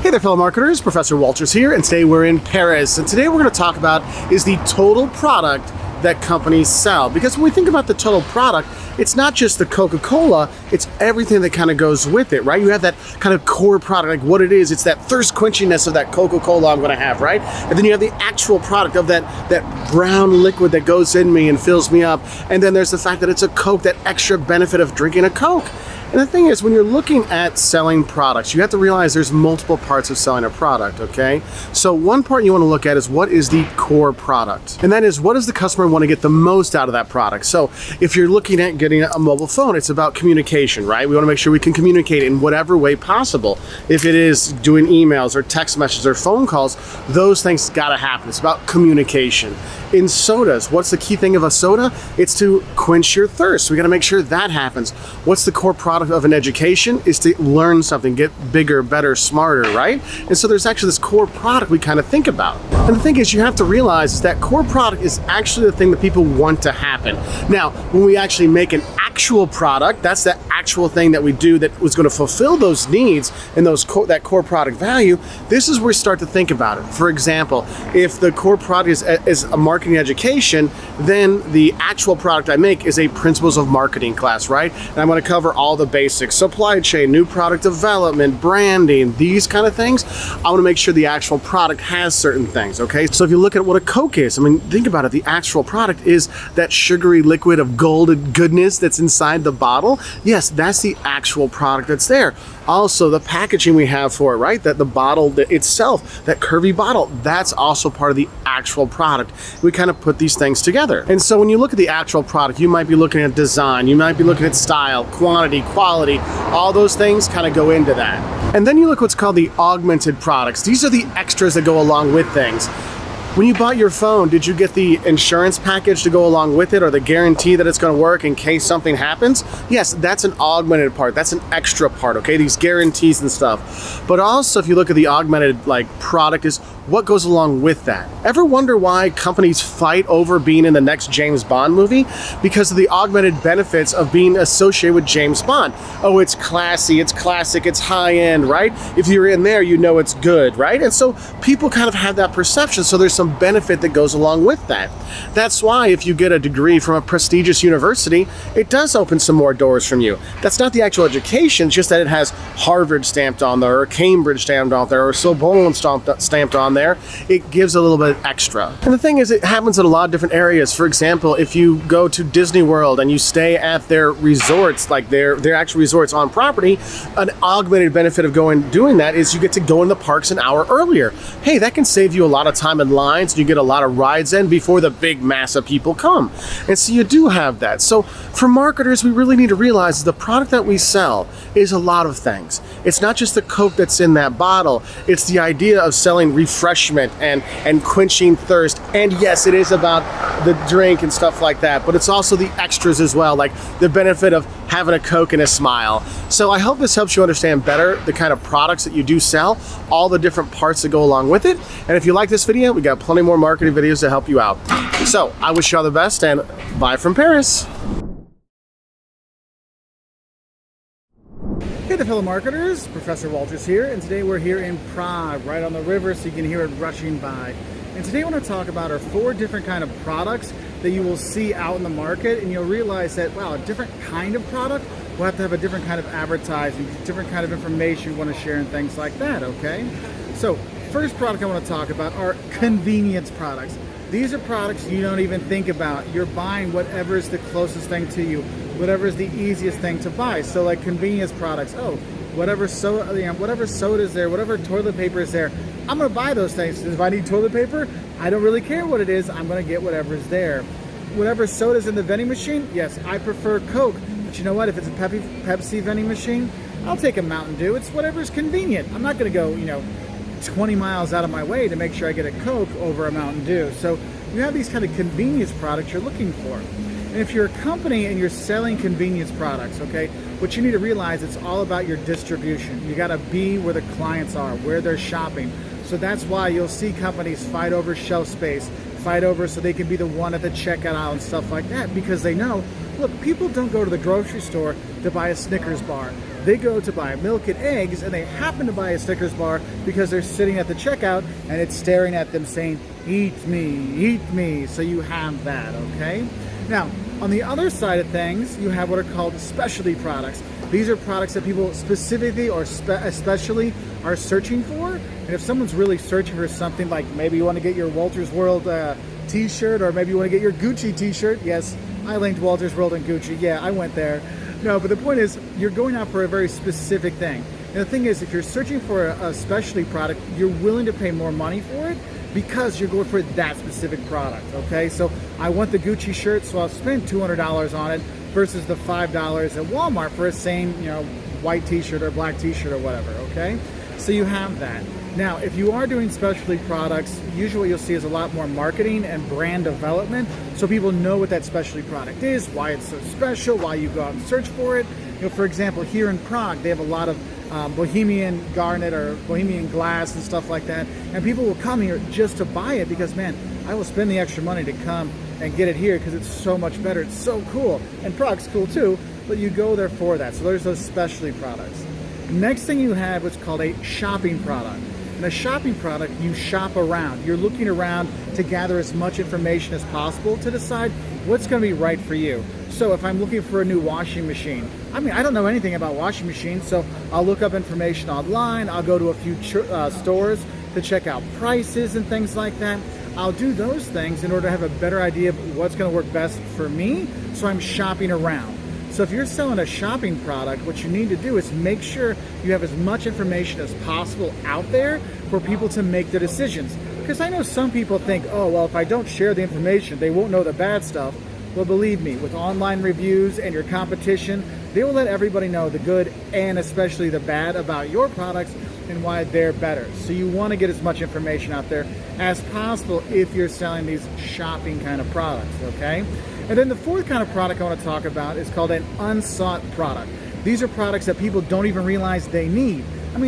Hey there, fellow marketers. Professor Wolters here, and today we're in Paris. And today we're going to talk about is the total product that companies sell. Because when we think about the total product, it's not just the Coca-Cola, it's everything that kind of goes with it, right? You have that kind of core product, like what it is. It's that thirst quenchiness of that Coca-Cola I'm going to have, right? And then you have the actual product of that brown liquid that goes in me and fills me up. And then there's the fact that it's a Coke, that extra benefit of drinking a Coke. And the thing is, when you're looking at selling products, you have to realize there's multiple parts of selling a product, okay? So one part you want to look at is what is the core product? And that is, what does the customer want to get the most out of that product? So if you're looking at getting a mobile phone, it's about communication, right? We want to make sure we can communicate in whatever way possible. If it is doing emails or text messages or phone calls, those things got to happen. It's about communication. In sodas, what's the key thing of a soda? It's to quench your thirst. We got to make sure that happens. What's the core product of an education? Is to learn something, get bigger, better, smarter, right? And so there's actually this core product we kind of think about. And the thing is, you have to realize is that core product is actually the thing that people want to happen. Now, when we actually make an actual product, that's the actual thing that we do that was going to fulfill those needs and that core product value. This is where we start to think about it. For example, if the core product is a marketing education, then the actual product I make is a principles of marketing class, right? And I'm going to cover all the basics: supply chain, new product development, branding, these kind of things. I want to make sure the actual product has certain things, okay? So if you look at what a Coke is, I mean, think about it. The actual product is that sugary liquid of golden goodness that's inside the bottle. Yes, that's the actual product that's there. Also, the packaging we have for it, right? That the bottle itself, that curvy bottle, that's also part of the actual product. We kind of put these things together. And so when you look at the actual product, you might be looking at design, you might be looking at style, quantity, quality, all those things kind of go into that. And then you look what's called the augmented products. These are the extras that go along with things. When you bought your phone, did you get the insurance package to go along with it, or the guarantee that it's going to work in case something happens? Yes, that's an augmented part. That's an extra part, okay? These guarantees and stuff. But also, if you look at the augmented product, is what goes along with that. Ever wonder why companies fight over being in the next James Bond movie? Because of the augmented benefits of being associated with James Bond. Oh, it's classy, it's classic, it's high-end, right? If you're in there, you know it's good, right? And so people kind of have that perception, so there's some benefit that goes along with that. That's why if you get a degree from a prestigious university, it does open some more doors from you. That's not the actual education, just that it has Harvard stamped on there, or Cambridge stamped on there, or Sorbonne stamped on there. It gives a little bit extra. And the thing is, it happens in a lot of different areas. For example, if you go to Disney World and you stay at their resorts, like their actual resorts on property, an augmented benefit of doing that is you get to go in the parks an hour earlier. Hey, that can save you a lot of time in lines. You get a lot of rides in before the big mass of people come. And so you do have that. So for marketers, we really need to realize the product that we sell is a lot of things. It's not just the Coke that's in that bottle. It's the idea of selling refreshment and quenching thirst. And yes, it is about the drink and stuff like that, but it's also the extras as well, like the benefit of having a Coke and a smile. So I hope this helps you understand better the kind of products that you do sell, all the different parts that go along with it. And if you like this video, we got plenty more marketing videos to help you out. So I wish you all the best, and bye from Paris. Hey there, fellow marketers, Professor Wolters here, and today we're here in Prague, right on the river, so you can hear it rushing by. And today I want to talk about our 4 different kind of products that you will see out in the market, and you'll realize that, wow, a different kind of product will have to have a different kind of advertising, different kind of information you want to share and things like that, okay? So, first product I want to talk about are convenience products. These are products you don't even think about. You're buying whatever is the closest thing to you, whatever is the easiest thing to buy. So like convenience products, whatever soda is there, whatever toilet paper is there, I'm gonna buy those things. If I need toilet paper, I don't really care what it is, I'm gonna get whatever's there. Whatever soda's in the vending machine, yes, I prefer Coke, but you know what, if it's a Pepsi vending machine, I'll take a Mountain Dew. It's whatever's convenient. I'm not gonna go, 20 miles out of my way to make sure I get a Coke over a Mountain Dew. So you have these kind of convenience products you're looking for. And if you're a company and you're selling convenience products, okay, what you need to realize, it's all about your distribution. You gotta be where the clients are, where they're shopping. So that's why you'll see companies fight over shelf space, fight over so they can be the one at the checkout aisle and stuff like that, because they know Look, people don't go to the grocery store to buy a Snickers bar. They go to buy milk and eggs, and they happen to buy a Snickers bar because they're sitting at the checkout and it's staring at them saying, eat me, eat me. So you have that, okay? Now, on the other side of things, you have what are called specialty products. These are products that people specifically or especially are searching for. And if someone's really searching for something, like maybe you want to get your Wolters World t-shirt, or maybe you want to get your Gucci t-shirt. Yes, I linked Wolters World and Gucci. Yeah, I went there. No, but the point is, you're going out for a very specific thing. And the thing is, if you're searching for a specialty product, you're willing to pay more money for it because you're going for that specific product, okay? So I want the Gucci shirt, so I'll spend $200 on it versus the $5 at Walmart for a same, white t-shirt or black t-shirt or whatever, okay? So you have that. Now, if you are doing specialty products, usually what you'll see is a lot more marketing and brand development, so people know what that specialty product is, why it's so special, why you go out and search for it. For example, here in Prague, they have a lot of Bohemian garnet or Bohemian glass and stuff like that, and people will come here just to buy it because, man, I will spend the extra money to come and get it here because it's so much better. It's so cool, and Prague's cool too, but you go there for that. So there's those specialty products. Next thing you have what's called a shopping product. In a shopping product, you shop around. You're looking around to gather as much information as possible to decide what's going to be right for you. So if I'm looking for a new washing machine, I don't know anything about washing machines, so I'll look up information online. I'll go to a few stores to check out prices and things like that. I'll do those things in order to have a better idea of what's going to work best for me, so I'm shopping around. So if you're selling a shopping product, what you need to do is make sure you have as much information as possible out there for people to make the decisions. Because I know some people think, oh, well, if I don't share the information, they won't know the bad stuff. Well, believe me, with online reviews and your competition, they will let everybody know the good and especially the bad about your products and why they're better. So you want to get as much information out there as possible if you're selling these shopping kind of products, okay? And then the fourth kind of product I want to talk about is called an unsought product. These are products that people don't even realize they need.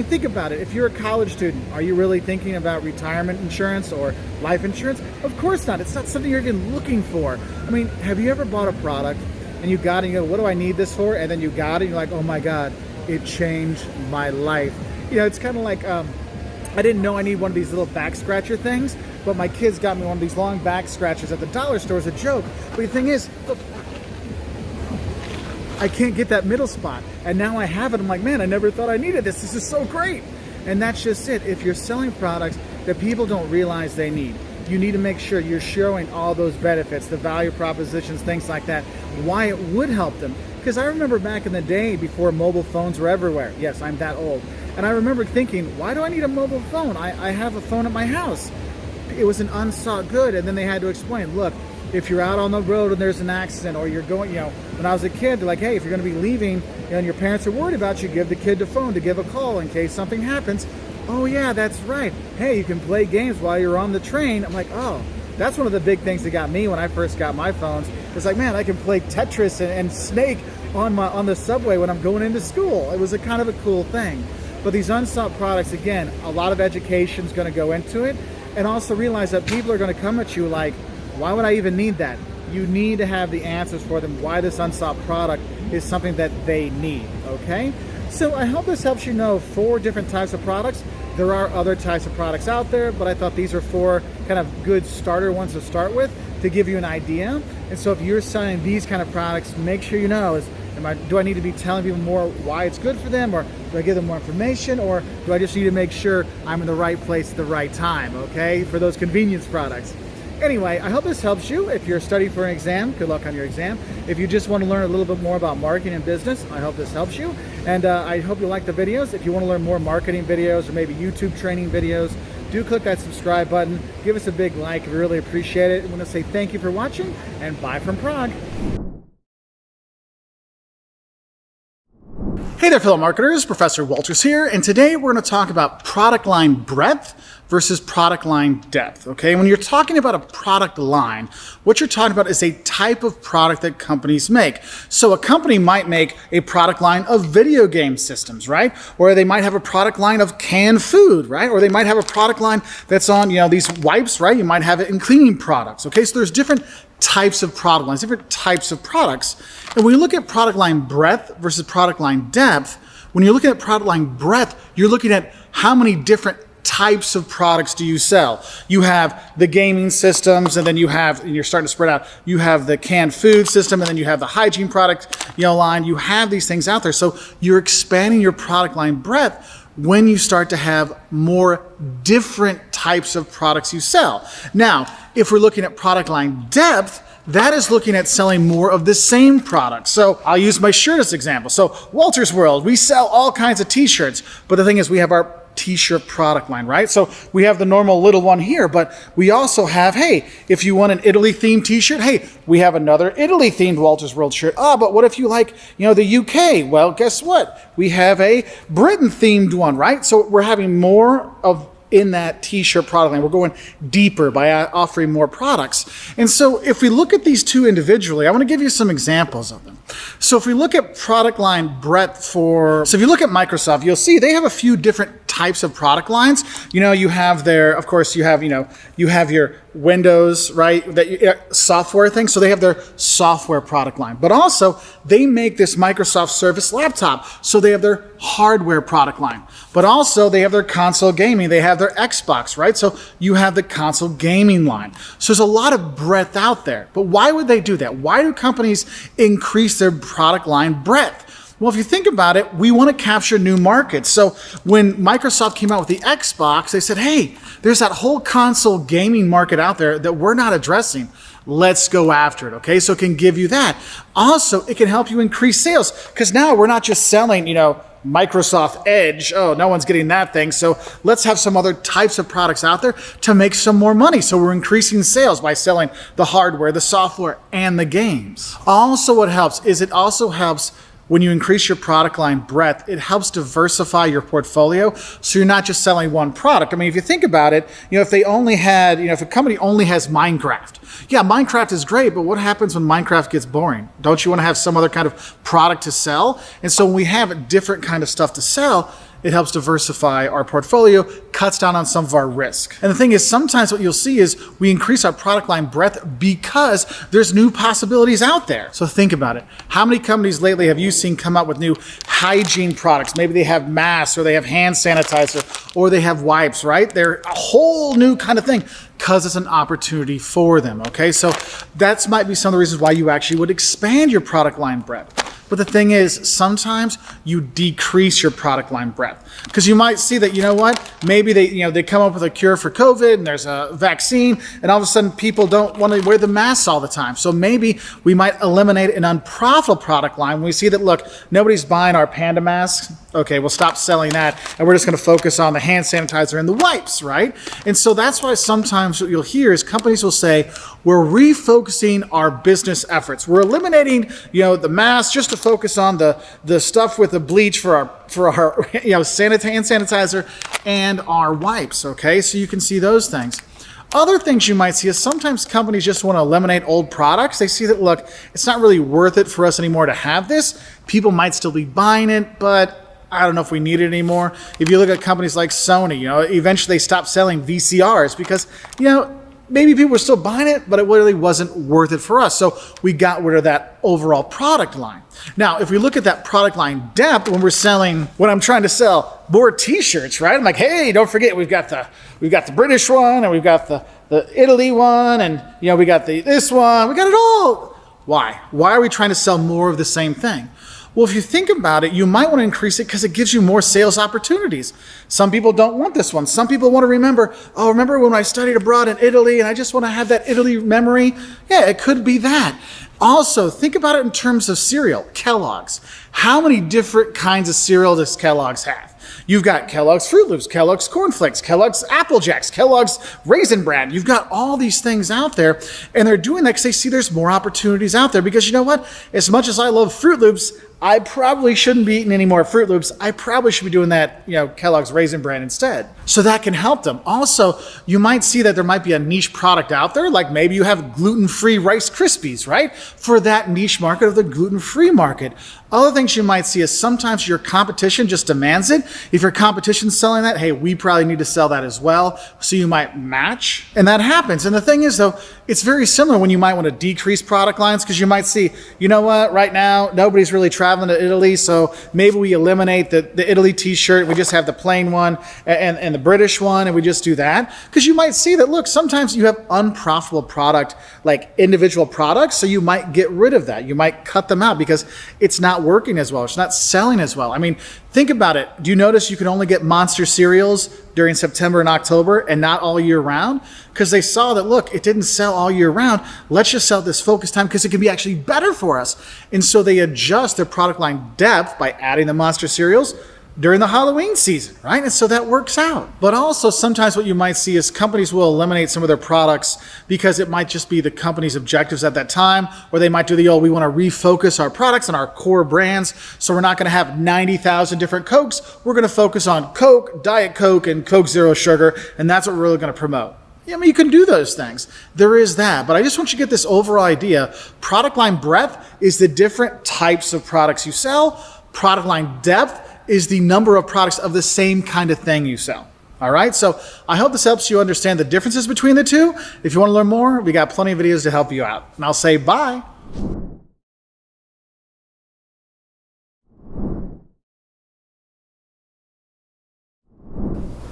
Think about it. If you're a college student, are you really thinking about retirement insurance or life insurance? Of course not. It's not something you're even looking for. Have you ever bought a product and you got it and you go, what do I need this for? And then you got it and you're like, oh my God, it changed my life. It's kind of like, I didn't know I need one of these little back scratcher things, but my kids got me one of these long back scratchers at the dollar store as a joke. But the thing is, look, I can't get that middle spot. And now I have it. I'm like, man, I never thought I needed this. This is so great. And that's just it. If you're selling products that people don't realize they need, you need to make sure you're showing all those benefits, the value propositions, things like that, why it would help them. Because I remember back in the day before mobile phones were everywhere. Yes, I'm that old. And I remember thinking, why do I need a mobile phone? I have a phone at my house. It was an unsought good. And then they had to explain, look, if you're out on the road and there's an accident, or you're going, when I was a kid, they're like, hey, if you're going to be leaving and your parents are worried about you, give the kid the phone to give a call in case something happens. Oh yeah, that's right. Hey, you can play games while you're on the train. I'm like, oh, that's one of the big things that got me when I first got my phones. It's like, man, I can play Tetris and Snake on the subway when I'm going into school. It was a kind of a cool thing. But these unsought products, again, a lot of education is going to go into it. And also realize that people are going to come at you like, why would I even need that? You need to have the answers for them why this unsought product is something that they need, okay? So I hope this helps you know 4 different types of products. There are other types of products out there, but I thought these are 4 kind of good starter ones to start with to give you an idea. And so if you're selling these kind of products, make sure you know, do I need to be telling people more why it's good for them, or do I give them more information, or do I just need to make sure I'm in the right place at the right time, okay, for those convenience products? Anyway, I hope this helps you. If you're studying for an exam, good luck on your exam. If you just want to learn a little bit more about marketing and business, I hope this helps you. And I hope you like the videos. If you want to learn more marketing videos or maybe YouTube training videos, do click that subscribe button. Give us a big like. We really appreciate it. I want to say thank you for watching, and bye from Prague. Hey there, fellow marketers. Professor Wolters here, and today we're going to talk about product line breadth versus product line depth, okay? When you're talking about a product line, what you're talking about is a type of product that companies make. So a company might make a product line of video game systems, right? Or they might have a product line of canned food, right? Or they might have a product line that's on, these wipes, right? You might have it in cleaning products, okay? So there's different types of product lines, different types of products. And when you look at product line breadth versus product line depth, when you're looking at product line breadth, you're looking at how many different types of products do you sell. You have the gaming systems, and then you're starting to spread out. You have the canned food system, and then you have the hygiene product, line. You have these things out there. So you're expanding your product line breadth when you start to have more different types of products you sell. Now, if we're looking at product line depth, that is looking at selling more of the same product. So I'll use my shirt as an example. So Wolters World, we sell all kinds of t-shirts, but the thing is we have our t-shirt product line, right? So we have the normal little one here, but we also have, hey, if you want an Italy themed t-shirt, hey, we have another Italy themed Wolters World shirt. But what if you like, the UK? Well, guess what? We have a Britain themed one, right? So we're having more of in that t-shirt product line. We're going deeper by offering more products. And so if we look at these two individually, I want to give you some examples of them. So if we look at product line breadth so if you look at Microsoft, you'll see they have a few different types of product lines. You have you have your Windows, right? Software thing. So they have their software product line, but also they make this Microsoft Surface laptop. So they have their hardware product line, but also they have their console gaming. They have their Xbox, right? So you have the console gaming line. So there's a lot of breadth out there, but why would they do that? Why do companies increase their product line breadth? Well, if you think about it, we want to capture new markets. So when Microsoft came out with the Xbox, they said, hey, there's that whole console gaming market out there that we're not addressing. Let's go after it, okay? So it can give you that. Also, it can help you increase sales because now we're not just selling, Microsoft Edge. Oh, no one's getting that thing. So let's have some other types of products out there to make some more money. So we're increasing sales by selling the hardware, the software, and the games. Also, what helps is it also helps when you increase your product line breadth, it helps diversify your portfolio so you're not just selling one product. I mean, if you think about it, if they only had, if a company only has Minecraft, yeah, Minecraft is great, but what happens when Minecraft gets boring? Don't you want to have some other kind of product to sell? And so when we have a different kind of stuff to sell, it helps diversify our portfolio, cuts down on some of our risk. And the thing is, sometimes what you'll see is we increase our product line breadth because there's new possibilities out there. So think about it. How many companies lately have you seen come out with new hygiene products? Maybe they have masks, or they have hand sanitizer, or they have wipes, right? They're a whole new kind of thing because it's an opportunity for them, okay? So that might be some of the reasons why you actually would expand your product line breadth. But the thing is, sometimes you decrease your product line breadth because you might see that, maybe they come up with a cure for COVID and there's a vaccine, and all of a sudden people don't want to wear the masks all the time. So maybe we might eliminate an unprofitable product line when we see that, look, nobody's buying our Panda masks. Okay, we'll stop selling that, and we're just going to focus on the hand sanitizer and the wipes, right? And so that's why sometimes what you'll hear is companies will say, we're refocusing our business efforts. We're eliminating, the masks just to focus on the stuff with the bleach for our hand sanitizer and our wipes, okay? So you can see those things. Other things you might see is sometimes companies just want to eliminate old products. They see that, look, it's not really worth it for us anymore to have this. People might still be buying it, but I don't know if we need it anymore. If you look at companies like Sony, eventually they stopped selling VCRs because, maybe people were still buying it, but it really wasn't worth it for us. So we got rid of that overall product line. Now, if we look at that product line depth, when I'm trying to sell more t-shirts, right? I'm like, hey, don't forget, we've got the British one, and we've got the Italy one, and we got this one. We got it all. Why? Why are we trying to sell more of the same thing? Well, if you think about it, you might want to increase it because it gives you more sales opportunities. Some people don't want this one. Some people want to remember when I studied abroad in Italy and I just want to have that Italy memory? Yeah, it could be that. Also, think about it in terms of cereal. Kellogg's. How many different kinds of cereal does Kellogg's have? You've got Kellogg's Fruit Loops, Kellogg's Corn Flakes, Kellogg's Apple Jacks, Kellogg's Raisin Bran. You've got all these things out there, and they're doing that because they see there's more opportunities out there. Because you know what? As much as I love Fruit Loops, I probably shouldn't be eating any more Fruit Loops. I probably should be doing that, Kellogg's Raisin Bran instead. So that can help them. Also, you might see that there might be a niche product out there, like maybe you have gluten-free Rice Krispies, right? For that niche market of the gluten-free market. Other things you might see is sometimes your competition just demands it. If your competition's selling that, hey, we probably need to sell that as well. So you might match, and that happens. And the thing is, though, It's very similar when you might want to decrease product lines, because you might see, you know what, right now, nobody's really traveling to Italy, so maybe we eliminate the Italy t-shirt, we just have the plain one and the British one, and we just do that. Because you might see that, look, sometimes you have unprofitable product, like individual products, so you might get rid of that. You might cut them out because it's not working as well, it's not selling as well. I mean, think about it. Do you notice you can only get Monster cereals during September and October and not all year round? Because they saw that, look, it didn't sell all year round. Let's just sell this focus time because it can be actually better for us. And so they adjust their product line depth by adding the Monster cereals during the Halloween season, right? And so that works out. But also sometimes what you might see is companies will eliminate some of their products because it might just be the company's objectives at that time, or they might do the, we want to refocus our products on our core brands. So we're not going to have 90,000 different Cokes. We're going to focus on Coke, Diet Coke, and Coke Zero Sugar. And that's what we're really going to promote. I mean, you can do those things. There is that. But I just want you to get this overall idea. Product line breadth is the different types of products you sell. Product line depth is the number of products of the same kind of thing you sell. All right, so I hope this helps you understand the differences between the two. If you want to learn more, we got plenty of videos to help you out. And I'll say bye.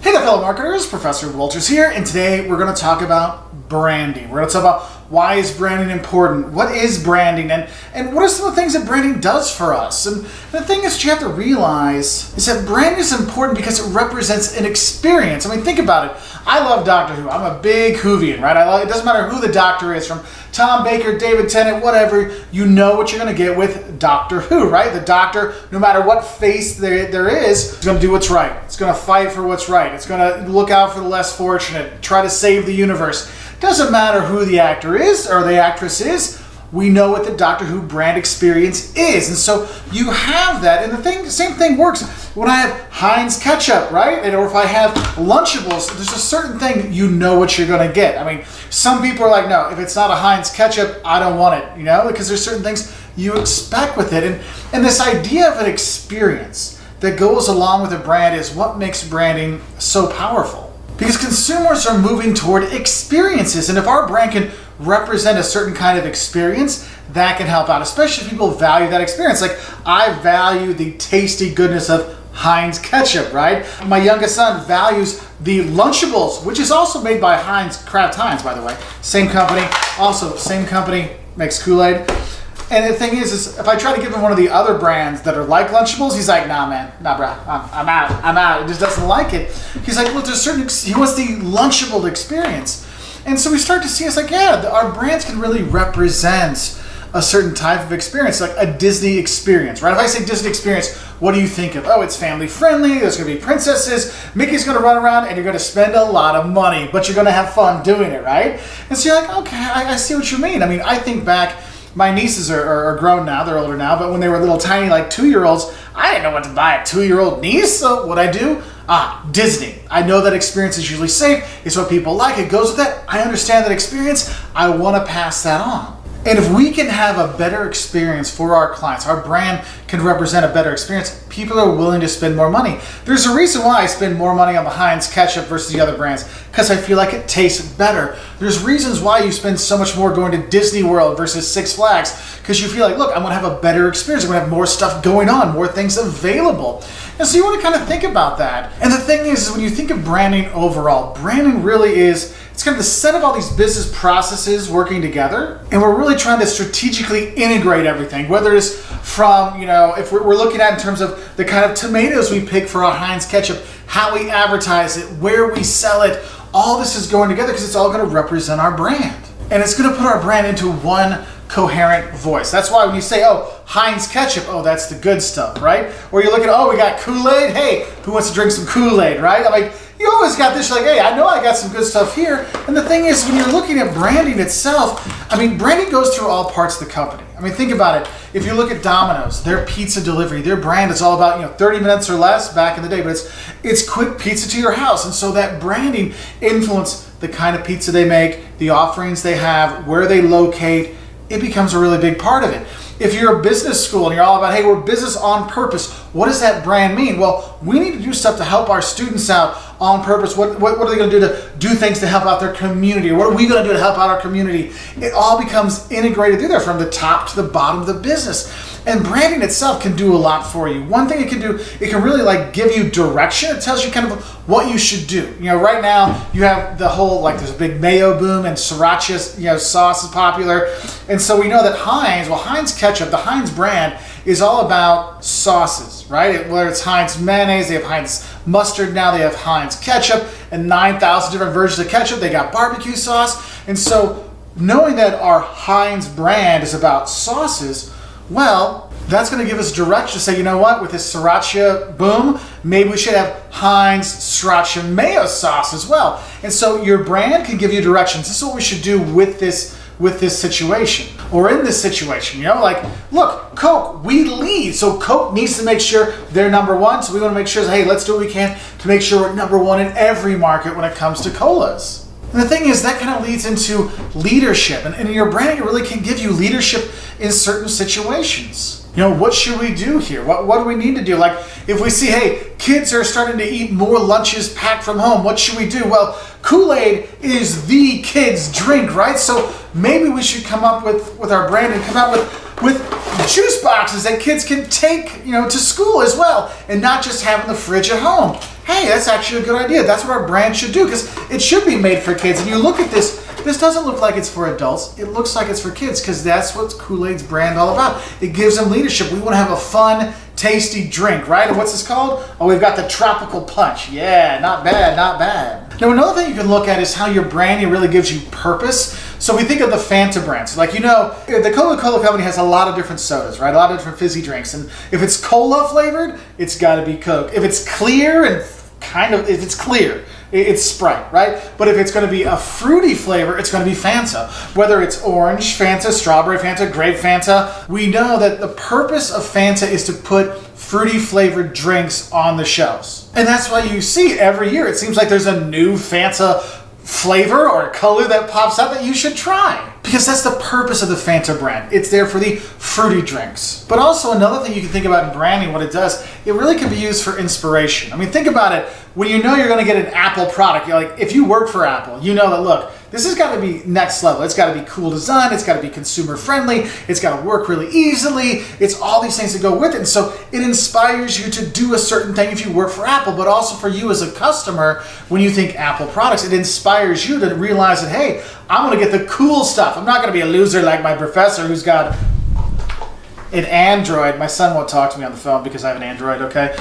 Hey there, fellow marketers, Professor Wolters here, and today we're going to talk about branding. We're going to talk about why is branding important, what is branding, and what are some of the things that branding does for us. And the thing is, you have to realize is that branding is important because it represents an experience. I mean, think about it. I love Doctor Who. I'm a big Whovian, right? It doesn't matter who the doctor is, from Tom Baker, David Tennant, whatever, you know what you're going to get with Doctor Who, right? The doctor, no matter what face there is going to do what's right. It's going to fight for what's right. It's going to look out for the less fortunate, try to save the universe. Doesn't matter who the actor is or the actress is, we know what the Doctor Who brand experience is. And so you have that, and the same thing works when I have Heinz ketchup, right? Or if I have Lunchables, there's a certain thing you know what you're going to get. I mean, some people are like, no, if it's not a Heinz ketchup, I don't want it, because there's certain things you expect with it. And this idea of an experience that goes along with a brand is what makes branding so powerful. Because consumers are moving toward experiences, and if our brand can represent a certain kind of experience, that can help out, especially if people value that experience. Like, I value the tasty goodness of Heinz ketchup, right? My youngest son values the Lunchables, which is also made by Kraft Heinz, by the way. Same company, makes Kool-Aid. And the thing is if I try to give him one of the other brands that are like Lunchables, he's like, nah, man, nah, bro, I'm out. He just doesn't like it. He's like, well, he wants the Lunchable experience. And so we start to see, it's like, yeah, our brands can really represent a certain type of experience, like a Disney experience, right? If I say Disney experience, what do you think of? Oh, it's family friendly, there's gonna be princesses, Mickey's gonna run around, and you're gonna spend a lot of money, but you're gonna have fun doing it, right? And so you're like, okay, I see what you mean. I mean, I think back, my nieces are grown now, they're older now, but when they were little tiny, like 2-year-olds, I didn't know what to buy a 2-year-old niece, so what I do? Disney. I know that experience is usually safe, it's what people like, it goes with that, I understand that experience, I want to pass that on. And if we can have a better experience for our clients, our brand can represent a better experience, people are willing to spend more money. There's a reason why I spend more money on the Heinz ketchup versus the other brands, because I feel like it tastes better. There's reasons why you spend so much more going to Disney World versus Six Flags, because you feel like, look, I'm going to have a better experience, I'm going to have more stuff going on, more things available. And so you want to kind of think about that. And the thing is when you think of branding overall, branding really is, it's kind of the set of all these business processes working together, and we're really trying to strategically integrate everything, whether it's from, if we're looking at in terms of the kind of tomatoes we pick for our Heinz ketchup, how we advertise it, where we sell it, all this is going together because it's all going to represent our brand. And it's going to put our brand into one coherent voice. That's why when you say, oh, Heinz ketchup, oh, that's the good stuff, right? Or you look at, oh, we got Kool-Aid, hey, who wants to drink some Kool-Aid, right? I'm like, you always got this, like, hey, I know I got some good stuff here. And the thing is, when you're looking at branding itself, I mean, branding goes through all parts of the company. I mean, think about it. If you look at Domino's, their pizza delivery, their brand is all about, 30 minutes or less back in the day, but it's quick pizza to your house. And so that branding influences the kind of pizza they make, the offerings they have, where they locate. It becomes a really big part of it. If you're a business school and you're all about, hey, we're business on purpose, what does that brand mean? Well, we need to do stuff to help our students out on purpose. What are they going to do things to help out their community? What are we going to do to help out our community? It all becomes integrated through there from the top to the bottom of the business. And branding itself can do a lot for you. One thing it can do, it can really like give you direction. It tells you kind of what you should do. You know, right now you have the whole, like there's a big mayo boom and sriracha, you know, sauce is popular. And so we know that Heinz ketchup, the Heinz brand is all about sauces, right? Whether it's Heinz mayonnaise, they have Heinz mustard now, they have Heinz ketchup and 9,000 different versions of ketchup. They got barbecue sauce. And so knowing that our Heinz brand is about sauces, well, that's going to give us direction to say, you know what, with this sriracha boom, maybe we should have Heinz sriracha mayo sauce as well. And so your brand can give you directions. This is what we should do with this situation, or in this situation. You know, like, look, Coke, we lead, so Coke needs to make sure they're number one, so we want to make sure, hey, let's do what we can to make sure we're number one in every market when it comes to colas. And the thing is, that kind of leads into leadership, and your brand really can give you leadership in certain situations. You know, what should we do here? What do we need to do? Like, if we see, hey, kids are starting to eat more lunches packed from home, what should we do? Well, Kool-Aid is the kids' drink, right? So maybe we should come up with our brand and come out with juice boxes that kids can take, you know, to school as well, and not just have in the fridge at home. Hey, that's actually a good idea. That's what our brand should do, because it should be made for kids. And you look at this doesn't look like it's for adults. It looks like it's for kids, because that's what Kool-Aid's brand all about. It gives them leadership. We want to have a fun, tasty drink, right? And what's this called? Oh, we've got the Tropical Punch. Yeah, not bad, not bad. Now, another thing you can look at is how your branding really gives you purpose. So we think of the Fanta brands. Like, you know, the Coca-Cola company has a lot of different sodas, right? A lot of different fizzy drinks. And if it's cola flavored, it's got to be Coke. If it's clear and if it's clear, it's Sprite, right? But if it's going to be a fruity flavor, it's going to be Fanta. Whether it's orange Fanta, strawberry Fanta, grape Fanta, we know that the purpose of Fanta is to put fruity flavored drinks on the shelves. And that's why you see every year, it seems like there's a new Fanta flavor or color that pops out that you should try. Because that's the purpose of the Fanta brand. It's there for the fruity drinks. But also another thing you can think about in branding, what it does, it really can be used for inspiration. I mean, think about it. When you know you're going to get an Apple product, you're like, if you work for Apple, you know that, look, this has got to be next level. It's got to be cool design. It's got to be consumer friendly. It's got to work really easily. It's all these things that go with it. And so it inspires you to do a certain thing if you work for Apple, but also for you as a customer, when you think Apple products, it inspires you to realize that, hey, I'm going to get the cool stuff. I'm not going to be a loser like my professor who's got an Android. My son won't talk to me on the phone because I have an Android, okay?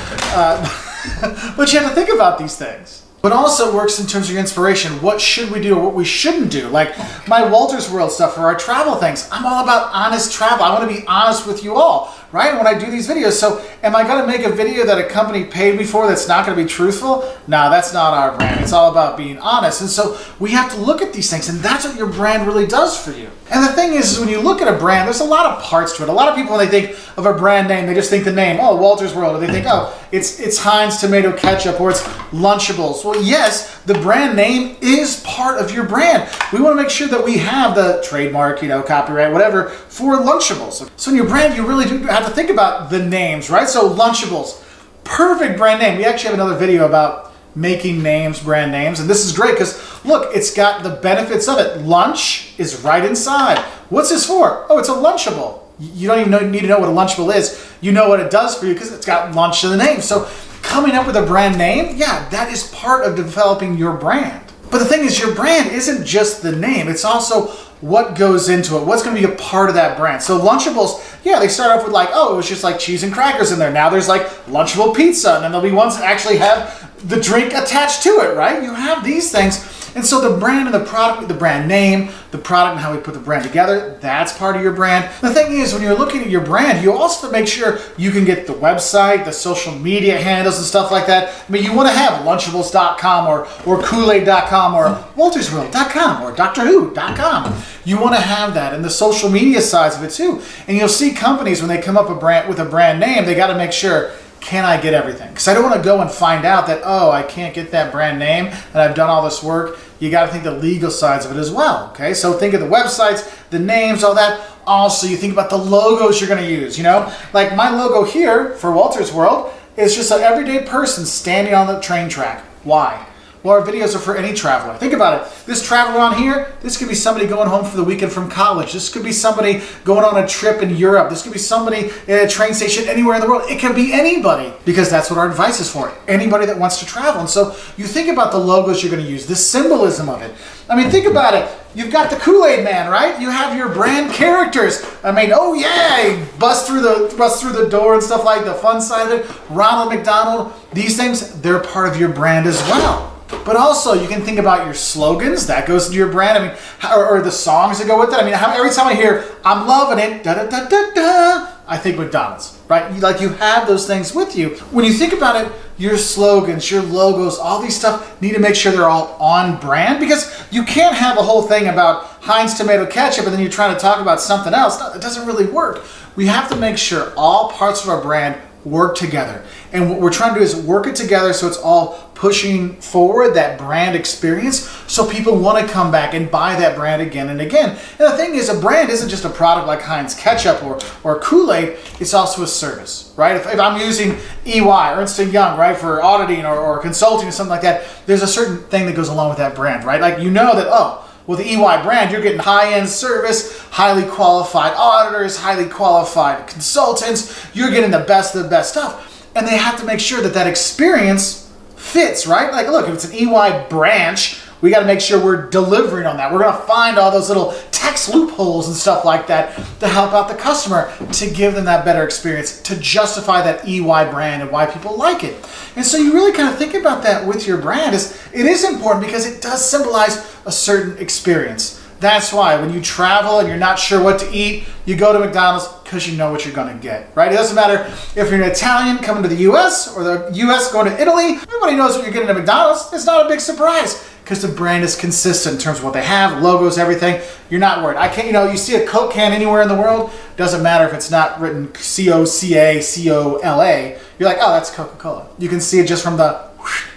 But you have to think about these things. But also works in terms of your inspiration. What should we do or what we shouldn't do? Like my Wolters World stuff for our travel things. I'm all about honest travel. I want to be honest with you all, right? When I do these videos. So am I going to make a video that a company paid me for that's not going to be truthful? No, that's not our brand. It's all about being honest. And so we have to look at these things, and that's what your brand really does for you. And the thing is when you look at a brand, there's a lot of parts to it. A lot of people, when they think of a brand name, they just think the name, oh, Wolters World, or they think, oh, it's Heinz tomato ketchup, or it's Lunchables. Well, yes, the brand name is part of your brand. We want to make sure that we have the trademark, you know, copyright, whatever, for Lunchables. So in your brand, you really do have to think about the names, right? So Lunchables, perfect brand name. We actually have another video about making names, brand names, and this is great because look, it's got the benefits of it. Lunch is right inside. What's this for? Oh, it's a Lunchable. You don't even need to know what a Lunchable is. You know what it does for you because it's got lunch in the name. So coming up with a brand name, yeah, that is part of developing your brand. But the thing is, your brand isn't just the name. It's also what goes into it. What's going to be a part of that brand. So Lunchables, yeah, they start off with like, oh, it was just like cheese and crackers in there. Now there's like Lunchable pizza, and then there'll be ones that actually have the drink attached to it, right? You have these things. And so the brand and the product, the brand name, the product and how we put the brand together, that's part of your brand. The thing is, when you're looking at your brand, you also have to make sure you can get the website, the social media handles and stuff like that. I mean, you want to have Lunchables.com or Kool-Aid.com or WoltersWorld.com or DoctorWho.com. You want to have that, and the social media sides of it too. And you'll see companies, when they come up with a brand name, they got to make sure, can I get everything? Because I don't want to go and find out that, oh, I can't get that brand name and I've done all this work. You got to think the legal sides of it as well, okay? So think of the websites, the names, all that. Also, you think about the logos you're going to use, you know? Like my logo here for Wolters World is just an everyday person standing on the train track. Why? Well, our videos are for any traveler. Think about it. This traveler on here, this could be somebody going home for the weekend from college. This could be somebody going on a trip in Europe. This could be somebody at a train station anywhere in the world. It can be anybody, because that's what our advice is for. Anybody that wants to travel. And so you think about the logos you're going to use, the symbolism of it. I mean, think about it. You've got the Kool-Aid Man, right? You have your brand characters. I mean, oh yeah, bust through the door and stuff like the fun side of it. Ronald McDonald, these things, they're part of your brand as well. But also, you can think about your slogans. That goes into your brand. I mean, or the songs that go with it. I mean, every time I hear, I'm loving it, da da da da da, I think McDonald's, right? Like you have those things with you. When you think about it, your slogans, your logos, all these stuff need to make sure they're all on brand, because you can't have a whole thing about Heinz tomato ketchup and then you're trying to talk about something else. No, it doesn't really work. We have to make sure all parts of our brand work together. And what we're trying to do is work it together so it's all pushing forward that brand experience so people want to come back and buy that brand again and again. And the thing is, a brand isn't just a product like Heinz ketchup or Kool-Aid, it's also a service, right? If I'm using EY, Ernst & Young, right, for auditing or consulting or something like that, there's a certain thing that goes along with that brand, right? Like you know that, oh, with the EY brand, you're getting high-end service, highly qualified auditors, highly qualified consultants. You're getting the best of the best stuff. And they have to make sure that that experience fits, right? Like, look, if it's an EY branch, we got to make sure we're delivering on that. We're going to find all those little tax loopholes and stuff like that to help out the customer, to give them that better experience, to justify that EY brand and why people like it. And so you really kind of think about that with your brand. It is important because it does symbolize a certain experience. That's why when you travel and you're not sure what to eat, you go to McDonald's because you know what you're going to get, right? It doesn't matter if you're an Italian coming to the U.S. or the U.S. going to Italy. Everybody knows what you're getting at McDonald's. It's not a big surprise because the brand is consistent in terms of what they have, logos, everything. You're not worried. I can't, you see a Coke can anywhere in the world, doesn't matter if it's not written C-O-C-A, C-O-L-A. You're like, oh, that's Coca-Cola. You can see it just from the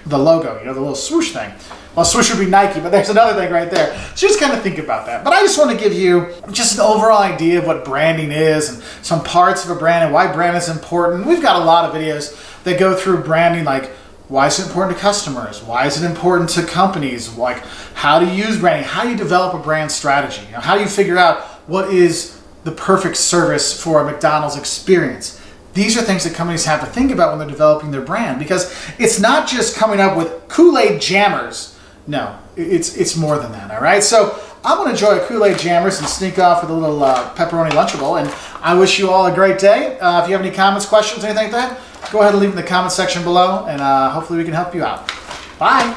logo, the little swoosh thing. Well, swoosh would be Nike, but there's another thing right there. So just kind of think about that. But I just want to give you just an overall idea of what branding is and some parts of a brand and why brand is important. We've got a lot of videos that go through branding, like why is it important to customers? Why is it important to companies? Like how to use branding? How do you develop a brand strategy? How do you figure out what is the perfect service for a McDonald's experience? These are things that companies have to think about when they're developing their brand, because it's not just coming up with Kool-Aid jammers. No, it's more than that, all right? So I'm going to enjoy a Kool-Aid jammers and sneak off with a little pepperoni Lunchable, and I wish you all a great day. If you have any comments, questions, anything like that, go ahead and leave them in the comment section below, and hopefully we can help you out. Bye.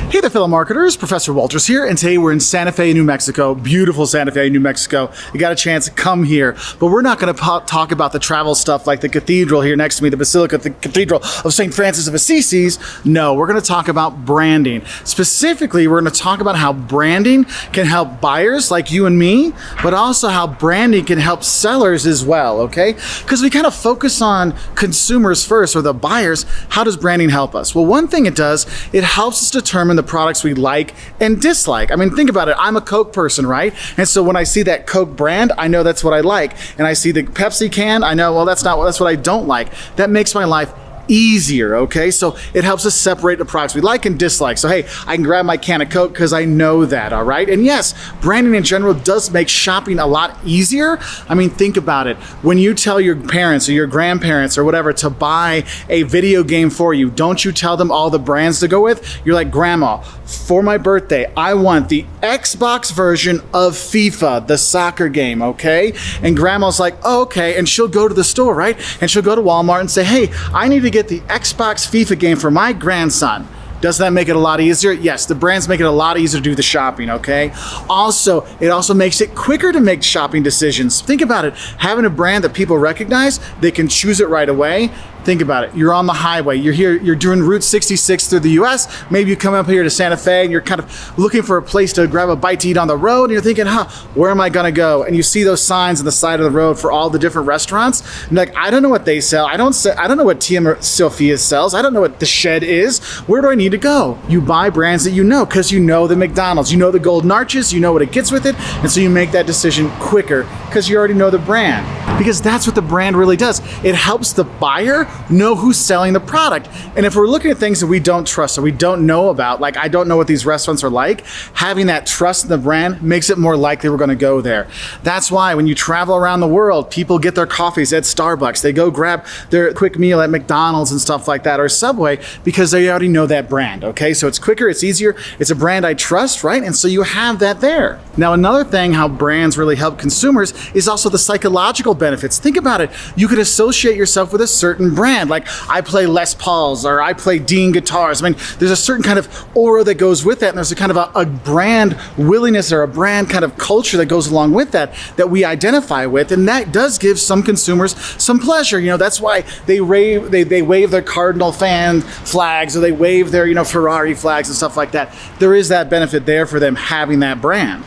Hey there, fellow marketers, Professor Wolters here, and today we're in Santa Fe, New Mexico, beautiful Santa Fe, New Mexico. You got a chance to come here, but we're not going to talk about the travel stuff like the cathedral here next to me, the Basilica, the Cathedral of St. Francis of Assisi. No, we're going to talk about branding. Specifically, we're going to talk about how branding can help buyers like you and me, but also how branding can help sellers as well, okay? Because we kind of focus on consumers first, or the buyers. How does branding help us? Well, one thing it does, it helps us determine the products we like and dislike. I mean, think about it. I'm a Coke person, right? And so when I see that Coke brand, I know that's what I like. And I see the Pepsi can, I know, well, that's what I don't like. That makes my life easier, okay? So it helps us separate the products we like and dislike. So hey, I can grab my can of Coke because I know that, all right? And yes, branding in general does make shopping a lot easier. I mean, think about it. When you tell your parents or your grandparents or whatever to buy a video game for you, don't you tell them all the brands to go with? You're like, Grandma, for my birthday, I want the Xbox version of FIFA, the soccer game, okay? And Grandma's like, oh, okay, and she'll go to the store, right? And she'll go to Walmart and say, hey, I need to get the Xbox FIFA game for my grandson. Doesn't that make it a lot easier? Yes, the brands make it a lot easier to do the shopping, okay? Also, it also makes it quicker to make shopping decisions. Think about it. Having a brand that people recognize, they can choose it right away. Think about it. You're on the highway. You're here. You're doing Route 66 through the U.S. Maybe you come up here to Santa Fe and you're kind of looking for a place to grab a bite to eat on the road. And you're thinking, where am I going to go? And you see those signs on the side of the road for all the different restaurants. And you're like, I don't know what they sell. I don't know what Tia Sophia sells. I don't know what The Shed is. Where do I need to go? You buy brands that you know because you know the McDonald's. You know the Golden Arches. You know what it gets with it. And so you make that decision quicker because you already know the brand. Because that's what the brand really does. It helps the buyer know who's selling the product. And if we're looking at things that we don't trust or we don't know about, like I don't know what these restaurants are like, having that trust in the brand makes it more likely we're going to go there. That's why when you travel around the world, people get their coffees at Starbucks. They go grab their quick meal at McDonald's and stuff like that, or Subway, because they already know that brand. Okay, so it's quicker, it's easier, it's a brand I trust, right? And so you have that there. Now, another thing how brands really help consumers is also the psychological benefits. Think about it. You could associate yourself with a certain brand. Like I play Les Pauls or I play Dean guitars. I mean, there's a certain kind of aura that goes with that. And there's a kind of a brand willingness or a brand kind of culture that goes along with that we identify with. And that does give some consumers some pleasure. You know, that's why they wave their Cardinal fan flags or they wave their, Ferrari flags and stuff like that. There is that benefit there for them having that brand.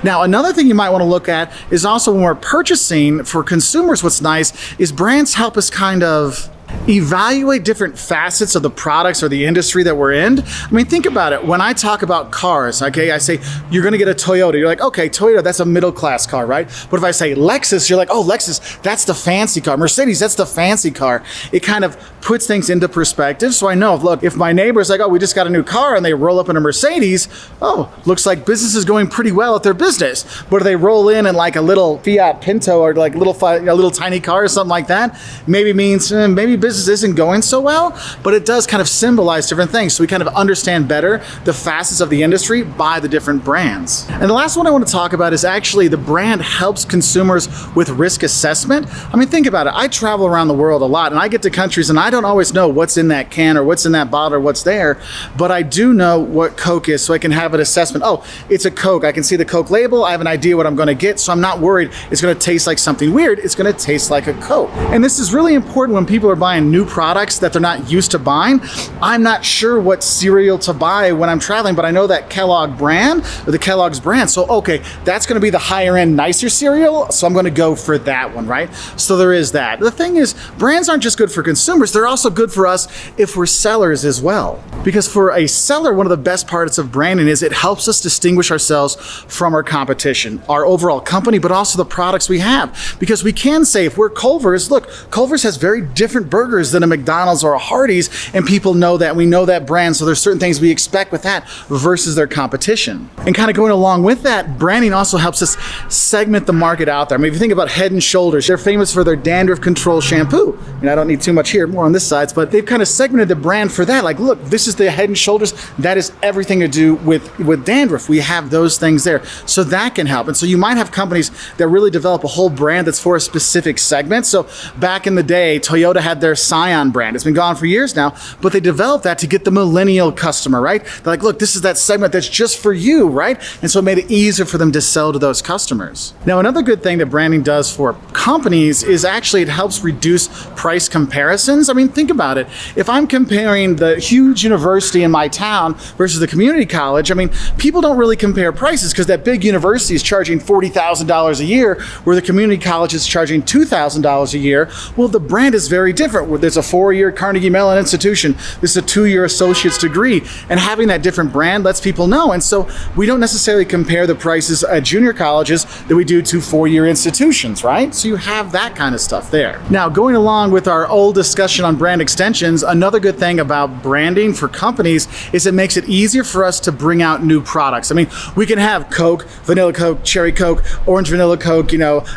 Now, another thing you might want to look at is also when we're purchasing for consumers, what's nice is brands help us kind of evaluate different facets of the products or the industry that we're in. I mean, think about it. When I talk about cars, okay, I say, you're going to get a Toyota. You're like, okay, Toyota, that's a middle class car, right? But if I say Lexus, you're like, oh, Lexus, that's the fancy car. Mercedes, that's the fancy car. It kind of puts things into perspective. So I know, look, if my neighbor's like, oh, we just got a new car and they roll up in a Mercedes, oh, looks like business is going pretty well at their business. But if they roll in like a little Fiat Pinto or like a little tiny car or something like that, maybe means maybe business isn't going so well, but it does kind of symbolize different things. So we kind of understand better the facets of the industry by the different brands. And the last one I want to talk about is actually the brand helps consumers with risk assessment. I mean, think about it. I travel around the world a lot and I get to countries and I don't always know what's in that can or what's in that bottle or what's there, but I do know what Coke is, so I can have an assessment. Oh, it's a Coke. I can see the Coke label. I have an idea what I'm going to get, so I'm not worried it's going to taste like something weird. It's going to taste like a Coke. And this is really important when people are buying new products that they're not used to buying. I'm not sure what cereal to buy when I'm traveling, but I know that Kellogg brand or the Kellogg's brand. So, okay, that's going to be the higher end, nicer cereal. So I'm going to go for that one, right? So there is that. The thing is, brands aren't just good for consumers. They're also good for us if we're sellers as well. Because for a seller, one of the best parts of branding is it helps us distinguish ourselves from our competition, our overall company, but also the products we have. Because we can say, if we're Culver's, look, Culver's has very different burgers than a McDonald's or a Hardee's, and people know that. We know that brand, so there's certain things we expect with that versus their competition. And kind of going along with that, branding also helps us segment the market out there. I mean, if you think about Head and Shoulders, they're famous for their dandruff control shampoo. And I don't need too much here, more on this side, but they've kind of segmented the brand for that. Like, look, this is the Head and Shoulders. That is everything to do with dandruff. We have those things there. So that can help. And so you might have companies that really develop a whole brand that's for a specific segment. So back in the day, Toyota had their Scion brand. It's been gone for years now, but they developed that to get the millennial customer, right? They're like, look, this is that segment that's just for you, right? And so it made it easier for them to sell to those customers. Now, another good thing that branding does for companies is actually it helps reduce price comparisons. I mean, think about it. If I'm comparing the huge university in my town versus the community college, I mean, people don't really compare prices because that big university is charging $40,000 a year where the community college is charging $2,000 a year. Well, the brand is very different. There's a 4-year Carnegie Mellon institution. This is a 2-year associate's degree. And having that different brand lets people know. And so we don't necessarily compare the prices at junior colleges that we do to 4-year institutions, right? So you have that kind of stuff there. Now, going along with our old discussion on brand extensions, another good thing about branding for companies is it makes it easier for us to bring out new products. I mean, we can have Coke, Vanilla Coke, Cherry Coke, Orange Vanilla Coke,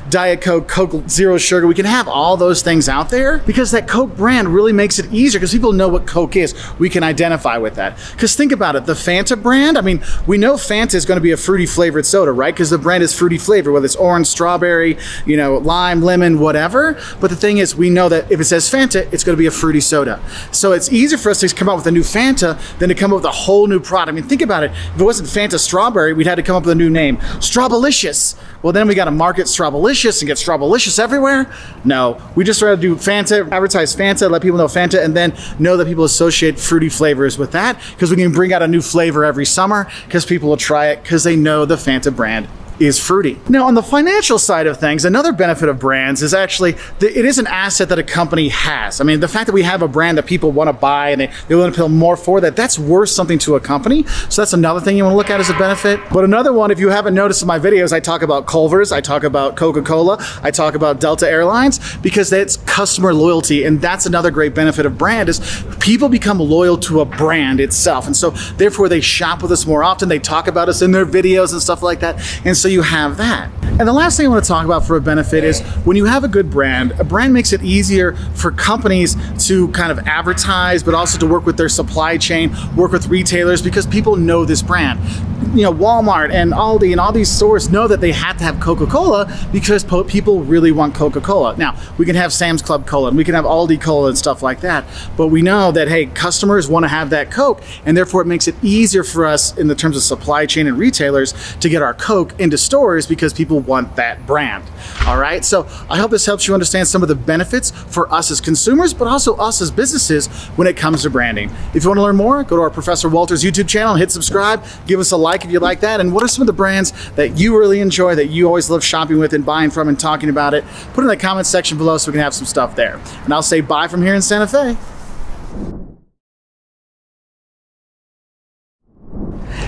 Diet Coke, Coke Zero Sugar. We can have all those things out there because that Coke brand really makes it easier because people know what Coke is. We can identify with that. Because think about it, the Fanta brand, I mean, we know Fanta is going to be a fruity flavored soda, right? Because the brand is fruity flavor, whether it's orange, strawberry, lime, lemon, whatever. But the thing is, we know that if it says Fanta, it's going to be a fruity soda. So it's easier for us to come up with a new Fanta than to come up with a whole new product. I mean, think about it. If it wasn't Fanta Strawberry, we'd had to come up with a new name. Strawbalicious. Well, then we got to market Strawbalicious and get Strawbalicious everywhere. No, we just tried to do Fanta, advertise advertise Fanta, let people know Fanta, and then know that people associate fruity flavors with that, because we can bring out a new flavor every summer because people will try it because they know the Fanta brand is fruity. Now, on the financial side of things, another benefit of brands is actually it is an asset that a company has. I mean, the fact that we have a brand that people want to buy and they want to pay more for, that's worth something to a company. So that's another thing you want to look at as a benefit. But another one, if you haven't noticed in my videos, I talk about Culver's, I talk about Coca-Cola, I talk about Delta Airlines, because that's customer loyalty. And that's another great benefit of brand, is people become loyal to a brand itself. And so therefore they shop with us more often. They talk about us in their videos and stuff like that. And so you have that. And the last thing I want to talk about for a benefit is when you have a good brand, a brand makes it easier for companies to kind of advertise, but also to work with their supply chain, work with retailers, because people know this brand. You know, Walmart and Aldi and all these stores know that they have to have Coca-Cola because people really want Coca-Cola. Now, we can have Sam's Club Cola and we can have Aldi Cola and stuff like that, but we know that, hey, customers want to have that Coke, and therefore it makes it easier for us in the terms of supply chain and retailers to get our Coke into stores because people want that brand. All right, so I hope this helps you understand some of the benefits for us as consumers, but also us as businesses when it comes to branding. If you want to learn more, go to our Professor Wolters YouTube channel, hit subscribe, give us a like if you like that. And what are some of the brands that you really enjoy, that you always love shopping with and buying from and talking about it? Put it in the comments section below so we can have some stuff there. And I'll say bye from here in Santa Fe.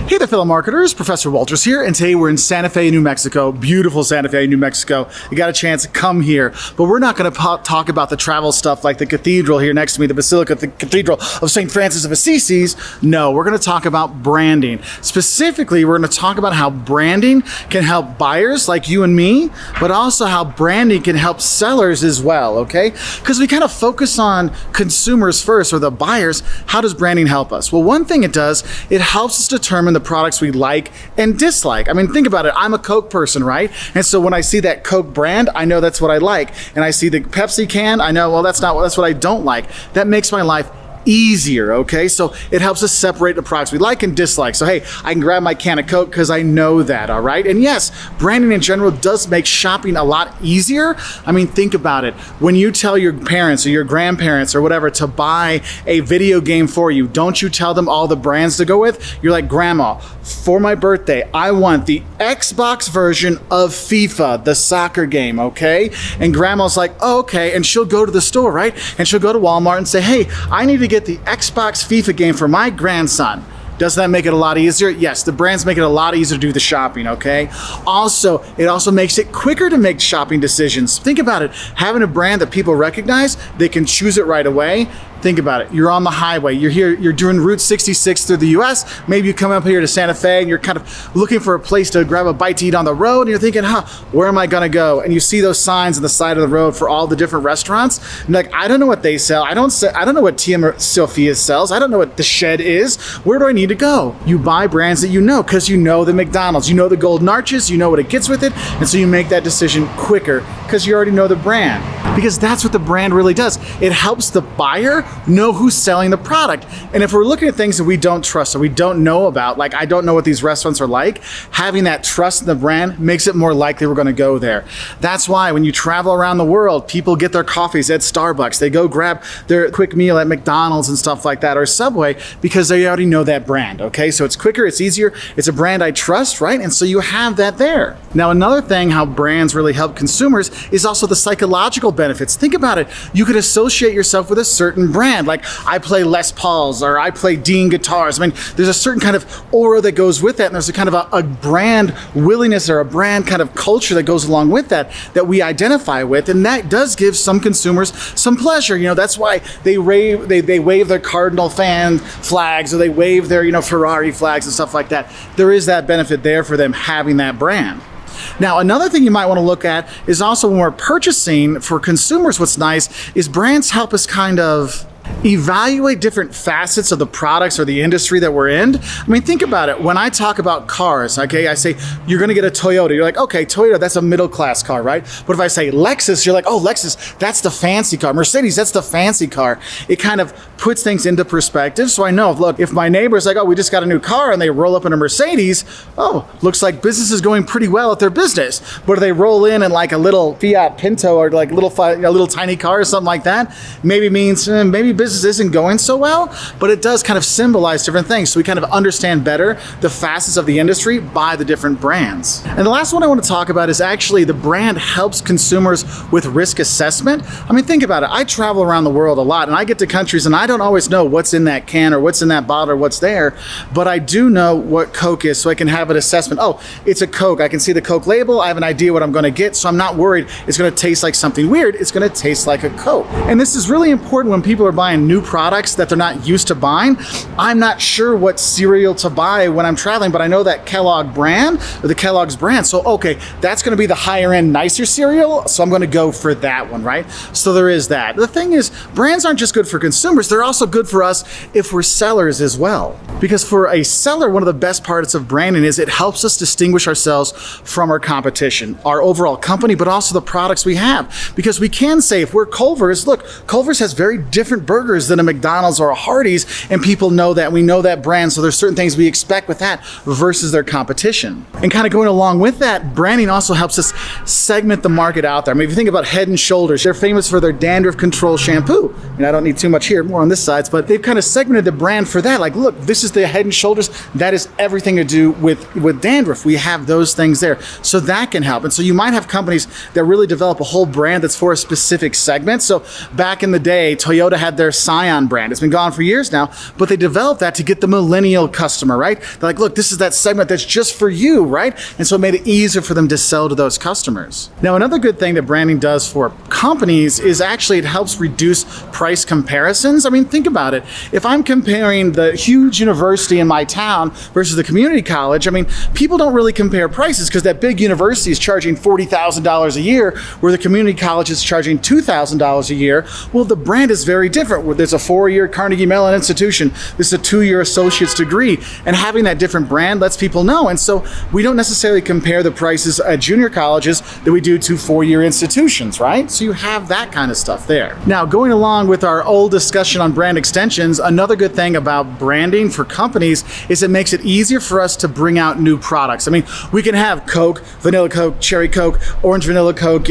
Hey there, fellow marketers, Professor Wolters here, and today we're in Santa Fe, New Mexico, beautiful Santa Fe, New Mexico. You got a chance to come here, but we're not going to talk about the travel stuff like the cathedral here next to me, the Basilica, the Cathedral of St. Francis of Assisi. No, we're going to talk about branding. Specifically, we're going to talk about how branding can help buyers like you and me, but also how branding can help sellers as well, okay? Because we kind of focus on consumers first, or the buyers. How does branding help us? Well, one thing it does, it helps us determine the products we like and dislike. I mean, think about it. I'm a Coke person, right? And so when I see that Coke brand, I know that's what I like. And I see the Pepsi can, I know, well, that's what I don't like. That makes my life easier, okay? So it helps us separate the products we like and dislike. So hey, I can grab my can of Coke because I know that, all right? And yes, branding in general does make shopping a lot easier. I mean, think about it. When you tell your parents or your grandparents or whatever to buy a video game for you, don't you tell them all the brands to go with? You're like, Grandma, for my birthday, I want the Xbox version of FIFA, the soccer game, okay? And Grandma's like, oh, okay, and she'll go to the store, right? And she'll go to Walmart and say, hey, I need to get the Xbox FIFA game for my grandson. Does that make it a lot easier? Yes, the brands make it a lot easier to do the shopping, okay? Also, it also makes it quicker to make shopping decisions. Think about it. Having a brand that people recognize, they can choose it right away. Think about it. You're on the highway. You're here, you're doing Route 66 through the US. Maybe you come up here to Santa Fe and you're kind of looking for a place to grab a bite to eat on the road, and you're thinking, where am I gonna go? And you see those signs on the side of the road for all the different restaurants. And like, I don't know what they sell. I don't know what Tia Sophia sells. I don't know what The Shed is. Where do I need to go? You buy brands that you know, because you know the McDonald's, you know the Golden Arches, you know what it gets with it, and so you make that decision quicker because you already know the brand. Because that's what the brand really does. It helps the buyer know who's selling the product. And if we're looking at things that we don't trust or we don't know about, like I don't know what these restaurants are like, having that trust in the brand makes it more likely we're going to go there. That's why when you travel around the world, people get their coffees at Starbucks. They go grab their quick meal at McDonald's and stuff like that, or Subway, because they already know that brand, okay? So it's quicker, it's easier, it's a brand I trust, right? And so you have that there. Now, another thing how brands really help consumers is also the psychological benefits. Think about it. You could associate yourself with a certain brand. Like I play Les Pauls or I play Dean guitars. I mean, there's a certain kind of aura that goes with that, and there's a kind of a brand willingness or a brand kind of culture that goes along with that we identify with, and that does give some consumers some pleasure. You know, that's why they wave their Cardinal fan flags, or they wave their Ferrari flags and stuff like that. There is that benefit there for them having that brand. Now, another thing you might want to look at is also when we're purchasing for consumers, what's nice is brands help us kind of Evaluate different facets of the products or the industry that we're in. I mean, think about it. When I talk about cars, okay, I say, you're gonna get a Toyota. You're like, okay, Toyota, that's a middle class car, right? But if I say Lexus, you're like, oh, Lexus, that's the fancy car. Mercedes, that's the fancy car. It kind of puts things into perspective. So I know, look, if my neighbor's like, oh, we just got a new car, and they roll up in a Mercedes, oh, looks like business is going pretty well at their business. But if they roll in like a little Fiat Pinto or like a little tiny car or something like that, maybe means maybe business isn't going so well, but it does kind of symbolize different things. So we kind of understand better the facets of the industry by the different brands. And the last one I want to talk about is actually the brand helps consumers with risk assessment. I mean, think about it. I travel around the world a lot, and I get to countries and I don't always know what's in that can or what's in that bottle or what's there, but I do know what Coke is, so I can have an assessment. Oh, it's a Coke. I can see the Coke label. I have an idea what I'm going to get, so I'm not worried it's going to taste like something weird. It's going to taste like a Coke. And this is really important when people are buying new products that they're not used to buying. I'm not sure what cereal to buy when I'm traveling, but I know that Kellogg brand or the Kellogg's brand. So, okay, that's going to be the higher end, nicer cereal. So I'm going to go for that one, right? So there is that. The thing is, brands aren't just good for consumers. They're also good for us if we're sellers as well. Because for a seller, one of the best parts of branding is it helps us distinguish ourselves from our competition, our overall company, but also the products we have. Because we can say, if we're Culver's, look, Culver's has very different burgers than a McDonald's or a Hardee's, and people know that. We know that brand, so there's certain things we expect with that versus their competition. And kind of going along with that, branding also helps us segment the market out there. I mean, if you think about Head and Shoulders, they're famous for their dandruff control shampoo. And I don't need too much here, more on this side, but they've kind of segmented the brand for that. Like, look, this is the Head and Shoulders. That is everything to do with dandruff. We have those things there. So that can help. And so you might have companies that really develop a whole brand that's for a specific segment. So back in the day, Toyota had their Scion brand. It's been gone for years now, but they developed that to get the millennial customer, right? They're like, look, this is that segment that's just for you, right? And so it made it easier for them to sell to those customers. Now, another good thing that branding does for companies is actually it helps reduce price comparisons. I mean, think about it. If I'm comparing the huge university in my town versus the community college, I mean, people don't really compare prices because that big university is charging $40,000 a year, where the community college is charging $2,000 a year. Well, the brand is very different. Where there's a 4-year Carnegie Mellon institution, this is a 2-year associate's degree, and having that different brand lets people know. And so we don't necessarily compare the prices at junior colleges that we do to 4-year institutions, right? So you have that kind of stuff there. Now, going along with our old discussion on brand extensions, another good thing about branding for companies is it makes it easier for us to bring out new products. I mean, we can have Coke, vanilla Coke, cherry Coke, orange vanilla Coke,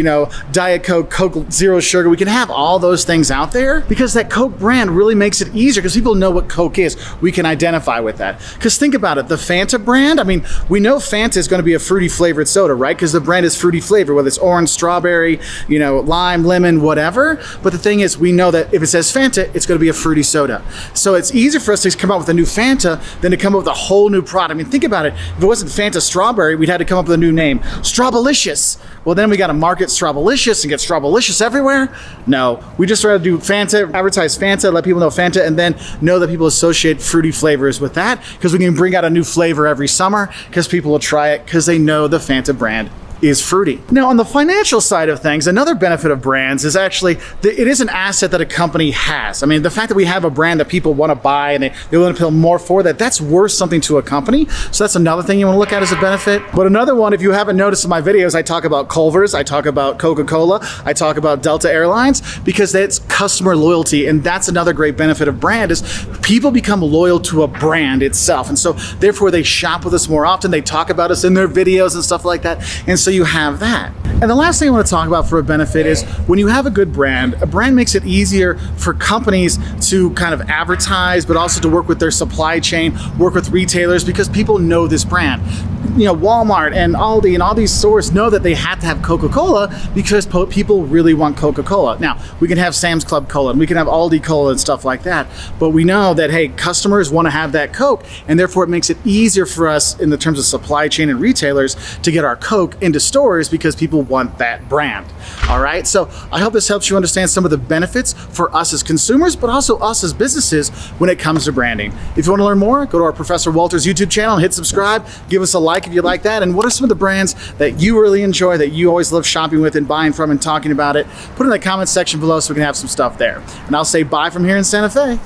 Diet Coke, Coke Zero Sugar. We can have all those things out there because that Coke brand really makes it easier because people know what Coke is. We can identify with that. Because think about it, the Fanta brand, I mean, we know Fanta is going to be a fruity flavored soda, right? Because the brand is fruity flavor, whether it's orange, strawberry, lime, lemon, whatever. But the thing is, we know that if it says Fanta, it's going to be a fruity soda. So it's easier for us to come up with a new Fanta than to come up with a whole new product. I mean, think about it. If it wasn't Fanta strawberry, we'd had to come up with a new name. Strawbalicious. Well, then we got to market Strawbalicious and get Strawbalicious everywhere. No, we just rather do Fanta, advertise Fanta, let people know Fanta, and then know that people associate fruity flavors with that because we can bring out a new flavor every summer because people will try it because they know the Fanta brand is fruity. Now, on the financial side of things, another benefit of brands is actually that it is an asset that a company has. I mean, the fact that we have a brand that people want to buy and they want to pay more for that's worth something to a company. So that's another thing you want to look at as a benefit. But another one, if you haven't noticed in my videos, I talk about Culver's, I talk about Coca-Cola, I talk about Delta Airlines, because that's customer loyalty. And that's another great benefit of brand is people become loyal to a brand itself. And so therefore they shop with us more often. They talk about us in their videos and stuff like that. And so you have that. And the last thing I want to talk about for a benefit is when you have a good brand, a brand makes it easier for companies to kind of advertise, but also to work with their supply chain, work with retailers, because people know this brand. Walmart and Aldi and all these stores know that they have to have Coca-Cola because people really want Coca-Cola. Now, we can have Sam's Club Cola and we can have Aldi Cola and stuff like that, but we know that, hey, customers want to have that Coke, and therefore it makes it easier for us in the terms of supply chain and retailers to get our Coke into into stores because people want that brand. All right, so I hope this helps you understand some of the benefits for us as consumers, but also us as businesses when it comes to branding. If you want to learn more, go to our Professor Wolters YouTube channel and hit subscribe. Give us a like if you like that. And what are some of the brands that you really enjoy, that you always love shopping with and buying from and talking about it? Put it in the comment section below so we can have some stuff there. And I'll say bye from here in Santa Fe.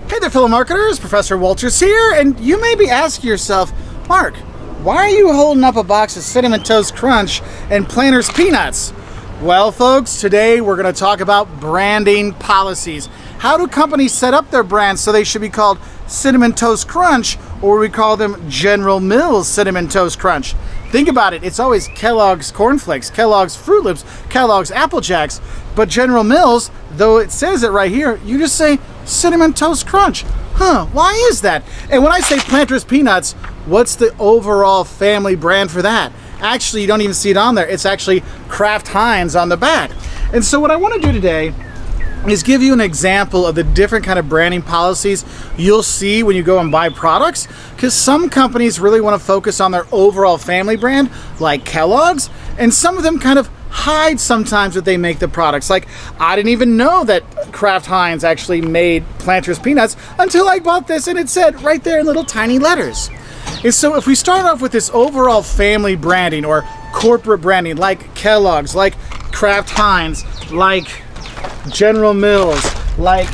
Hey there, fellow marketers, Professor Wolters here, and you may be asking yourself, Mark, why are you holding up a box of Cinnamon Toast Crunch and Planters Peanuts? Well, folks, today we're going to talk about branding policies. How do companies set up their brands so they should be called Cinnamon Toast Crunch, or we call them General Mills Cinnamon Toast Crunch? Think about it, it's always Kellogg's Corn Flakes, Kellogg's Fruit Loops, Kellogg's Apple Jacks, but General Mills, though it says it right here, you just say Cinnamon Toast Crunch. Huh, why is that? And when I say Planters Peanuts, what's the overall family brand for that? Actually, you don't even see it on there. It's actually Kraft Heinz on the back. And so what I want to do today is give you an example of the different kind of branding policies you'll see when you go and buy products, because some companies really want to focus on their overall family brand, like Kellogg's, and some of them kind of hide sometimes that they make the products. Like, I didn't even know that Kraft Heinz actually made Planters Peanuts until I bought this and it said right there in little tiny letters. And so if we start off with this overall family branding or corporate branding, like Kellogg's, like Kraft Heinz, like General Mills, like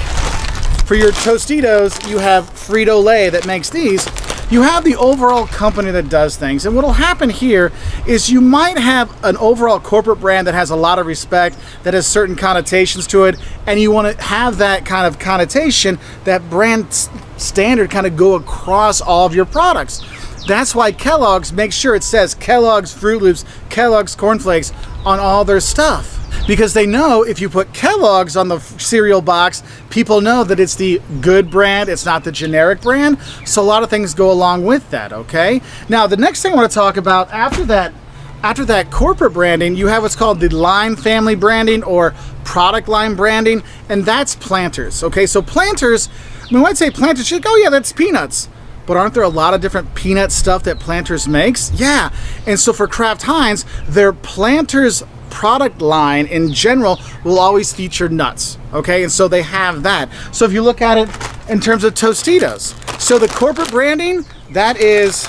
for your Tostitos, you have Frito-Lay that makes these. You have the overall company that does things. And what'll happen here is you might have an overall corporate brand that has a lot of respect, that has certain connotations to it, and you want to have that kind of connotation, that brand standard kind of go across all of your products. That's why Kellogg's makes sure it says Kellogg's Fruit Loops, Kellogg's Corn Flakes on all their stuff. Because they know if you put Kellogg's on the cereal box, people know that it's the good brand, it's not the generic brand. So a lot of things go along with that, okay? Now, the next thing I want to talk about after that corporate branding, you have what's called the line family branding or product line branding, and that's Planters, okay? So Planters, when I say Planters, you go, oh yeah, that's peanuts. But aren't there a lot of different peanut stuff that Planters makes? Yeah, and so for Kraft Heinz, their Planters product line in general will always feature nuts, okay? And so they have that. So if you look at it in terms of Tostitos, so the corporate branding, that is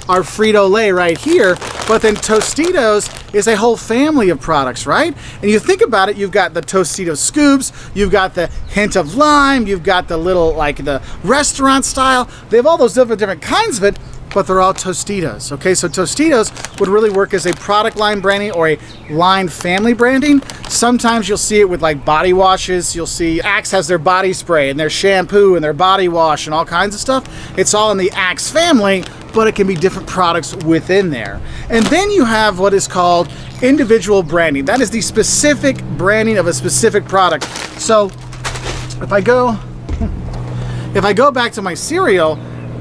our Frito-Lay right here, but then Tostitos is a whole family of products, right? And you think about it, you've got the Tostito scoops, you've got the hint of lime, you've got the little, like the restaurant style, they have all those different kinds of it, but they're all Tostitos, okay? So Tostitos would really work as a product line branding or a line family branding. Sometimes you'll see it with like body washes. You'll see Axe has their body spray and their shampoo and their body wash and all kinds of stuff. It's all in the Axe family, but it can be different products within there. And then you have what is called individual branding. That is the specific branding of a specific product. So if I go back to my cereal,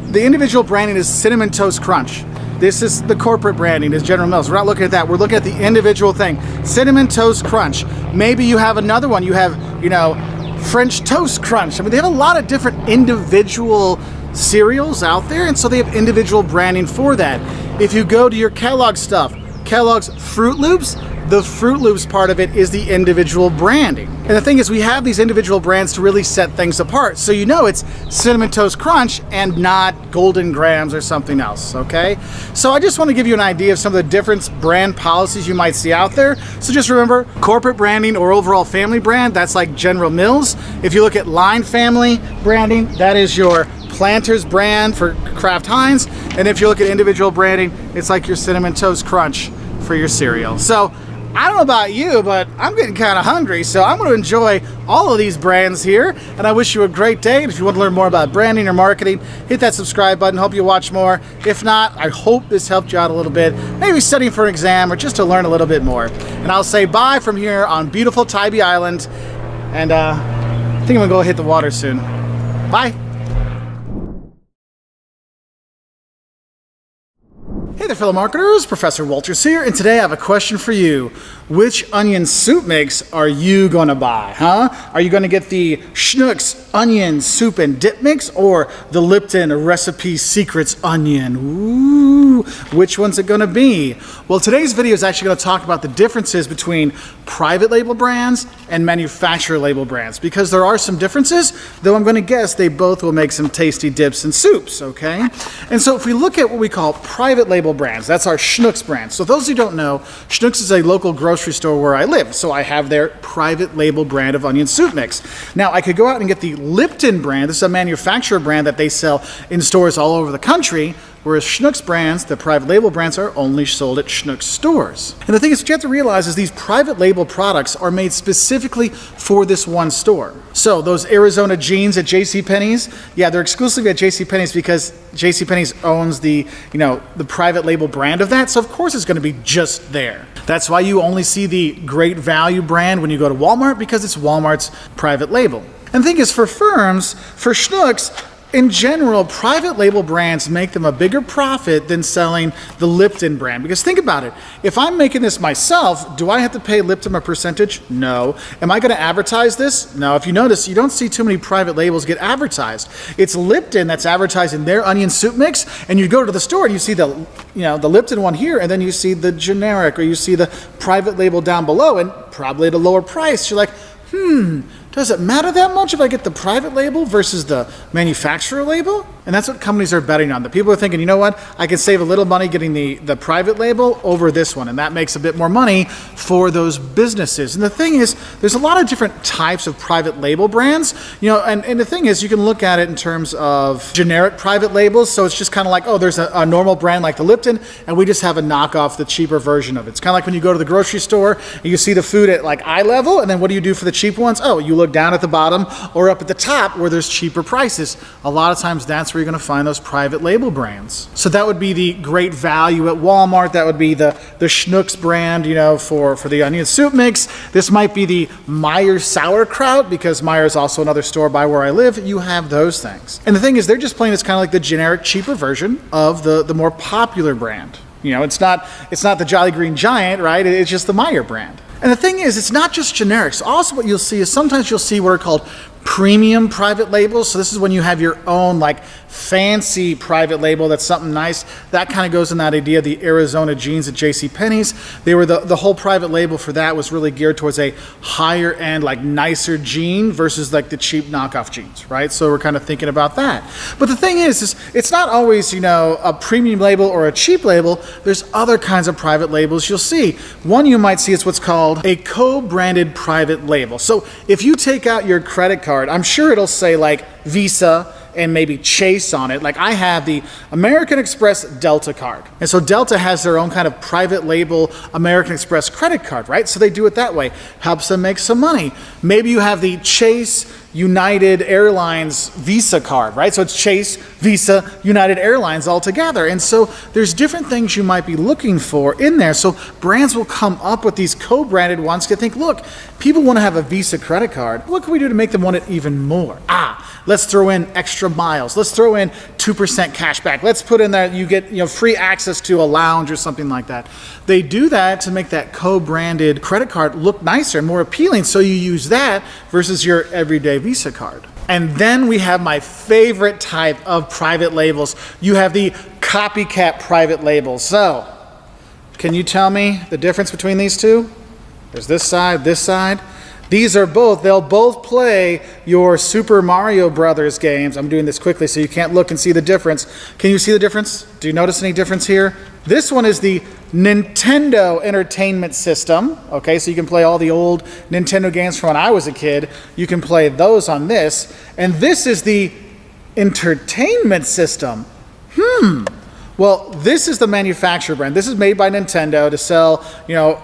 the individual branding is Cinnamon Toast Crunch. This is the corporate branding, is General Mills. We're not looking at that. We're looking at the individual thing. Cinnamon Toast Crunch. Maybe you have another one. You have, French Toast Crunch. I mean, they have a lot of different individual cereals out there, and so they have individual branding for that. If you go to your Kellogg stuff, Kellogg's Fruit Loops, the Fruit Loops part of it is the individual branding. And the thing is, we have these individual brands to really set things apart. So you know it's Cinnamon Toast Crunch and not Golden Grams or something else, okay? So I just want to give you an idea of some of the different brand policies you might see out there. So just remember, corporate branding or overall family brand, that's like General Mills. If you look at line family branding, that is your Planters brand for Kraft Heinz. And if you look at individual branding, it's like your Cinnamon Toast Crunch for your cereal. So I don't know about you, but I'm getting kind of hungry, so I'm going to enjoy all of these brands here, and I wish you a great day. And if you want to learn more about branding or marketing, hit that subscribe button. Hope you watch more. If not, I hope this helped you out a little bit, maybe studying for an exam or just to learn a little bit more. And I'll say bye from here on beautiful Tybee Island, and I think I'm going to go hit the water soon. Bye. Hey there, fellow marketers, Professor Wolters here, and today I have a question for you. Which onion soup mix are you going to buy, huh? Are you going to get the Schnucks onion soup and dip mix or the Lipton Recipe Secrets onion? Ooh, which one's it going to be? Well, today's video is actually going to talk about the differences between private label brands and manufacturer label brands, because there are some differences, though I'm going to guess they both will make some tasty dips and soups, okay? And so if we look at what we call private label brands, that's our Schnucks brand. So those who don't know, Schnucks is a local grocery store where I live, so I have their private label brand of onion soup mix. Now, I could go out and get the Lipton brand. This is a manufacturer brand that they sell in stores all over the country, whereas Schnucks brands, the private label brands, are only sold at Schnucks stores. And the thing is, what you have to realize is these private label products are made specifically for this one store. So those Arizona jeans at JCPenney's, yeah, they're exclusively at JCPenney's because JCPenney's owns the private label brand of that, so of course it's going to be just there. That's why you only see the Great Value brand when you go to Walmart, because it's Walmart's private label. And the thing is, for firms, for Schnucks, in general, private label brands make them a bigger profit than selling the Lipton brand. Because think about it, if I'm making this myself, do I have to pay Lipton a percentage? No. Am I going to advertise this? No. If you notice, you don't see too many private labels get advertised. It's Lipton that's advertising their onion soup mix, and you go to the store and you see the Lipton one here, and then you see the generic, or you see the private label down below, and probably at a lower price. You're like, does it matter that much if I get the private label versus the manufacturer label? And that's what companies are betting on. The people are thinking, you know what, I can save a little money getting the private label over this one, and that makes a bit more money for those businesses. And the thing is, there's a lot of different types of private label brands, and the thing is, you can look at it in terms of generic private labels. So it's just kind of like, oh, there's a normal brand like the Lipton, and we just have a knockoff, the cheaper version of it. It's kind of like when you go to the grocery store and you see the food at like eye level, and then what do you do for the cheap ones? Oh, you look down at the bottom or up at the top where there's cheaper prices. A lot of times that's where you're going to find those private label brands. So that would be the Great Value at Walmart. That would be the Schnucks brand, for the onion soup mix. This might be the Meijer sauerkraut, because Meijer is also another store by where I live. You have those things. And the thing is, they're just playing as kind of like the generic, cheaper version of the more popular brand. It's not the Jolly Green Giant, right? It's just the Meijer brand. And the thing is, it's not just generics. Also, what you'll see is sometimes you'll see what are called premium private labels. So this is when you have your own like fancy private label that's something nice. That kind of goes in that idea of the Arizona jeans at JCPenney's. They were the whole private label for that was really geared towards a higher end, like nicer jean versus like the cheap knockoff jeans, right? So we're kind of thinking about that. But the thing is it's not always, a premium label or a cheap label. There's other kinds of private labels you'll see. One you might see is what's called a co-branded private label. So if you take out your credit card, I'm sure it'll say like Visa and maybe Chase on it. Like I have the American Express Delta card. And so Delta has their own kind of private label American Express credit card, right? So they do it that way. Helps them make some money. Maybe you have the Chase United Airlines Visa card, right? So it's Chase, Visa, United Airlines all together. And so there's different things you might be looking for in there. So brands will come up with these co-branded ones to think, look, people want to have a Visa credit card. What can we do to make them want it even more? Let's throw in extra miles. Let's throw in 2% cash back. Let's put in that you get free access to a lounge or something like that. They do that to make that co-branded credit card look nicer and more appealing. So you use that versus your everyday Visa card. And then we have my favorite type of private labels. You have the copycat private labels. So can you tell me the difference between these two? There's this side, this side. These are they'll both play your Super Mario Brothers games. I'm doing this quickly so you can't look and see the difference. Can you see the difference? Do you notice any difference here? This one is the Nintendo Entertainment System. Okay, so you can play all the old Nintendo games from when I was a kid. You can play those on this. And this is the Entertainment System. Well, this is the manufacturer brand. This is made by Nintendo to sell,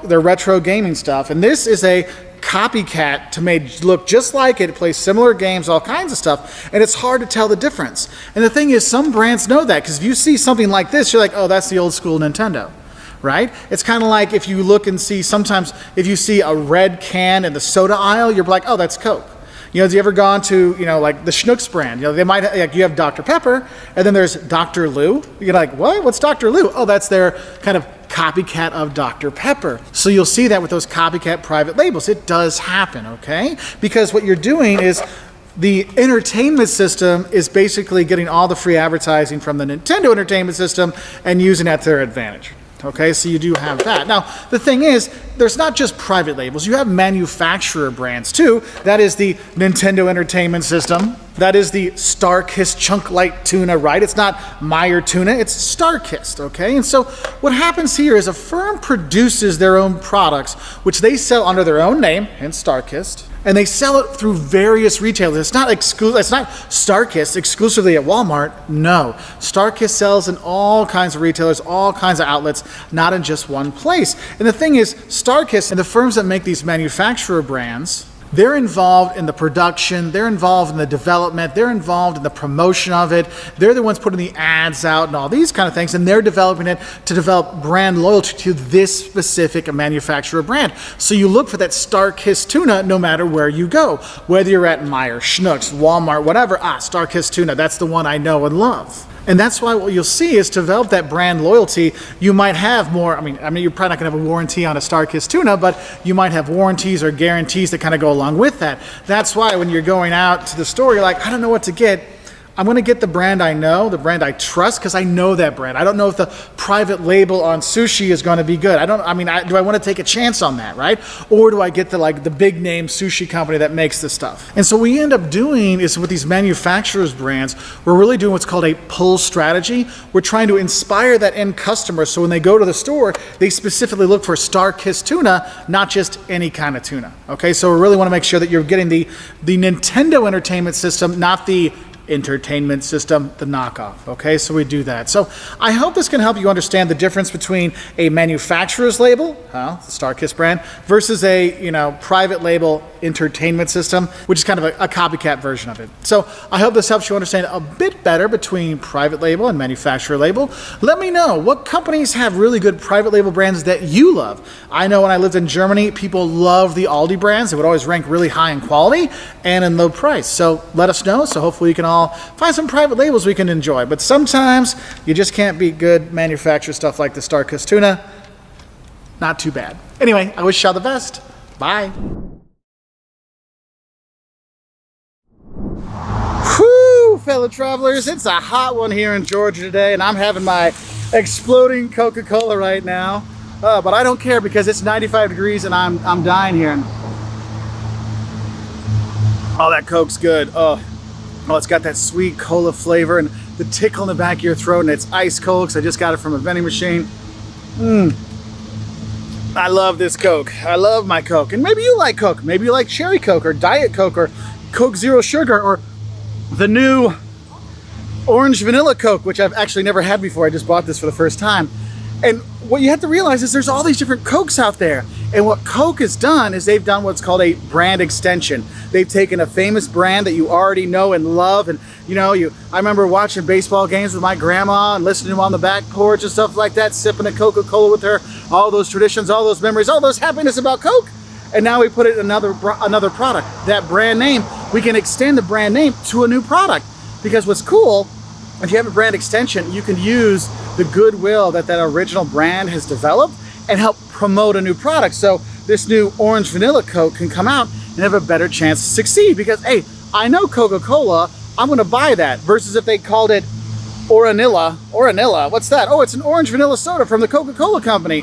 their retro gaming stuff. And this is a copycat to make look just like it. It plays similar games, all kinds of stuff, and it's hard to tell the difference. And the thing is, some brands know that, because if you see something like this, you're like, oh, that's the old school Nintendo, right? It's kind of like if you look and see, sometimes if you see a red can in the soda aisle, you're like, oh, that's Coke. Have you ever gone to, like the Schnucks brand? They might, like, you have Dr. Pepper, and then there's Dr. Lou. You're like, what? What's Dr. Lou? Oh, that's their kind of copycat of Dr. Pepper. So you'll see that with those copycat private labels. It does happen, okay? Because what you're doing is the entertainment system is basically getting all the free advertising from the Nintendo Entertainment System and using that to their advantage. Okay, so you do have that. Now, the thing is, there's not just private labels. You have manufacturer brands too. That is the Nintendo Entertainment System. That is the StarKist Chunk Light Tuna, right? It's not Meyer Tuna, it's StarKist, okay? And so what happens here is a firm produces their own products, which they sell under their own name, hence StarKist, and they sell it through various retailers. It's not StarKist exclusively at Walmart. No, StarKist sells in all kinds of retailers, all kinds of outlets, not in just one place. And the thing is, StarKist and the firms that make these manufacturer brands, they're involved in the production, they're involved in the development, they're involved in the promotion of it. They're the ones putting the ads out and all these kind of things, and they're developing it to develop brand loyalty to this specific manufacturer brand. So you look for that StarKist tuna no matter where you go. Whether you're at Meyer, Schnucks, Walmart, whatever, StarKist tuna, that's the one I know and love. And that's why what you'll see is to develop that brand loyalty, you might have more, I mean, you're probably not gonna have a warranty on a StarKist tuna, but you might have warranties or guarantees that kind of go along with that. That's why when you're going out to the store, you're like, I don't know what to get. I'm going to get the brand I know, the brand I trust, because I know that brand. I don't know if the private label on sushi is going to be good. Do I want to take a chance on that, right? Or do I get the big name sushi company that makes the stuff? And so what we end up doing is with these manufacturers brands, we're really doing what's called a pull strategy. We're trying to inspire that end customer, so when they go to the store, they specifically look for StarKist tuna, not just any kind of tuna. Okay, so we really want to make sure that you're getting the Nintendo Entertainment System, not the entertainment system, the knockoff. Okay, so we do that. So I hope this can help you understand the difference between a manufacturer's label, the StarKist brand, versus a private label entertainment system, which is kind of a copycat version of it. So I hope this helps you understand a bit better between private label and manufacturer label. Let me know what companies have really good private label brands that you love. I know when I lived in Germany, people love the Aldi brands. They would always rank really high in quality and in low price. So let us know. So hopefully you can all find some private labels we can enjoy. But sometimes you just can't beat good manufacturer stuff like the StarKist tuna. Not too bad. Anyway, I wish y'all the best. Bye. Whew, fellow travelers, it's a hot one here in Georgia today, and I'm having my exploding Coca-Cola right now. But I don't care because it's 95 degrees and I'm dying here. Oh, that Coke's good. Oh, it's got that sweet cola flavor and the tickle in the back of your throat, and it's ice cold because I just got it from a vending machine. I love this Coke. I love my Coke. And maybe you like Coke. Maybe you like Cherry Coke or Diet Coke or Coke Zero Sugar or the new Orange Vanilla Coke, which I've actually never had before. I just bought this for the first time. And what you have to realize is there's all these different Cokes out there. And what Coke has done is they've done what's called a brand extension. They've taken a famous brand that you already know and love. And I remember watching baseball games with my grandma and listening to them on the back porch and stuff like that, sipping a Coca-Cola with her, all those traditions, all those memories, all those happiness about Coke. And now we put it in another product. That brand name, we can extend the brand name to a new product. Because what's cool, if you have a brand extension, you can use the goodwill that original brand has developed and help promote a new product. So this new Orange Vanilla Coke can come out and have a better chance to succeed because, hey, I know Coca-Cola, I'm gonna buy that, versus if they called it Oranilla, what's that? Oh, it's an orange vanilla soda from the Coca-Cola company.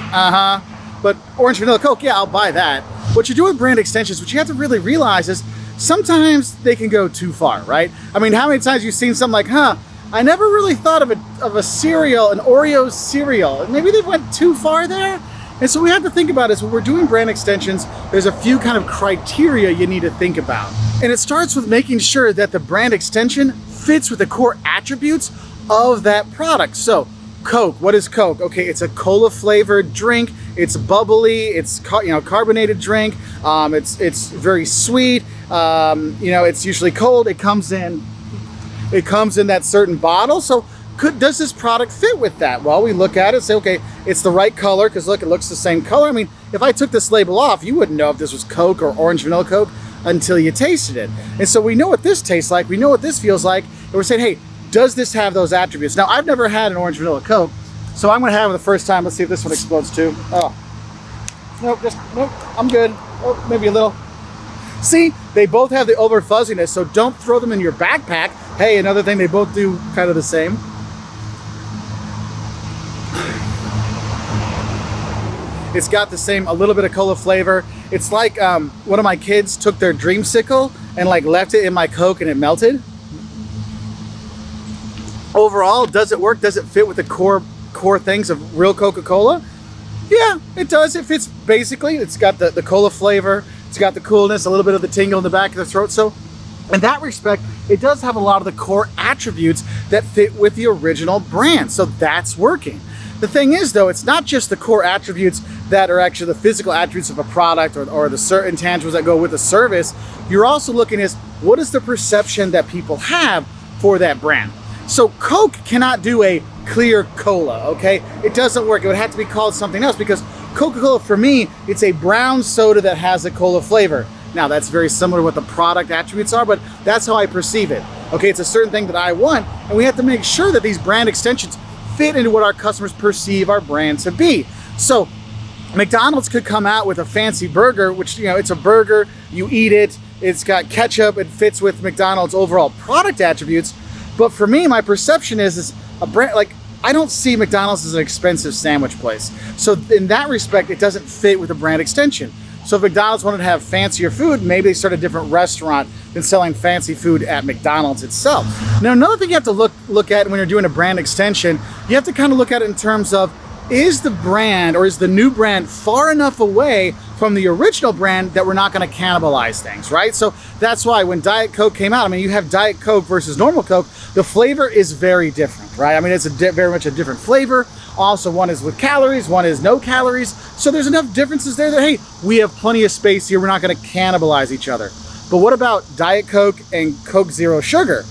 But Orange Vanilla Coke, yeah, I'll buy that. What you do with brand extensions, what you have to really realize is sometimes they can go too far, right? I mean, how many times you've seen something like, I never really thought of a cereal, an Oreo cereal. Maybe they went too far there. And so we have to think about is when we're doing brand extensions, there's a few kind of criteria you need to think about. And it starts with making sure that the brand extension fits with the core attributes of that product. So Coke, what is Coke? Okay, it's a cola flavored drink. It's bubbly, it's carbonated drink. It's very sweet. It's usually cold. It comes in that certain bottle. So does this product fit with that? Well, we look at it and say, okay, it's the right color because look, it looks the same color. I mean, if I took this label off, you wouldn't know if this was Coke or Orange Vanilla Coke. until you tasted it. And so we know what this tastes like, we know what this feels like, and we're saying, hey, does this have those attributes? Now, I've never had an orange vanilla Coke, so I'm gonna have it the first time. Let's see if this one explodes too. Oh, nope, nope, I'm good. Oh, maybe a little. See, they both have the over fuzziness, so don't throw them in your backpack. Hey, another thing, they both do kind of the same. It's got the same, a little bit of cola flavor. It's like one of my kids took their dreamsicle and like left it in my Coke and it melted. Overall, does it work? Does it fit with the core things of real Coca-Cola? Yeah, it does. It fits basically. It's got the cola flavor. It's got the coolness, a little bit of the tingle in the back of the throat. So in that respect, it does have a lot of the core attributes that fit with the original brand. So that's working. The thing is though, it's not just the core attributes that are actually the physical attributes of a product or the certain intangibles that go with the service. You're also looking at what is the perception that people have for that brand. So Coke cannot do a clear cola, okay? It doesn't work. It would have to be called something else because Coca-Cola, for me, it's a brown soda that has a cola flavor. Now, that's very similar to what the product attributes are, but that's how I perceive it. Okay, it's a certain thing that I want, and we have to make sure that these brand extensions fit into what our customers perceive our brand to be. So McDonald's could come out with a fancy burger, which, you know, it's a burger, you eat it, it's got ketchup, it fits with McDonald's overall product attributes. But for me, my perception is a brand, like, I don't see McDonald's as an expensive sandwich place. So in that respect, it doesn't fit with a brand extension. So if McDonald's wanted to have fancier food, maybe they start a different restaurant than selling fancy food at McDonald's itself. Now, another thing you have to look at when you're doing a brand extension, you have to kind of look at it in terms of, is the brand or is the new brand far enough away from the original brand that we're not going to cannibalize things, right? So that's why when Diet Coke came out, I mean, you have Diet Coke versus normal Coke, the flavor is very different, right? I mean, it's very much a different flavor. Also, one is with calories, one is no calories. So there's enough differences there that, hey, we have plenty of space here. We're not going to cannibalize each other. But what about Diet Coke and Coke Zero Sugar?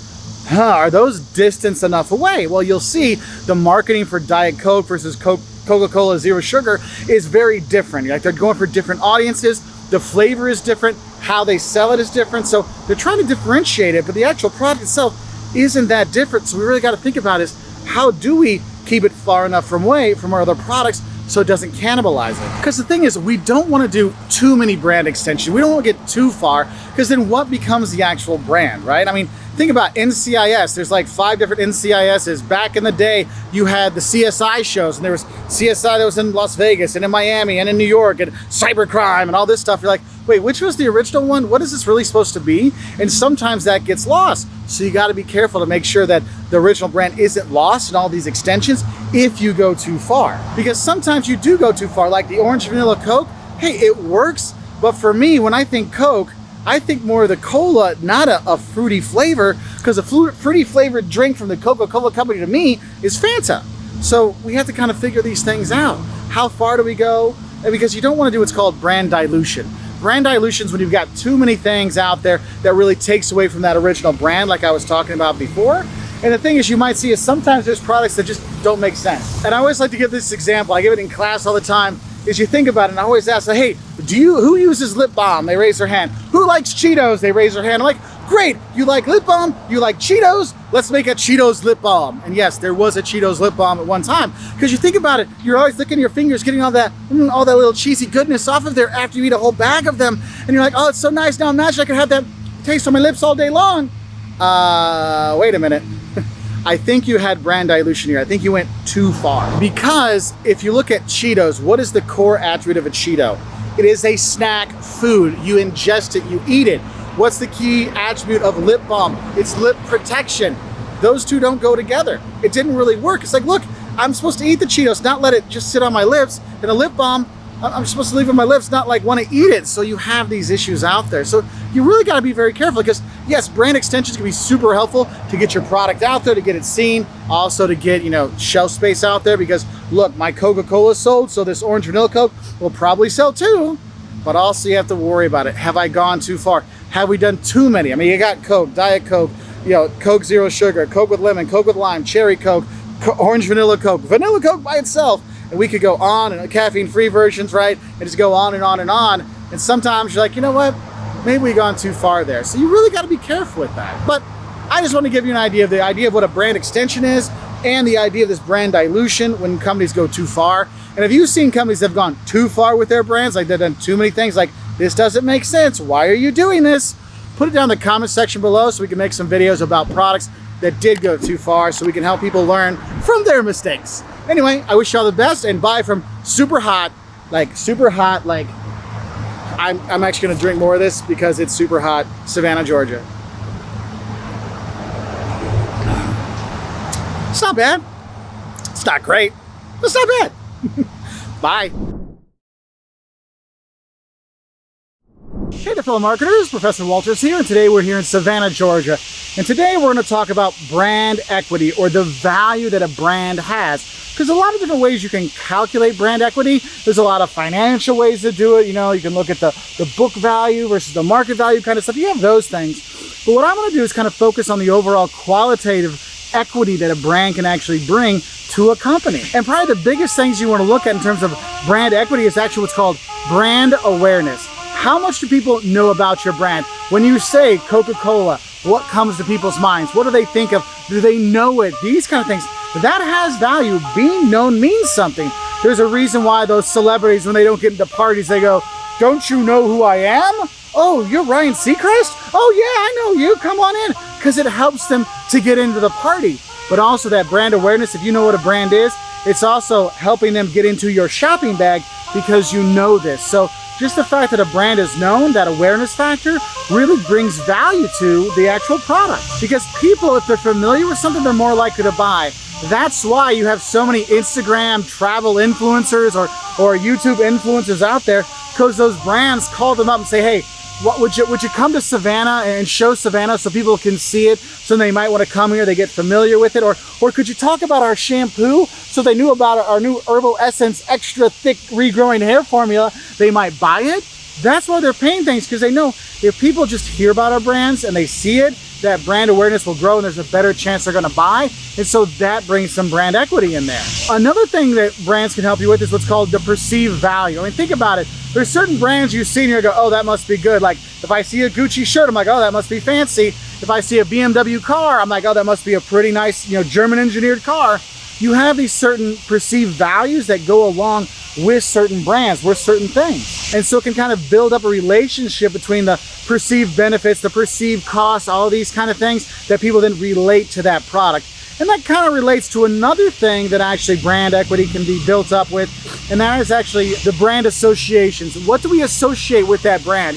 Are those distanced enough away? Well, you'll see the marketing for Diet Coke versus Coca-Cola Zero Sugar is very different. Like, they're going for different audiences. The flavor is different. How they sell it is different. So they're trying to differentiate it, but the actual product itself isn't that different. So we really got to think about is, how do we keep it far enough away from our other products so it doesn't cannibalize it? Because the thing is, we don't want to do too many brand extensions. We don't want to get too far, because then what becomes the actual brand, right? I mean, think about NCIS. There's like 5 different NCISs. Back in the day, you had the CSI shows, and there was CSI that was in Las Vegas and in Miami and in New York and cybercrime and all this stuff. You're like, wait, which was the original one? What is this really supposed to be? And sometimes that gets lost. So you got to be careful to make sure that the original brand isn't lost in all these extensions if you go too far. Because sometimes you do go too far, like the orange vanilla Coke. Hey, it works, but for me, when I think Coke, I think more of the cola, not a fruity flavor, because a fruity flavored drink from the Coca-Cola company to me is Fanta. So we have to kind of figure these things out. How far do we go? And because you don't want to do what's called brand dilution. Brand dilution is when you've got too many things out there that really takes away from that original brand, like I was talking about before. And the thing is, you might see is sometimes there's products that just don't make sense. And I always like to give this example. I give it in class all the time. Is you think about it, and I always ask, hey, who uses lip balm? They raise their hand. Who likes Cheetos? They raise their hand. I'm like, great, you like lip balm, you like Cheetos, let's make a Cheetos lip balm. And yes, there was a Cheetos lip balm at one time. Because you think about it, you're always licking your fingers, getting all that little cheesy goodness off of there after you eat a whole bag of them. And you're like, oh, it's so nice, now imagine I could have that taste on my lips all day long. Wait a minute. I think you had brand dilution here. I think you went too far. Because if you look at Cheetos, what is the core attribute of a Cheeto? It is a snack food. You ingest it, you eat it. What's the key attribute of lip balm? It's lip protection. Those two don't go together. It didn't really work. It's like, look, I'm supposed to eat the Cheetos, not let it just sit on my lips. And a lip balm, I'm supposed to leave it on my lips, not like want to eat it. So you have these issues out there. So you really got to be very careful, because yes, brand extensions can be super helpful to get your product out there, to get it seen, also to get, shelf space out there, because look, my Coca-Cola sold, so this orange vanilla Coke will probably sell too. But also you have to worry about it. Have I gone too far? Have we done too many? I mean, you got Coke, Diet Coke, Coke Zero Sugar, Coke with lemon, Coke with lime, cherry Coke, orange vanilla Coke by itself. And we could go on, and caffeine-free versions, right? And just go on and on and on. And sometimes you're like, you know what? maybe we've gone too far there. So you really got to be careful with that. But I just want to give you an idea of what a brand extension is, and the idea of this brand dilution when companies go too far. And if you've seen companies that have gone too far with their brands, like they've done too many things, like this doesn't make sense, why are you doing this? Put it down in the comment section below so we can make some videos about products that did go too far, so we can help people learn from their mistakes. Anyway, I wish you all the best, and bye from super hot, I'm actually gonna drink more of this because it's super hot, Savannah, Georgia. It's not bad. It's not great, but it's not bad. Bye. Hey there, fellow marketers, Professor Wolters here, and today we're here in Savannah, Georgia. And today we're going to talk about brand equity, or the value that a brand has. Because a lot of different ways you can calculate brand equity. There's a lot of financial ways to do it. You know, you can look at the book value versus the market value kind of stuff. You have those things. But what I'm going to do is kind of focus on the overall qualitative equity that a brand can actually bring to a company. And probably the biggest things you want to look at in terms of brand equity is actually what's called brand awareness. How much do people know about your brand? When you say Coca-Cola, what comes to people's minds? What do they think of? Do they know it? These kind of things. That has value. Being known means something. There's a reason why those celebrities, when they don't get into parties, they go, "Don't you know who I am? Oh, you're Ryan Seacrest? Oh yeah, I know you, come on in." Because it helps them to get into the party. But also that brand awareness, if you know what a brand is, it's also helping them get into your shopping bag because you know this. So just the fact that a brand is known, that awareness factor, really brings value to the actual product. Because people, if they're familiar with something, they're more likely to buy. That's why you have so many Instagram travel influencers or YouTube influencers out there, because those brands call them up and say, "Hey, would you come to Savannah and show Savannah so people can see it, so they might want to come here, they get familiar with it, or could you talk about our shampoo so they knew about our new Herbal Essence extra thick regrowing hair formula, they might buy it?" That's why they're paying things, because they know if people just hear about our brands and they see it, that brand awareness will grow and there's a better chance they're going to buy. And so that brings some brand equity in there. Another thing that brands can help you with is what's called the perceived value. I mean, think about it. There's certain brands you see and you go, "Oh, that must be good." Like if I see a Gucci shirt, I'm like, "Oh, that must be fancy." If I see a BMW car, I'm like, "Oh, that must be a pretty nice, German engineered car." You have these certain perceived values that go along with certain brands, with certain things. And so it can kind of build up a relationship between the perceived benefits, the perceived costs, all these kind of things that people then relate to that product. And that kind of relates to another thing that actually brand equity can be built up with, and that is actually the brand associations. What do we associate with that brand?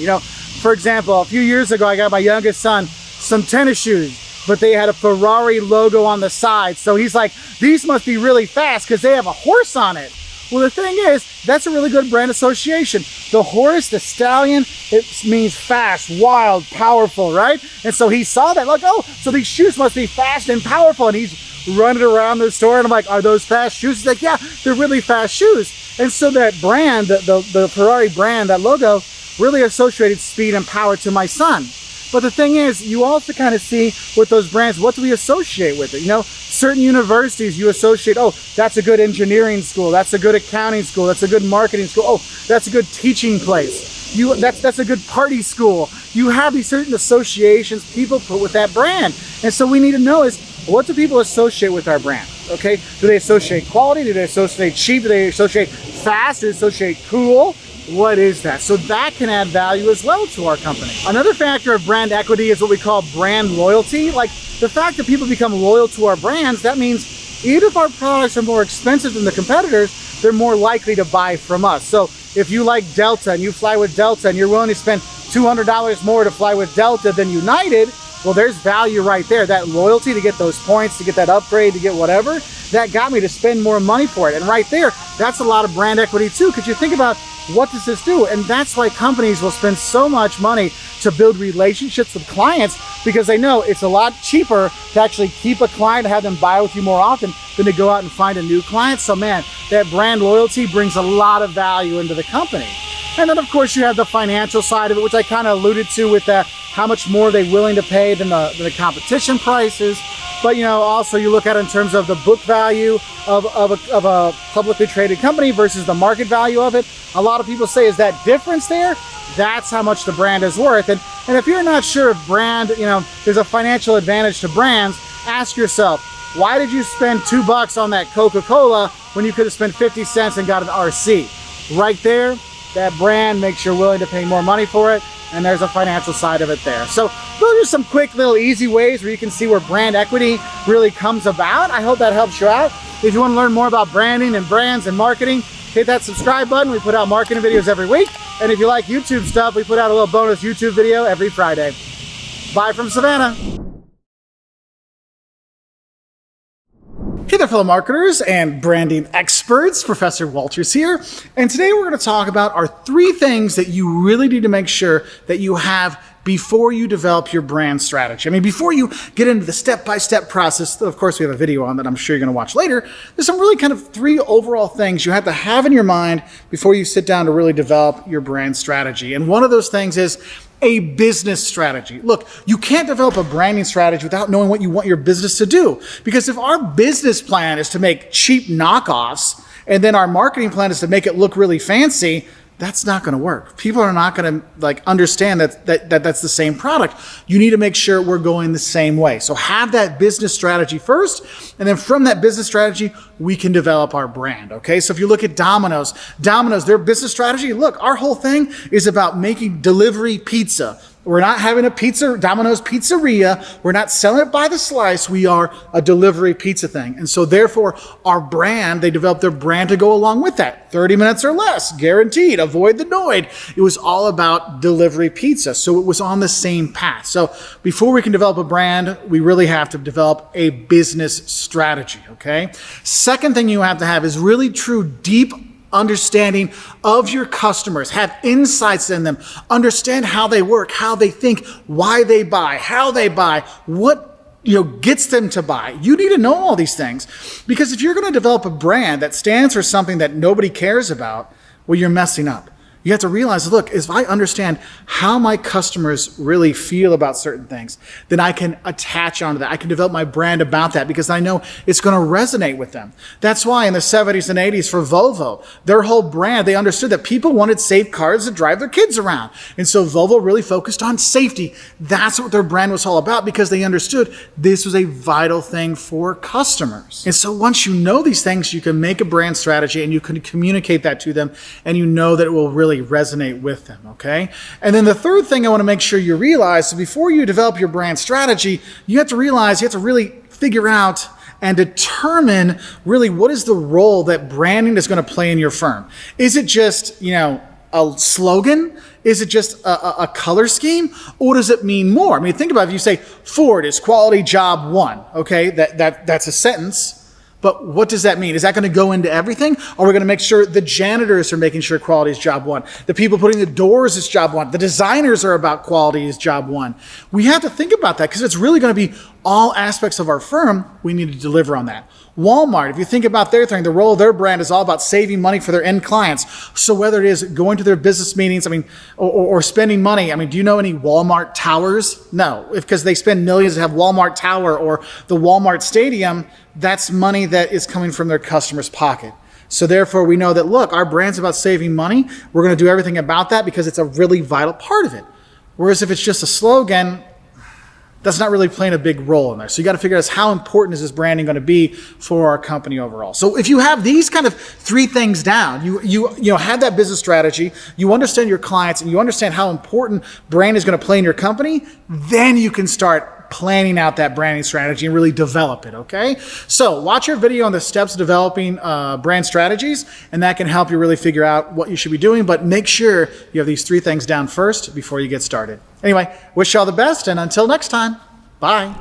For example, a few years ago, I got my youngest son some tennis shoes, but they had a Ferrari logo on the side. So he's like, "These must be really fast because they have a horse on it." Well, the thing is, that's a really good brand association. The horse, the stallion, it means fast, wild, powerful, right? And so he saw that, like, "Oh, so these shoes must be fast and powerful." And he's running around the store, and I'm like, "Are those fast shoes?" He's like, "Yeah, they're really fast shoes." And so that brand, the Ferrari brand, that logo, really associated speed and power to my son. But the thing is, you also kind of see with those brands, what do we associate with it? Certain universities you associate, "Oh, that's a good engineering school, that's a good accounting school, that's a good marketing school, oh, that's a good teaching place. That's a good party school." You have these certain associations people put with that brand. And so we need to know is, what do people associate with our brand? Okay, do they associate quality? Do they associate cheap? Do they associate fast? Do they associate cool? What is that? So that can add value as well to our company. Another factor of brand equity is what we call brand loyalty. Like the fact that people become loyal to our brands, that means even if our products are more expensive than the competitors, they're more likely to buy from us. So if you like Delta and you fly with Delta and you're willing to spend $200 more to fly with Delta than United, well, there's value right there. That loyalty to get those points, to get that upgrade, to get whatever, that got me to spend more money for it. And right there, that's a lot of brand equity too, because you think about, what does this do? And that's why companies will spend so much money to build relationships with clients, because they know it's a lot cheaper to actually keep a client, to have them buy with you more often than to go out and find a new client. So man, that brand loyalty brings a lot of value into the company. And then of course you have the financial side of it, which I kind of alluded to with how much more they're willing to pay than the competition prices. But also you look at it in terms of the book value of a publicly traded company versus the market value of it. A lot of people say, is that difference there? That's how much the brand is worth. And if you're not sure if brand, there's a financial advantage to brands, ask yourself, why did you spend $2 on that Coca-Cola when you could have spent 50 cents and got an RC? Right there, that brand makes you willing to pay more money for it, and there's a financial side of it there. So those are some quick little easy ways where you can see where brand equity really comes about. I hope that helps you out. If you want to learn more about branding and brands and marketing, hit that subscribe button. We put out marketing videos every week. And if you like YouTube stuff, we put out a little bonus YouTube video every Friday. Bye from Savannah. Hey there, fellow marketers and branding experts. Professor Wolters here. And today we're going to talk about our 3 things that you really need to make sure that you have before you develop your brand strategy. I mean, before you get into the step-by-step process, of course we have a video on that I'm sure you're going to watch later, there's some really kind of 3 overall things you have to have in your mind before you sit down to really develop your brand strategy. And one of those things is a business strategy. Look, you can't develop a branding strategy without knowing what you want your business to do. Because if our business plan is to make cheap knockoffs, and then our marketing plan is to make it look really fancy, that's not going to work. People are not going to understand that that's the same product. You need to make sure we're going the same way. So have that business strategy first, and then from that business strategy, we can develop our brand, okay? So if you look at Domino's, their business strategy, look, our whole thing is about making delivery pizza. We're not having a Domino's pizzeria. We're not selling it by the slice. We are a delivery pizza thing. And so therefore, our brand, they developed their brand to go along with that. 30 minutes or less, guaranteed, avoid the noid. It was all about delivery pizza. So it was on the same path. So before we can develop a brand, we really have to develop a business strategy, okay? Second thing you have to have is really true, deep understanding of your customers. Have insights in them. Understand how they work, how they think, why they buy, how they buy, what gets them to buy. You need to know all these things, because if you're going to develop a brand that stands for something that nobody cares about, well, you're messing up. You have to realize, look, if I understand how my customers really feel about certain things, then I can attach onto that. I can develop my brand about that because I know it's going to resonate with them. That's why in the 70s and 80s for Volvo, their whole brand, they understood that people wanted safe cars to drive their kids around. And so Volvo really focused on safety. That's what their brand was all about, because they understood this was a vital thing for customers. And so once you know these things, you can make a brand strategy and you can communicate that to them, and you know that it will really resonate with them, okay? And then the third thing I want to make sure you realize, so before you develop your brand strategy, you have to realize, you have to really figure out and determine really what is the role that branding is going to play in your firm. Is it just, a slogan? Is it just a color scheme? Or does it mean more? I mean, think about it. If you say Ford is quality job 1, okay? That's a sentence. But what does that mean? Is that going to go into everything? Or are we going to make sure the janitors are making sure quality is job 1? The people putting the doors is job 1. The designers are about quality is job 1. We have to think about that, because it's really going to be all aspects of our firm. We need to deliver on that. Walmart, if you think about their thing, the role of their brand is all about saving money for their end clients. So whether it is going to their business meetings, or spending money, do you know any Walmart towers? No, because they spend millions to have Walmart Tower or the Walmart Stadium. That's money that is coming from their customer's pocket. So therefore, we know that, look, our brand's about saving money. We're going to do everything about that because it's a really vital part of it. Whereas if it's just a slogan, that's not really playing a big role in there. So you got to figure out how important is this branding going to be for our company overall. So if you have these kind of 3 things down, you have that business strategy, you understand your clients, and you understand how important brand is going to play in your company, then you can start planning out that branding strategy and really develop it, okay? So watch our video on the steps of developing brand strategies, and that can help you really figure out what you should be doing, but make sure you have these 3 things down first before you get started. Anyway, wish you all the best, and until next time, bye.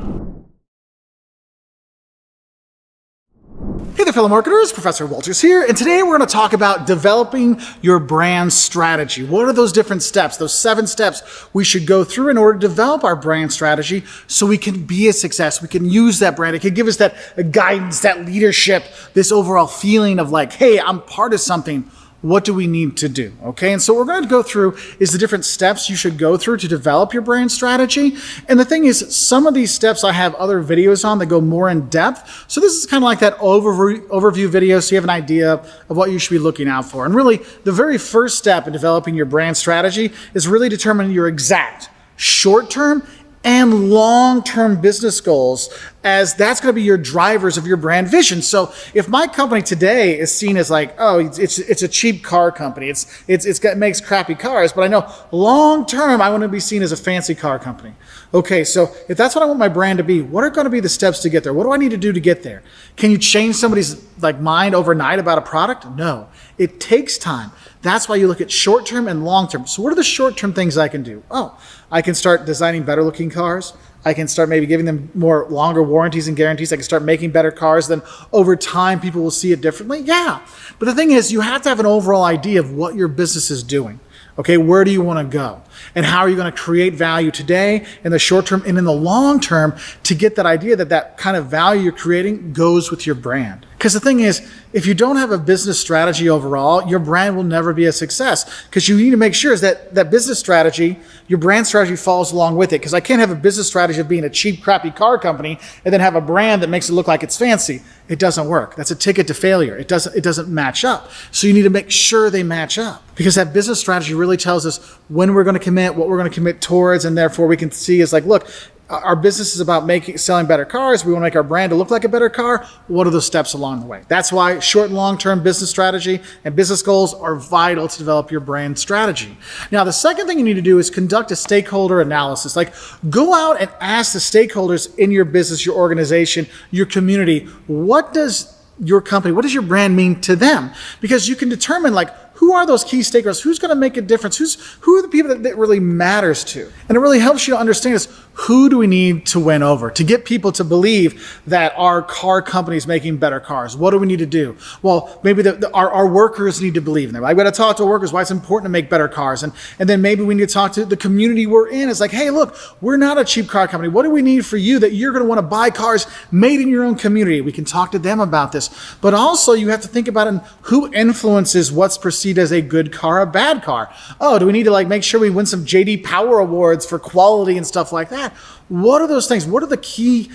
Hey there, fellow marketers, Professor Wolters here, and today we're going to talk about developing your brand strategy. What are those different steps, those 7 steps we should go through in order to develop our brand strategy so we can be a success, we can use that brand, it can give us that guidance, that leadership, this overall feeling of like, hey, I'm part of something. what do we need to do? Okay, and so what we're going to go through is the different steps you should go through to develop your brand strategy. And the thing is, some of these steps I have other videos on that go more in depth. So this is kind of like that overview video, so you have an idea of what you should be looking out for. And really, the very first step in developing your brand strategy is really determining your exact short-term and long-term business goals, as that's going to be your drivers of your brand vision. So if my company today is seen as like, oh, it's a cheap car company, it makes crappy cars, but I know long-term I want to be seen as a fancy car company. Okay, so if that's what I want my brand to be, what are going to be the steps to get there? What do I need to do to get there? Can you change somebody's mind overnight about a product? No, it takes time. That's why you look at short-term and long-term. So what are the short-term things I can do? Oh, I can start designing better looking cars. I can start maybe giving them longer warranties and guarantees. I can start making better cars. Then over time, people will see it differently. Yeah. But the thing is, you have to have an overall idea of what your business is doing. Okay, where do you want to go? And how are you going to create value today in the short term and in the long term to get that idea that kind of value you're creating goes with your brand? Because the thing is, if you don't have a business strategy overall, your brand will never be a success, because you need to make sure is that business strategy, your brand strategy falls along with it. Because I can't have a business strategy of being a cheap, crappy car company and then have a brand that makes it look like it's fancy. It doesn't work. That's a ticket to failure. It doesn't match up. So you need to make sure they match up, because that business strategy really tells us when we're going to commit, what we're going to commit towards, and therefore we can see is like, look, our business is about selling better cars. We want to make our brand to look like a better car. What are those steps along the way? That's why short and long-term business strategy and business goals are vital to develop your brand strategy. Now, the second thing you need to do is conduct a stakeholder analysis. Like, go out and ask the stakeholders in your business, your organization, your community, what does your company, what does your brand mean to them? Because you can determine, like, who are those key stakeholders? Who's going to make a difference? Who are the people that really matters to? And it really helps you to understand is, who do we need to win over to get people to believe that our car company is making better cars? What do we need to do? Well, maybe our workers need to believe in them. I've got to talk to workers why it's important to make better cars. And then maybe we need to talk to the community we're in. It's like, hey, look, we're not a cheap car company. What do we need for you that you're going to want to buy cars made in your own community? We can talk to them about this. But also you have to think about it, who influences what's perceived as a good car, a bad car. Oh, do we need to make sure we win some JD Power Awards for quality and stuff like that? What are those things? What are the key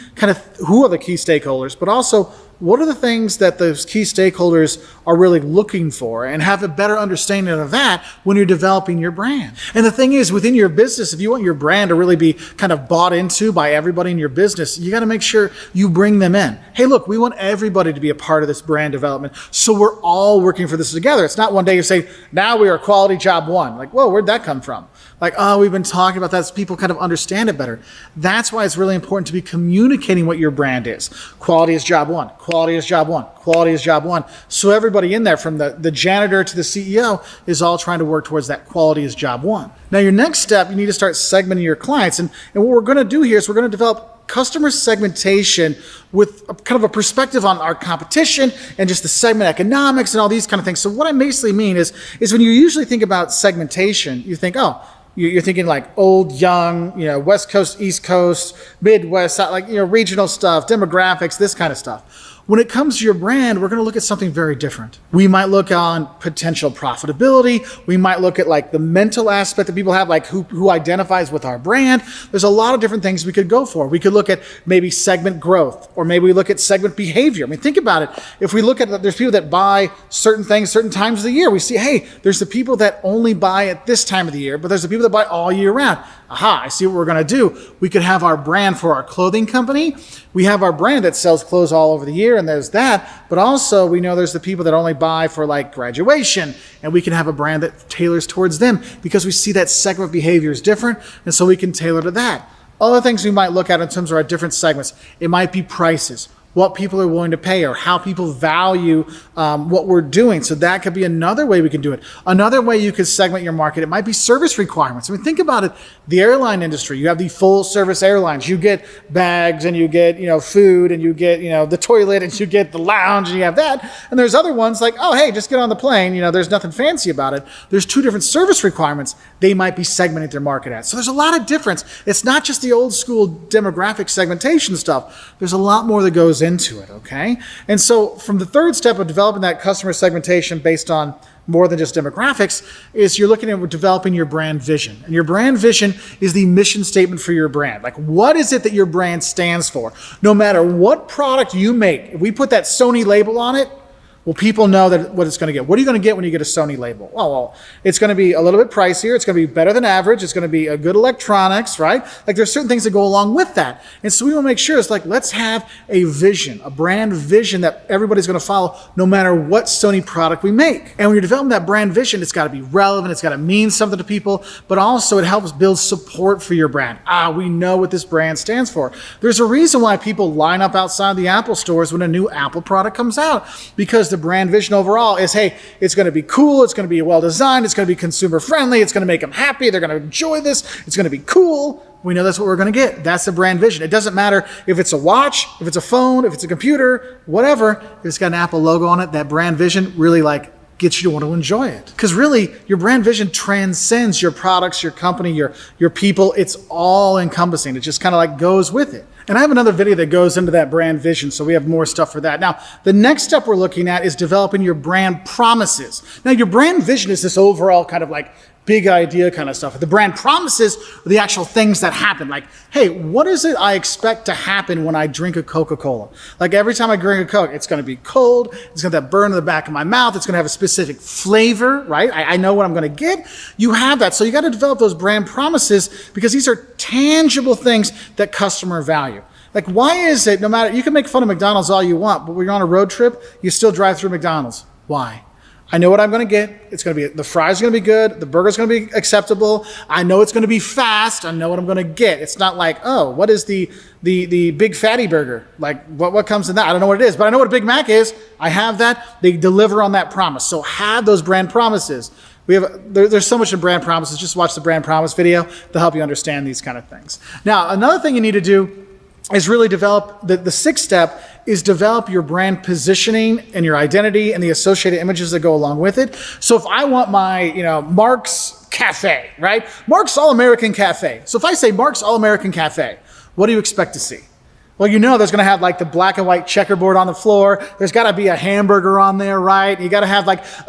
who are the key stakeholders? But also, what are the things that those key stakeholders are really looking for, and have a better understanding of that when you're developing your brand. And the thing is, within your business, if you want your brand to really be kind of bought into by everybody in your business, you got to make sure you bring them in. Hey, look, we want everybody to be a part of this brand development, so we're all working for this together. It's not one day you say, now we are quality job one. Like, whoa, where'd that come from? Like, oh, we've been talking about that so people kind of understand it better. That's why it's really important to be communicating what your brand is. Quality is job one. Quality is job one. Quality is job one. So everybody in there, from the janitor to the CEO, is all trying to work towards that quality is job one. Now, your next step, you need to start segmenting your clients. And what we're going to do here is we're going to develop customer segmentation with kind of a perspective on our competition and just the segment economics and all these kind of things. So what I basically mean is when you usually think about segmentation, you think, oh, you're thinking like old, young, West Coast, East Coast, Midwest, regional stuff, demographics, this kind of stuff. When it comes to your brand, we're going to look at something very different. We might look on potential profitability. We might look at the mental aspect that people have, like who identifies with our brand. There's a lot of different things we could go for. We could look at maybe segment growth, or maybe we look at segment behavior. I mean, think about it. If we look at, there's people that buy certain things certain times of the year. We see, hey, there's the people that only buy at this time of the year, but there's the people that buy all year round. Aha, I see what we're going to do. We could have our brand for our clothing company. We have our brand that sells clothes all over the year, and there's that. But also, we know there's the people that only buy for graduation, and we can have a brand that tailors towards them, because we see that segment behavior is different, and so we can tailor to that. Other things we might look at in terms of our different segments, it might be prices, what people are willing to pay, or how people value what we're doing. So that could be another way we can do it. Another way you could segment your market, it might be service requirements. I mean, think about it. The airline industry, you have the full service airlines. You get bags, and you get, food, and you get, the toilet, and you get the lounge, and you have that. And there's other ones like, oh, hey, just get on the plane. There's nothing fancy about it. There's two different service requirements they might be segmenting their market at. So there's a lot of difference. It's not just the old school demographic segmentation stuff. There's a lot more that goes into it, okay? And so from the third step of developing that customer segmentation based on more than just demographics is you're looking at developing your brand vision. And your brand vision is the mission statement for your brand. Like, what is it that your brand stands for? No matter what product you make, if we put that Sony label on it, well, people know that what it's going to get. What are you going to get when you get a Sony label? Well, it's going to be a little bit pricier. It's going to be better than average. It's going to be a good electronics, right? Like, there's certain things that go along with that. And so we want to make sure it's like, let's have a vision, a brand vision that everybody's going to follow no matter what Sony product we make. And when you're developing that brand vision, it's got to be relevant. It's got to mean something to people, but also it helps build support for your brand. We know what this brand stands for. There's a reason why people line up outside the Apple stores when a new Apple product comes out, because the brand vision overall is, hey, it's going to be cool, it's going to be well designed, it's going to be consumer friendly, it's going to make them happy, they're going to enjoy this, it's going to be cool. We know that's what we're going to get. That's the brand vision. It doesn't matter if it's a watch, if it's a phone, if it's a computer, whatever, if it's got an Apple logo on it, that brand vision really gets you to want to enjoy it. Because really, your brand vision transcends your products, your company, your people. It's all encompassing. It just kind of goes with it. And I have another video that goes into that brand vision, so we have more stuff for that. Now, the next step we're looking at is developing your brand promises. Now, your brand vision is this overall kind of big idea kind of stuff. The brand promises are the actual things that happen. Like, hey, what is it I expect to happen when I drink a Coca-Cola? Like, every time I drink a Coke, it's going to be cold. It's going to have burn in the back of my mouth. It's going to have a specific flavor, right? I know what I'm going to get. You have that. So you got to develop those brand promises because these are tangible things that customer value. Like, why is it no matter, you can make fun of McDonald's all you want, but when you're on a road trip, you still drive through McDonald's. Why? I know what I'm going to get. It's going to be, the fries are going to be good. The burger's going to be acceptable. I know it's going to be fast. I know what I'm going to get. It's not like, oh, what is the big fatty burger? Like, what comes in that? I don't know what it is, but I know what a Big Mac is. I have that. They deliver on that promise. So have those brand promises. There's so much in brand promises. Just watch the brand promise video to help you understand these kind of things. Now, another thing you need to do is really develop, the sixth step is develop your brand positioning and your identity and the associated images that go along with it. So if I want my, Mark's Cafe, right? Mark's All-American Cafe. So if I say Mark's All-American Cafe, what do you expect to see? Well, there's going to have the black and white checkerboard on the floor. There's got to be a hamburger on there, right? You got to have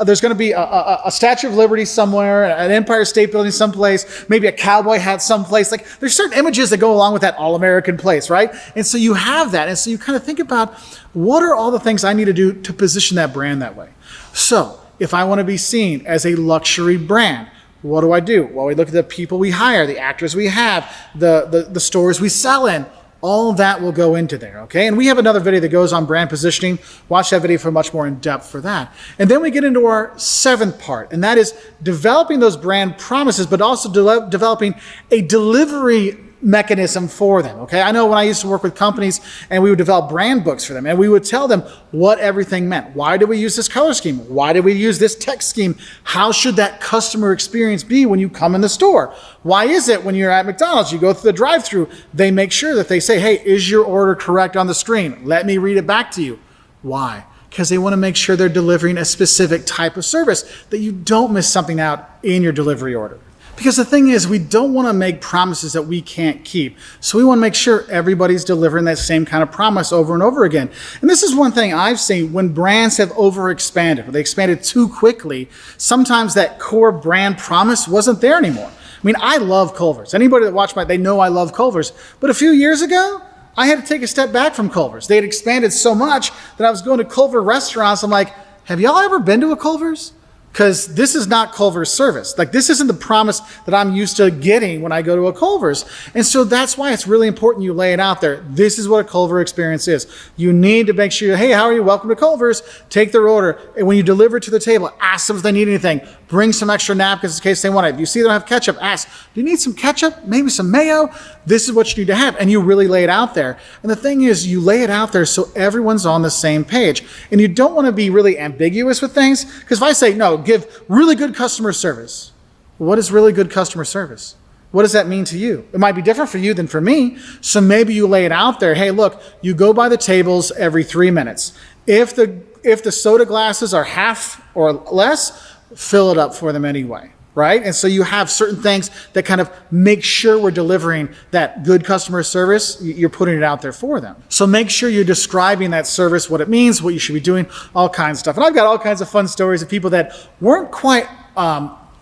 there's going to be a Statue of Liberty somewhere, an Empire State Building someplace, maybe a cowboy hat someplace. There's certain images that go along with that all-American place, right? And so you have that. And so you kind of think about, what are all the things I need to do to position that brand that way? So if I want to be seen as a luxury brand, what do? Well, we look at the people we hire, the actors we have, the stores we sell in. All that will go into there, okay? And we have another video that goes on brand positioning. Watch that video for much more in depth for that. And then we get into our seventh part, and that is developing those brand promises, but also developing a delivery mechanism for them, okay? I know when I used to work with companies and we would develop brand books for them and we would tell them what everything meant. Why do we use this color scheme? Why do we use this text scheme? How should that customer experience be when you come in the store? Why is it when you're at McDonald's, you go through the drive-thru, they make sure that they say, hey, is your order correct on the screen? Let me read it back to you. Why? Because they want to make sure they're delivering a specific type of service, that you don't miss something out in your delivery order. Because the thing is, we don't want to make promises that we can't keep. So we want to make sure everybody's delivering that same kind of promise over and over again. And this is one thing I've seen when brands have overexpanded, or they expanded too quickly, sometimes that core brand promise wasn't there anymore. I mean, I love Culver's. Anybody that watched they know I love Culver's. But a few years ago, I had to take a step back from Culver's. They had expanded so much that I was going to Culver restaurants. I'm like, have y'all ever been to a Culver's? Because this is not Culver's service. This isn't the promise that I'm used to getting when I go to a Culver's. And so that's why it's really important you lay it out there. This is what a Culver experience is. You need to make sure, hey, how are you? Welcome to Culver's. Take their order. And when you deliver it to the table, ask them if they need anything. Bring some extra napkins in case they want it. If you see they don't have ketchup, ask, do you need some ketchup? Maybe some mayo? This is what you need to have. And you really lay it out there. And the thing is, you lay it out there so everyone's on the same page. And you don't want to be really ambiguous with things. Because if I say, no, give really good customer service. What is really good customer service? What does that mean to you? It might be different for you than for me. So maybe you lay it out there. Hey, look, you go by the tables every 3 minutes. If the soda glasses are half or less, fill it up for them anyway. right? And so you have certain things that kind of make sure we're delivering that good customer service. You're putting it out there for them. So make sure you're describing that service, what it means, what you should be doing, all kinds of stuff. And I've got all kinds of fun stories of people that weren't quite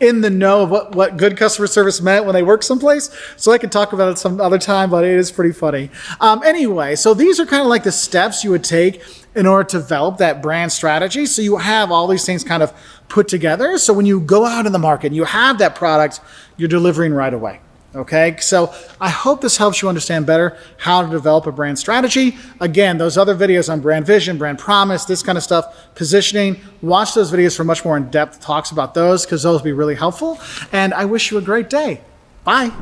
in the know of what good customer service meant when they worked someplace. So I can talk about it some other time, but it is pretty funny. Anyway, so these are kind of like the steps you would take in order to develop that brand strategy. So you have all these things kind of put together. So when you go out in the market and you have that product, you're delivering right away. Okay, so I hope this helps you understand better how to develop a brand strategy. Again, those other videos on brand vision, brand promise, this kind of stuff, positioning, watch those videos for much more in-depth talks about those, because those will be really helpful. And I wish you a great day. Bye.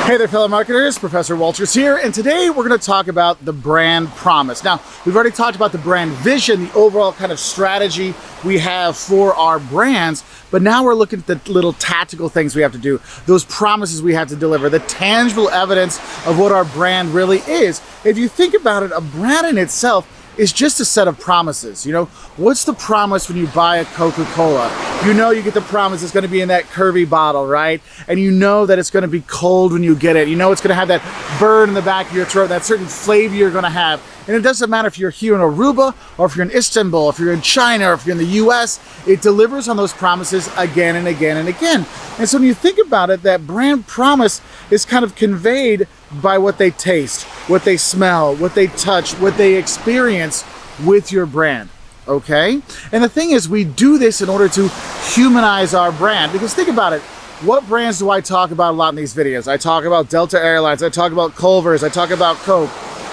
Hey there, fellow marketers, Professor Wolters here, and today we're going to talk about the brand promise. Now, we've already talked about the brand vision, the overall kind of strategy we have for our brands, but now we're looking at the little tactical things we have to do, those promises we have to deliver, the tangible evidence of what our brand really is. If you think about it, a brand in itself is just a set of promises. You know, what's the promise when you buy a Coca-Cola? You know you get the promise it's gonna be in that curvy bottle, right? And you know that it's gonna be cold when you get it. You know it's gonna have that burn in the back of your throat, that certain flavor you're gonna have. And it doesn't matter if you're here in Aruba, or if you're in Istanbul, if you're in China, or if you're in the US, it delivers on those promises again and again and again. And so when you think about it, that brand promise is kind of conveyed by what they taste, what they smell, what they touch, what they experience with your brand, okay? And the thing is, we do this in order to humanize our brand, because think about it, what brands do I talk about a lot in these videos? I talk about Delta Airlines, I talk about Culver's, I talk about Coke.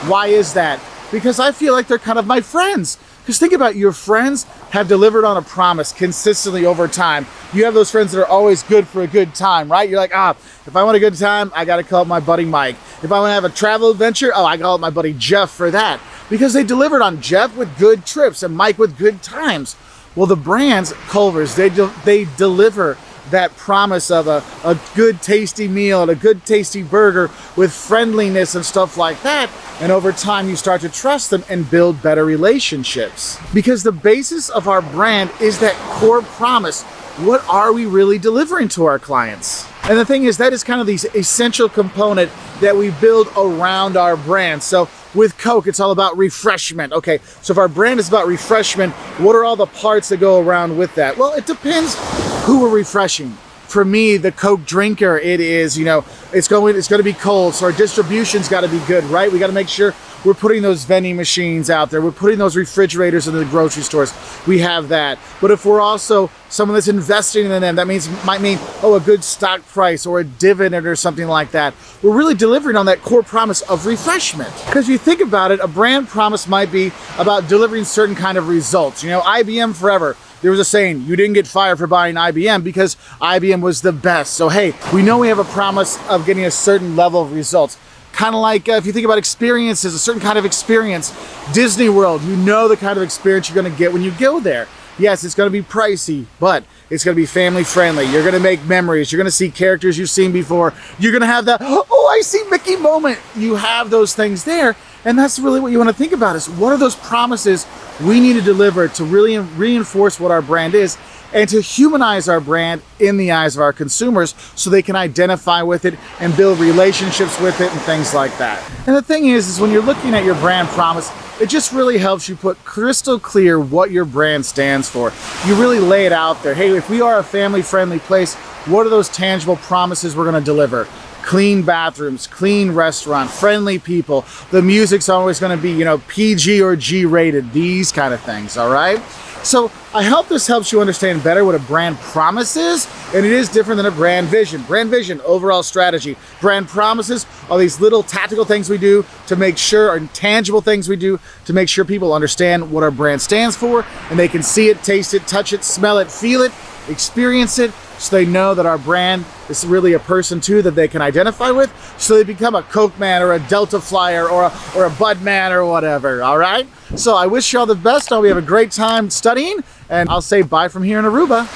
Why is that? Because I feel like they're kind of my friends. Because think about it, your friends have delivered on a promise consistently over time. You have those friends that are always good for a good time, right? You're like, if I want a good time, I gotta call up my buddy Mike. If I wanna have a travel adventure, I call up my buddy Jeff for that. Because they delivered on Jeff with good trips and Mike with good times. Well, the brands, Culver's, they deliver that promise of a good tasty meal and a good tasty burger with friendliness and stuff like that. And over time you start to trust them and build better relationships. Because the basis of our brand is that core promise. What are we really delivering to our clients? And the thing is, that is kind of the essential component that we build around our brand. So with Coke, it's all about refreshment. Okay, so if our brand is about refreshment, what are all the parts that go around with that? Well, it depends who we're refreshing. For me, the Coke drinker, it is, you know, it's going to be cold, so our distribution's got to be good, right? We got to make sure we're putting those vending machines out there. We're putting those refrigerators in the grocery stores. We have that. But if we're also someone that's investing in them, that might mean, a good stock price or a dividend or something like that. We're really delivering on that core promise of refreshment. Because if you think about it, a brand promise might be about delivering certain kind of results. You know, IBM forever. There was a saying, you didn't get fired for buying IBM because IBM was the best. So hey, we know we have a promise of getting a certain level of results. Kind of like if you think about experiences, a certain kind of experience. Disney World, you know the kind of experience you're gonna get when you go there. Yes, it's gonna be pricey, but it's gonna be family friendly. You're gonna make memories. You're gonna see characters you've seen before. You're gonna have that, I see Mickey moment. You have those things there. And that's really what you want to think about, is what are those promises we need to deliver to really reinforce what our brand is and to humanize our brand in the eyes of our consumers so they can identify with it and build relationships with it and things like that. And the thing is when you're looking at your brand promise, it just really helps you put crystal clear what your brand stands for. You really lay it out there. Hey, if we are a family-friendly place, what are those tangible promises we're going to deliver? Clean bathrooms, clean restaurant, friendly people. The music's always going to be, you know, PG or G rated, these kind of things, all right? So I hope this helps you understand better what a brand promise is, and it is different than a brand vision. Brand vision, overall strategy. Brand promises are these little tactical things we do to make sure, or tangible things we do to make sure people understand what our brand stands for, and they can see it, taste it, touch it, smell it, feel it, experience it, so they know that our brand is really a person too that they can identify with, so they become a Coke man or a Delta Flyer or a Bud man or whatever, all right? So I wish you all the best. I hope you have a great time studying, and I'll say bye from here in Aruba.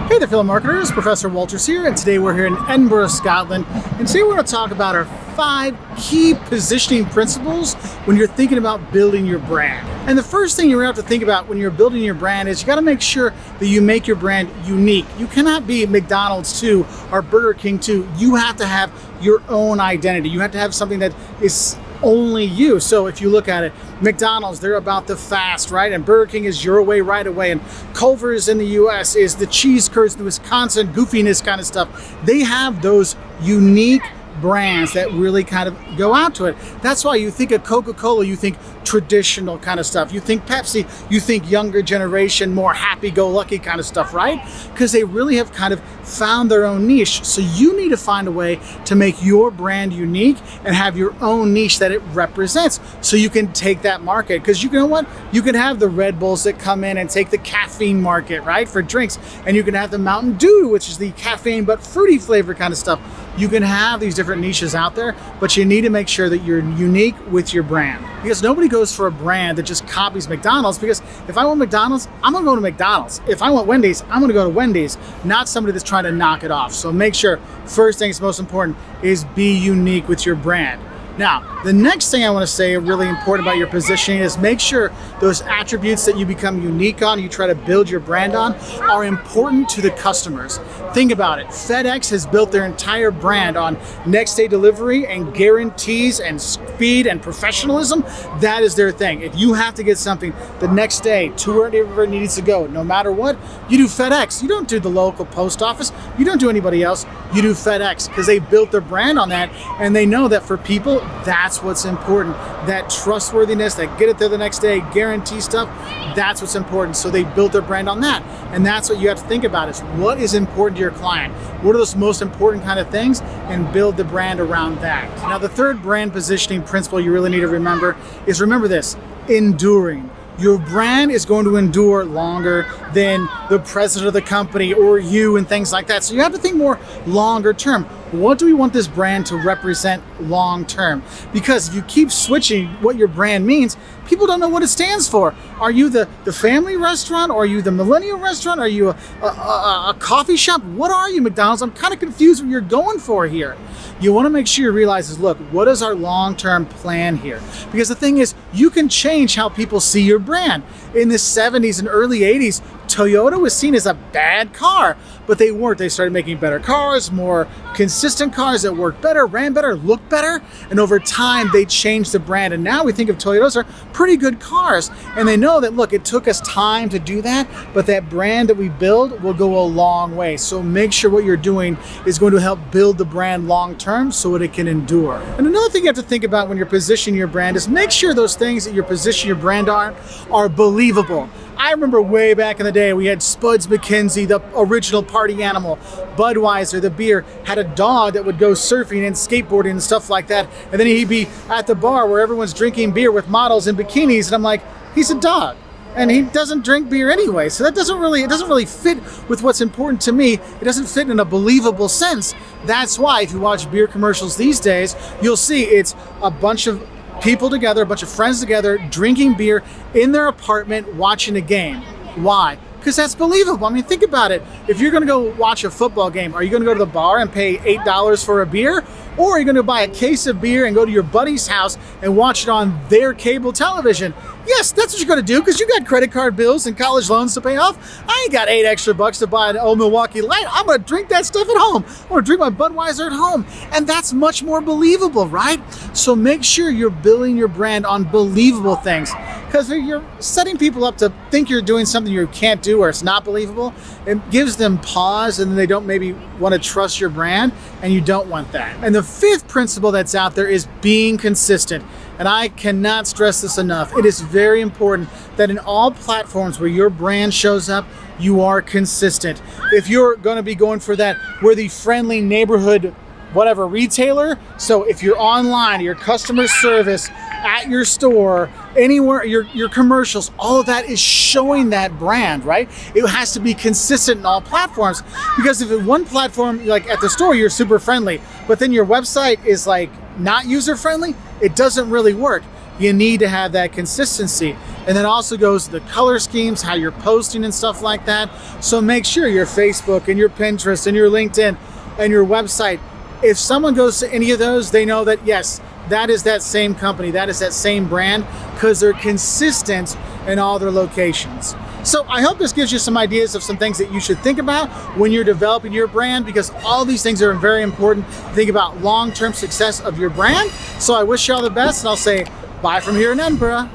Hey there. the fellow marketers, Professor Wolters here, and today we're here in Edinburgh, Scotland, and today we're going to talk about our 5 key positioning principles when you're thinking about building your brand. And the first thing you're going to have to think about when you're building your brand is you got to make sure that you make your brand unique. You cannot be McDonald's too or Burger King too. You have to have your own identity. You have to have something that is only you. So if you look at it, McDonald's, they're about the fast, right? And Burger King is your way right away. And Culver's in the US is the cheese curds, the Wisconsin goofiness kind of stuff. They have those unique brands that really kind of go out to it. That's why you think of Coca-Cola, you think traditional kind of stuff. You think Pepsi, you think younger generation, more happy-go-lucky kind of stuff, right? Because they really have kind of found their own niche. So you need to find a way to make your brand unique and have your own niche that it represents so you can take that market. Because you know what? You can have the Red Bulls that come in and take the caffeine market, right, for drinks. And you can have the Mountain Dew, which is the caffeine but fruity flavor kind of stuff. You can have these different niches out there, but you need to make sure that you're unique with your brand. Because nobody goes for a brand that just copies McDonald's, because if I want McDonald's, I'm gonna go to McDonald's. If I want Wendy's, I'm gonna go to Wendy's, not somebody that's trying to knock it off. So make sure, first thing that's most important is be unique with your brand. Now, the next thing I want to say really important about your positioning is make sure those attributes that you become unique on, you try to build your brand on, are important to the customers. Think about it. FedEx has built their entire brand on next day delivery and guarantees and speed and professionalism. That is their thing. If you have to get something the next day to wherever it needs to go, no matter what, you do FedEx. You don't do the local post office. You don't do anybody else. You do FedEx because they built their brand on that, and they know that for people, that's what's important. That trustworthiness, that get it there the next day, guarantee stuff, that's what's important. So they built their brand on that. And that's what you have to think about is what is important to your client? What are those most important kind of things? And build the brand around that. Now, the third brand positioning principle you really need to remember is this, enduring. Your brand is going to endure longer than the president of the company or you and things like that. So you have to think more longer term. What do we want this brand to represent long term? Because if you keep switching what your brand means, people don't know what it stands for. Are you the family restaurant? Or are you the millennial restaurant? Are you a coffee shop? What are you, McDonald's? I'm kind of confused what you're going for here. You want to make sure you realize is, look, what is our long-term plan here? Because the thing is, you can change how people see your brand. In the 70s and early 80s, Toyota was seen as a bad car, but they weren't. They started making better cars, more consistent cars that worked better, ran better, looked better, and over time they changed the brand. And now we think of Toyotas are pretty good cars, and they know that, look, it took us time to do that, but that brand that we build will go a long way. So make sure what you're doing is going to help build the brand long term so that it can endure. And another thing you have to think about when you're positioning your brand is make sure those things that you're positioning your brand on are believable. I remember way back in the day, we had Spuds McKenzie, the original party animal. Budweiser, the beer, had a dog that would go surfing and skateboarding and stuff like that. And then he'd be at the bar where everyone's drinking beer with models in bikinis. And I'm like, he's a dog. And he doesn't drink beer anyway. So that doesn't really fit with what's important to me. It doesn't fit in a believable sense. That's why if you watch beer commercials these days, you'll see it's a bunch of people together, a bunch of friends together, drinking beer in their apartment, watching a game. Why? Because that's believable. I mean, think about it. If you're going to go watch a football game, are you going to go to the bar and pay $8 for a beer? Or are you going to buy a case of beer and go to your buddy's house and watch it on their cable television? Yes, that's what you're going to do because you got credit card bills and college loans to pay off. I ain't got $8 extra to buy an old Milwaukee Light. I'm going to drink that stuff at home. I'm going to drink my Budweiser at home. And that's much more believable, right? So make sure you're building your brand on believable things. Because if you're setting people up to think you're doing something you can't do or it's not believable, it gives them pause and then they don't maybe want to trust your brand, and you don't want that. And the fifth principle that's out there is being consistent. And I cannot stress this enough. It is very important that in all platforms where your brand shows up, you are consistent. If you're going to be going for that, we're the friendly neighborhood whatever retailer. So if you're online, your customer service, at your store, anywhere, your commercials, all of that is showing that brand, right? It has to be consistent in all platforms, because if in one platform, like at the store, you're super friendly, but then your website is like not user friendly, it doesn't really work. you need to have that consistency. And then also goes the color schemes, how you're posting and stuff like that. So make sure your Facebook and your Pinterest and your LinkedIn and your website, if someone goes to any of those, they know that yes, that is that same company, that is that same brand, because they're consistent in all their locations. So I hope this gives you some ideas of some things that you should think about when you're developing your brand, because all these things are very important to think about long-term success of your brand. So I wish you all the best, and I'll say bye from here in Edinburgh.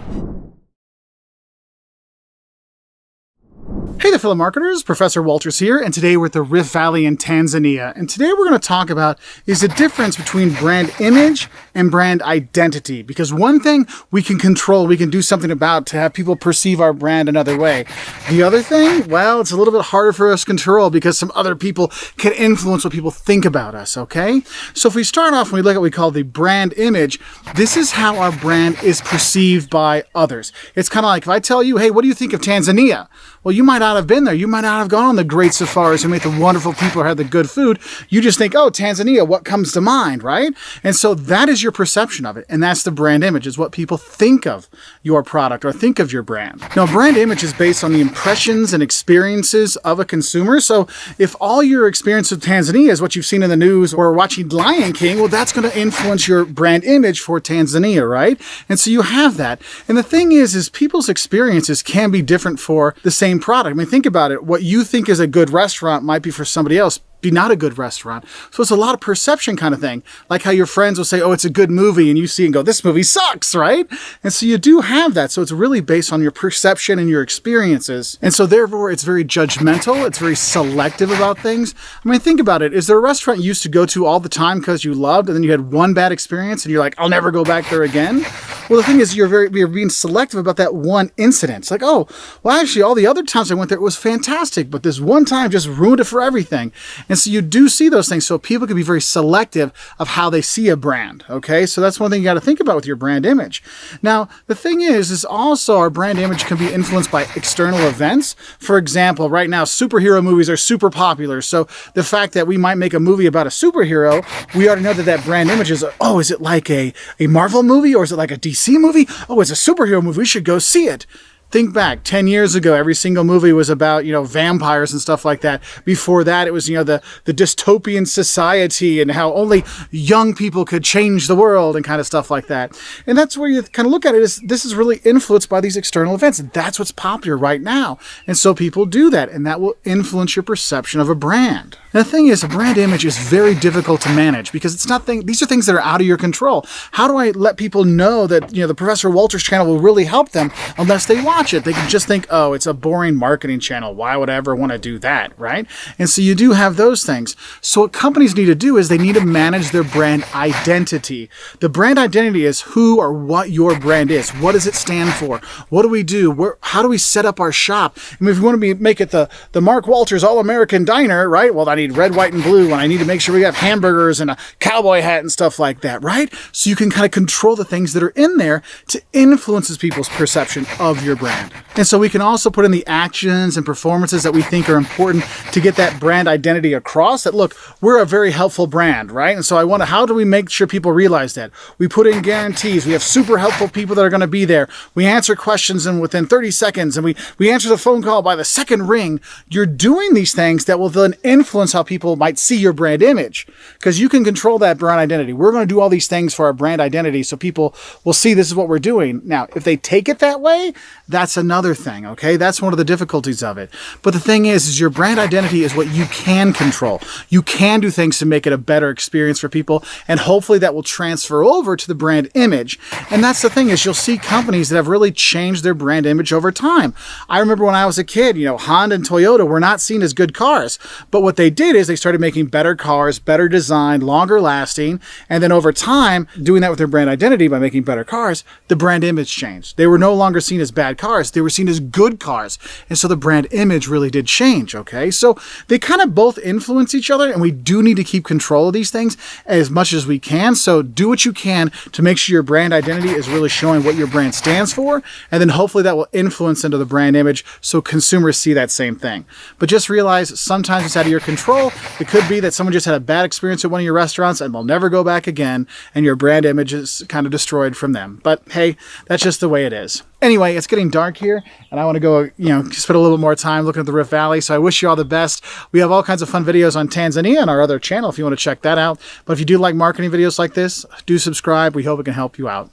Hey there, fellow marketers, Professor Wolters here, and today we're at the Rift Valley in Tanzania. And today we're going to talk about is the difference between brand image and brand identity. Because one thing we can control, we can do something about to have people perceive our brand another way. The other thing, well, it's a little bit harder for us to control because some other people can influence what people think about us, okay? So if we start off and we look at what we call the brand image, this is how our brand is perceived by others. It's kind of like if I tell you, hey, what do you think of Tanzania? Well, you might not have been there. You might not have gone on the great safaris and met the wonderful people who had the good food. You just think, oh, Tanzania, what comes to mind, right? And so that is your perception of it. And that's the brand image, is what people think of your product or think of your brand. Now, brand image is based on the impressions and experiences of a consumer. So if all your experience with Tanzania is what you've seen in the news or watching Lion King, well, that's going to influence your brand image for Tanzania, right? And so you have that. And the thing is people's experiences can be different for the same product. I mean, think about it. What you think is a good restaurant might be for somebody else be not a good restaurant. So it's a lot of perception kind of thing. Like how your friends will say, oh, it's a good movie, and you see and go, this movie sucks, right? And so you do have that. So it's really based on your perception and your experiences. And so therefore it's very judgmental. It's very selective about things. I mean, think about it. Is there a restaurant you used to go to all the time because you loved, and then you had one bad experience and you're like, I'll never go back there again? Well, the thing is you're being selective about that one incident. It's like, oh, well, actually all the other times I went there, it was fantastic, but this one time just ruined it for everything. And so you do see those things. So people can be very selective of how they see a brand. Okay. So that's one thing you got to think about with your brand image. Now, the thing is also our brand image can be influenced by external events. For example, right now, superhero movies are super popular. So the fact that we might make a movie about a superhero, we already know that that brand image is, oh, is it like a Marvel movie, or is it like a DC movie? Oh, it's a superhero movie. We should go see it. Think back 10 years ago, every single movie was about, vampires and stuff like that. Before that, it was, the dystopian society and how only young people could change the world and kind of stuff like that. And that's where you kind of look at it, is this is really influenced by these external events. And that's what's popular right now. And so people do that, and that will influence your perception of a brand. And the thing is, a brand image is very difficult to manage because these are things that are out of your control. How do I let people know that, the Professor Wolters channel will really help them unless they watch it? They can just think, oh, it's a boring marketing channel. Why would I ever want to do that, right? And so you do have those things. So what companies need to do is they need to manage their brand identity. The brand identity is who or what your brand is. What does it stand for? What do we do? How do we set up our shop? I mean, if we want to make it the Mark Wolters All-American Diner, right? Well, I need red, white, and blue, and I need to make sure we have hamburgers and a cowboy hat and stuff like that, right? So you can kind of control the things that are in there to influence people's perception of your brand. And so we can also put in the actions and performances that we think are important to get that brand identity across, that look, we're a very helpful brand, right? And so how do we make sure people realize that? We put in guarantees. We have super helpful people that are going to be there. We answer questions within 30 seconds, and we answer the phone call by the second ring. You're doing these things that will then influence how people might see your brand image, because you can control that brand identity. We're going to do all these things for our brand identity so people will see this is what we're doing. Now, if they take it that way, that's another thing, okay? That's one of the difficulties of it. But the thing is your brand identity is what you can control. You can do things to make it a better experience for people, and hopefully that will transfer over to the brand image. And that's the thing, is you'll see companies that have really changed their brand image over time. I remember when I was a kid, Honda and Toyota were not seen as good cars, but what they did is they started making better cars, better design, longer lasting, and then over time, doing that with their brand identity by making better cars, the brand image changed. They were no longer seen as bad cars. cars. They were seen as good cars. And so the brand image really did change, okay? So they kind of both influence each other, and we do need to keep control of these things as much as we can. So do what you can to make sure your brand identity is really showing what your brand stands for, and then hopefully that will influence into the brand image so consumers see that same thing. But just realize sometimes it's out of your control. It could be that someone just had a bad experience at one of your restaurants and they'll never go back again, and your brand image is kind of destroyed from them. But hey, that's just the way it is. Anyway, it's getting dark here, and I want to go, spend a little bit more time looking at the Rift Valley. So I wish you all the best. We have all kinds of fun videos on Tanzania and our other channel if you want to check that out. But if you do like marketing videos like this, do subscribe. We hope it can help you out.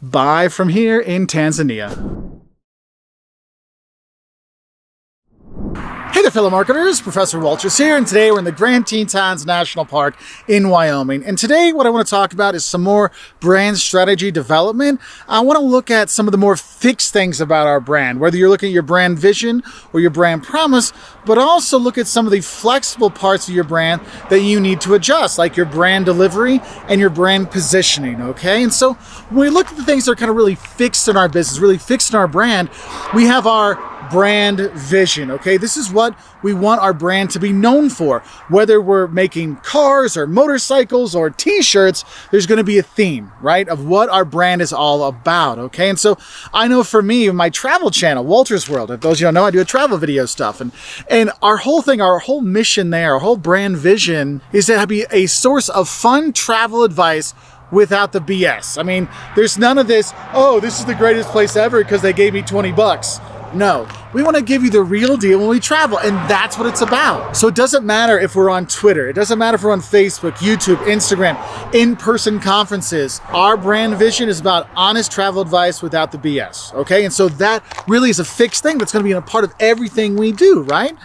Bye from here in Tanzania. Hey there, fellow marketers, Professor Wolters here, and today we're in the Grand Tetons National Park in Wyoming. And today what I want to talk about is some more brand strategy development. I want to look at some of the more fixed things about our brand, whether you're looking at your brand vision or your brand promise, but also look at some of the flexible parts of your brand that you need to adjust, like your brand delivery and your brand positioning, okay? And so when we look at the things that are kind of really fixed in our business, really fixed in our brand, we have our brand vision, okay? This is what we want our brand to be known for. Whether we're making cars or motorcycles or t-shirts, there's going to be a theme, right, of what our brand is all about, okay? And so I know for me, my travel channel, Wolters World, if those of you don't know, I do a travel video stuff, and our whole thing, our whole mission there, our whole brand vision is to be a source of fun travel advice without the BS. I mean, there's none of this, oh, this is the greatest place ever because they gave me 20 bucks. No, we want to give you the real deal when we travel, and that's what it's about. So it doesn't matter if we're on Twitter, it doesn't matter if we're on Facebook, YouTube, Instagram, in-person conferences. Our brand vision is about honest travel advice without the BS, okay? And so that really is a fixed thing that's going to be a part of everything we do, right?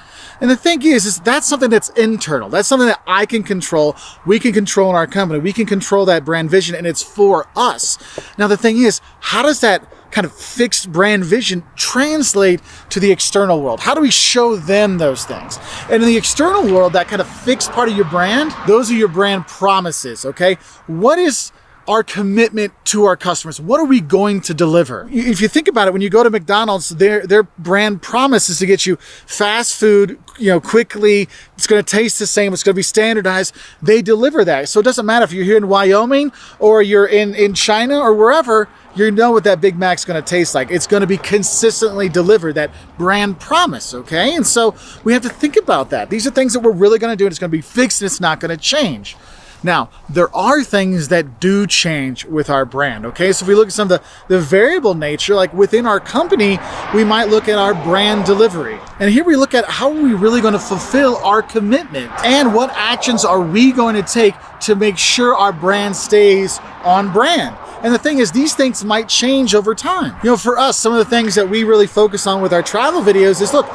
And the thing is that's something that's internal. That's something that I can control. We can control in our company. We can control that brand vision, and it's for us. Now, the thing is, how does that kind of fixed brand vision translate to the external world? How do we show them those things? And in the external world, that kind of fixed part of your brand, those are your brand promises, okay? What is our commitment to our customers? What are we going to deliver? If you think about it, when you go to McDonald's, their brand promise is to get you fast food, quickly. It's going to taste the same. It's going to be standardized. They deliver that. So it doesn't matter if you're here in Wyoming or you're in China or wherever, you know what that Big Mac's going to taste like. It's going to be consistently delivered, that brand promise, okay? And so we have to think about that. These are things that we're really going to do, and it's going to be fixed, and it's not going to change. Now, there are things that do change with our brand, okay? So if we look at some of the variable nature, like within our company, we might look at our brand delivery. And here we look at how are we really going to fulfill our commitment, and what actions are we going to take to make sure our brand stays on brand. And the thing is, these things might change over time. For us, some of the things that we really focus on with our travel videos is, look,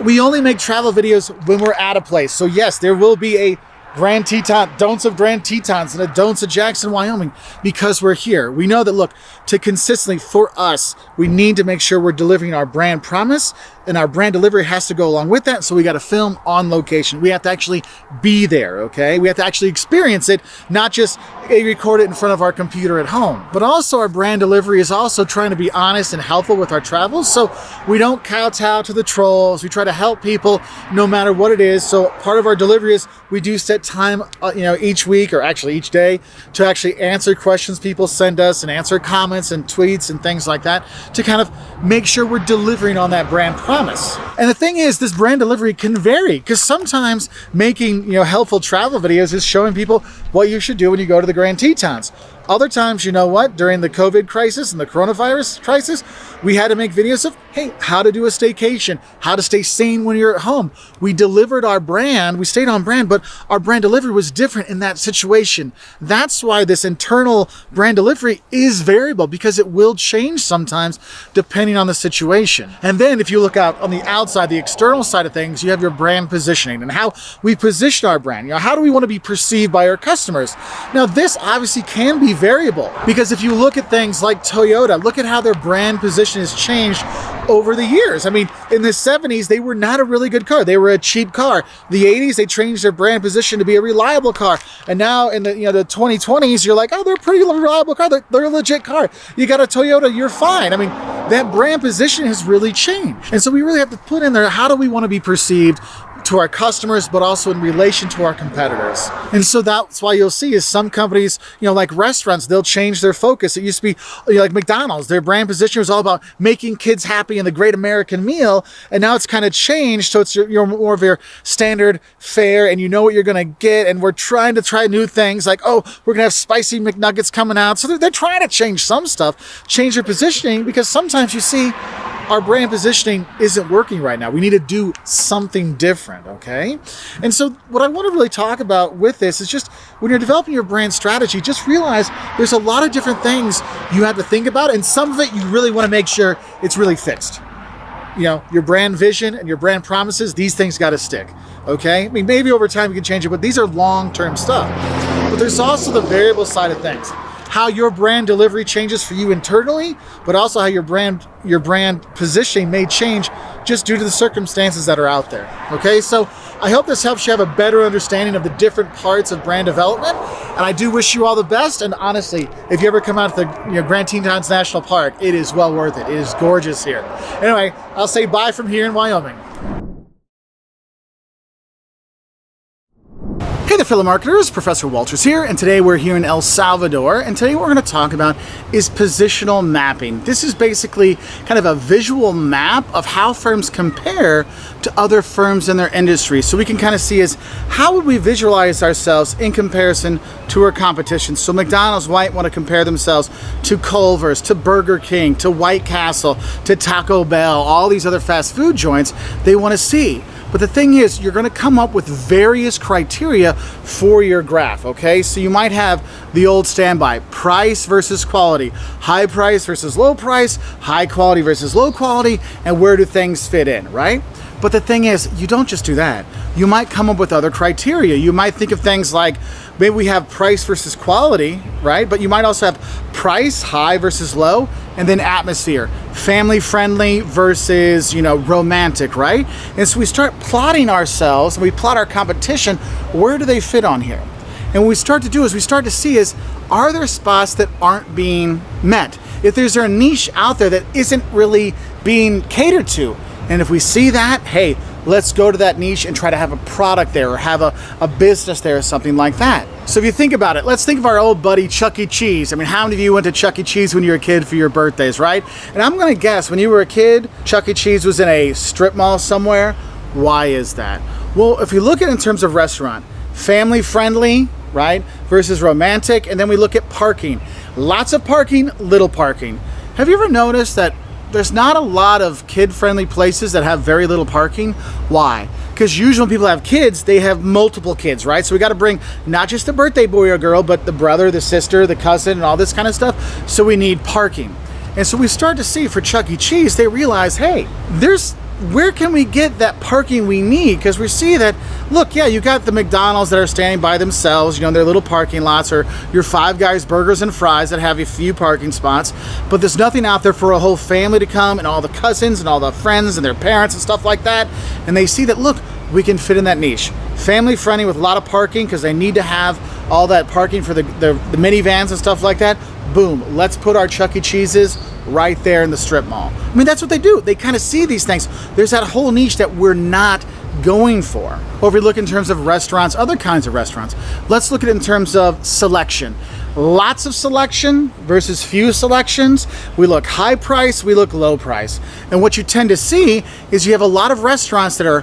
we only make travel videos when we're at a place. So yes, there will be a Grand Teton, don'ts of Grand Tetons and a don'ts of Jackson, Wyoming, because we're here. We know that, look, to consistently, for us, we need to make sure we're delivering our brand promise, and our brand delivery has to go along with that. So we got to film on location. We have to actually be there, okay? We have to actually experience it, not just record it in front of our computer at home. But also our brand delivery is also trying to be honest and helpful with our travels. So we don't kowtow to the trolls. We try to help people no matter what it is. So part of our delivery is we do set time, each week, or actually each day, to actually answer questions people send us and answer comments and tweets and things like that, to kind of make sure we're delivering on that brand promise. And the thing is, this brand delivery can vary, because sometimes making helpful travel videos is showing people what you should do when you go to the Grand Tetons. Other times, during the COVID crisis and the coronavirus crisis, we had to make videos of, hey, how to do a staycation, how to stay sane when you're at home. We delivered our brand, we stayed on brand, but our brand delivery was different in that situation. That's why this internal brand delivery is variable, because it will change sometimes depending on the situation. And then if you look out on the outside, the external side of things, you have your brand positioning and how we position our brand. How do we want to be perceived by our customers? Now, this obviously can be variable, because if you look at things like Toyota, look at how their brand position has changed over the years. I mean, in the 70s, they were not a really good car. They were a cheap car. The 80s, they changed their brand position to be a reliable car. And now in the the 2020s, you're like, oh, they're a pretty reliable car. They're a legit car. You got a Toyota, you're fine. I mean, that brand position has really changed. And so we really have to put in there, how do we want to be perceived to our customers, but also in relation to our competitors. And so that's why you'll see is some companies, like restaurants, they'll change their focus. It used to be like McDonald's, their brand position was all about making kids happy and the great American meal. And now it's kind of changed. So it's more of your standard fare and you know what you're going to get. And we're trying to try new things like, oh, we're going to have spicy McNuggets coming out. So they're trying to change some stuff, change their positioning, because sometimes you see our brand positioning isn't working right now. We need to do something different, okay? And so what I want to really talk about with this is just when you're developing your brand strategy, just realize there's a lot of different things you have to think about, and some of it you really want to make sure it's really fixed. Your brand vision and your brand promises, these things got to stick, okay? I mean, maybe over time you can change it, but these are long-term stuff. But there's also the variable side of things. How your brand delivery changes for you internally, but also how your brand positioning may change just due to the circumstances that are out there. Okay, so I hope this helps you have a better understanding of the different parts of brand development. And I do wish you all the best. And honestly, if you ever come out to the Grand Tetons National Park, it is well worth it. It is gorgeous here. Anyway, I'll say bye from here in Wyoming. Hey there, fellow marketers, Professor Wolters here, and today we're here in El Salvador, and today what we're going to talk about is positional mapping. This is basically kind of a visual map of how firms compare to other firms in their industry. So we can kind of see is how would we visualize ourselves in comparison to our competition. So McDonald's might want to compare themselves to Culver's, to Burger King, to White Castle, to Taco Bell, all these other fast food joints they want to see. But the thing is, you're going to come up with various criteria for your graph, okay? So you might have the old standby, price versus quality, high price versus low price, high quality versus low quality, and where do things fit in, right? But the thing is, you don't just do that. You might come up with other criteria. You might think of things like, maybe we have price versus quality, right? But you might also have price, high versus low, and then atmosphere, family friendly versus, romantic, right? And so we start plotting ourselves, and we plot our competition, where do they fit on here? And what we start to do is we start to see is, are there spots that aren't being met? If there's a niche out there that isn't really being catered to, and if we see that, hey, let's go to that niche and try to have a product there or have a business there or something like that. So if you think about it, let's think of our old buddy Chuck E. Cheese. I mean, how many of you went to Chuck E. Cheese when you were a kid for your birthdays, right? And I'm going to guess when you were a kid, Chuck E. Cheese was in a strip mall somewhere. Why is that? Well, if you look at it in terms of restaurant, family friendly, right, versus romantic, and then we look at parking. Lots of parking, little parking. Have you ever noticed that there's not a lot of kid-friendly places that have very little parking? Why? Because usually when people have kids, they have multiple kids, right? So we got to bring not just the birthday boy or girl, but the brother, the sister, the cousin, and all this kind of stuff. So we need parking. And so we start to see for Chuck E. Cheese, they realize, hey, where can we get that parking we need? Because we see that, look, yeah, you got the McDonald's that are standing by themselves, their little parking lots, or your Five Guys burgers and fries that have a few parking spots, but there's nothing out there for a whole family to come and all the cousins and all the friends and their parents and stuff like that. And they see that, look, we can fit in that niche. Family friendly with a lot of parking because they need to have all that parking for the minivans and stuff like that. Boom, let's put our Chuck E. Cheese's right there in the strip mall. I mean, that's what they do. They kind of see these things. There's that whole niche that we're not going for. Or if we look in terms of restaurants, other kinds of restaurants, let's look at it in terms of selection. Lots of selection versus few selections. We look high price, we look low price. And what you tend to see is you have a lot of restaurants that are,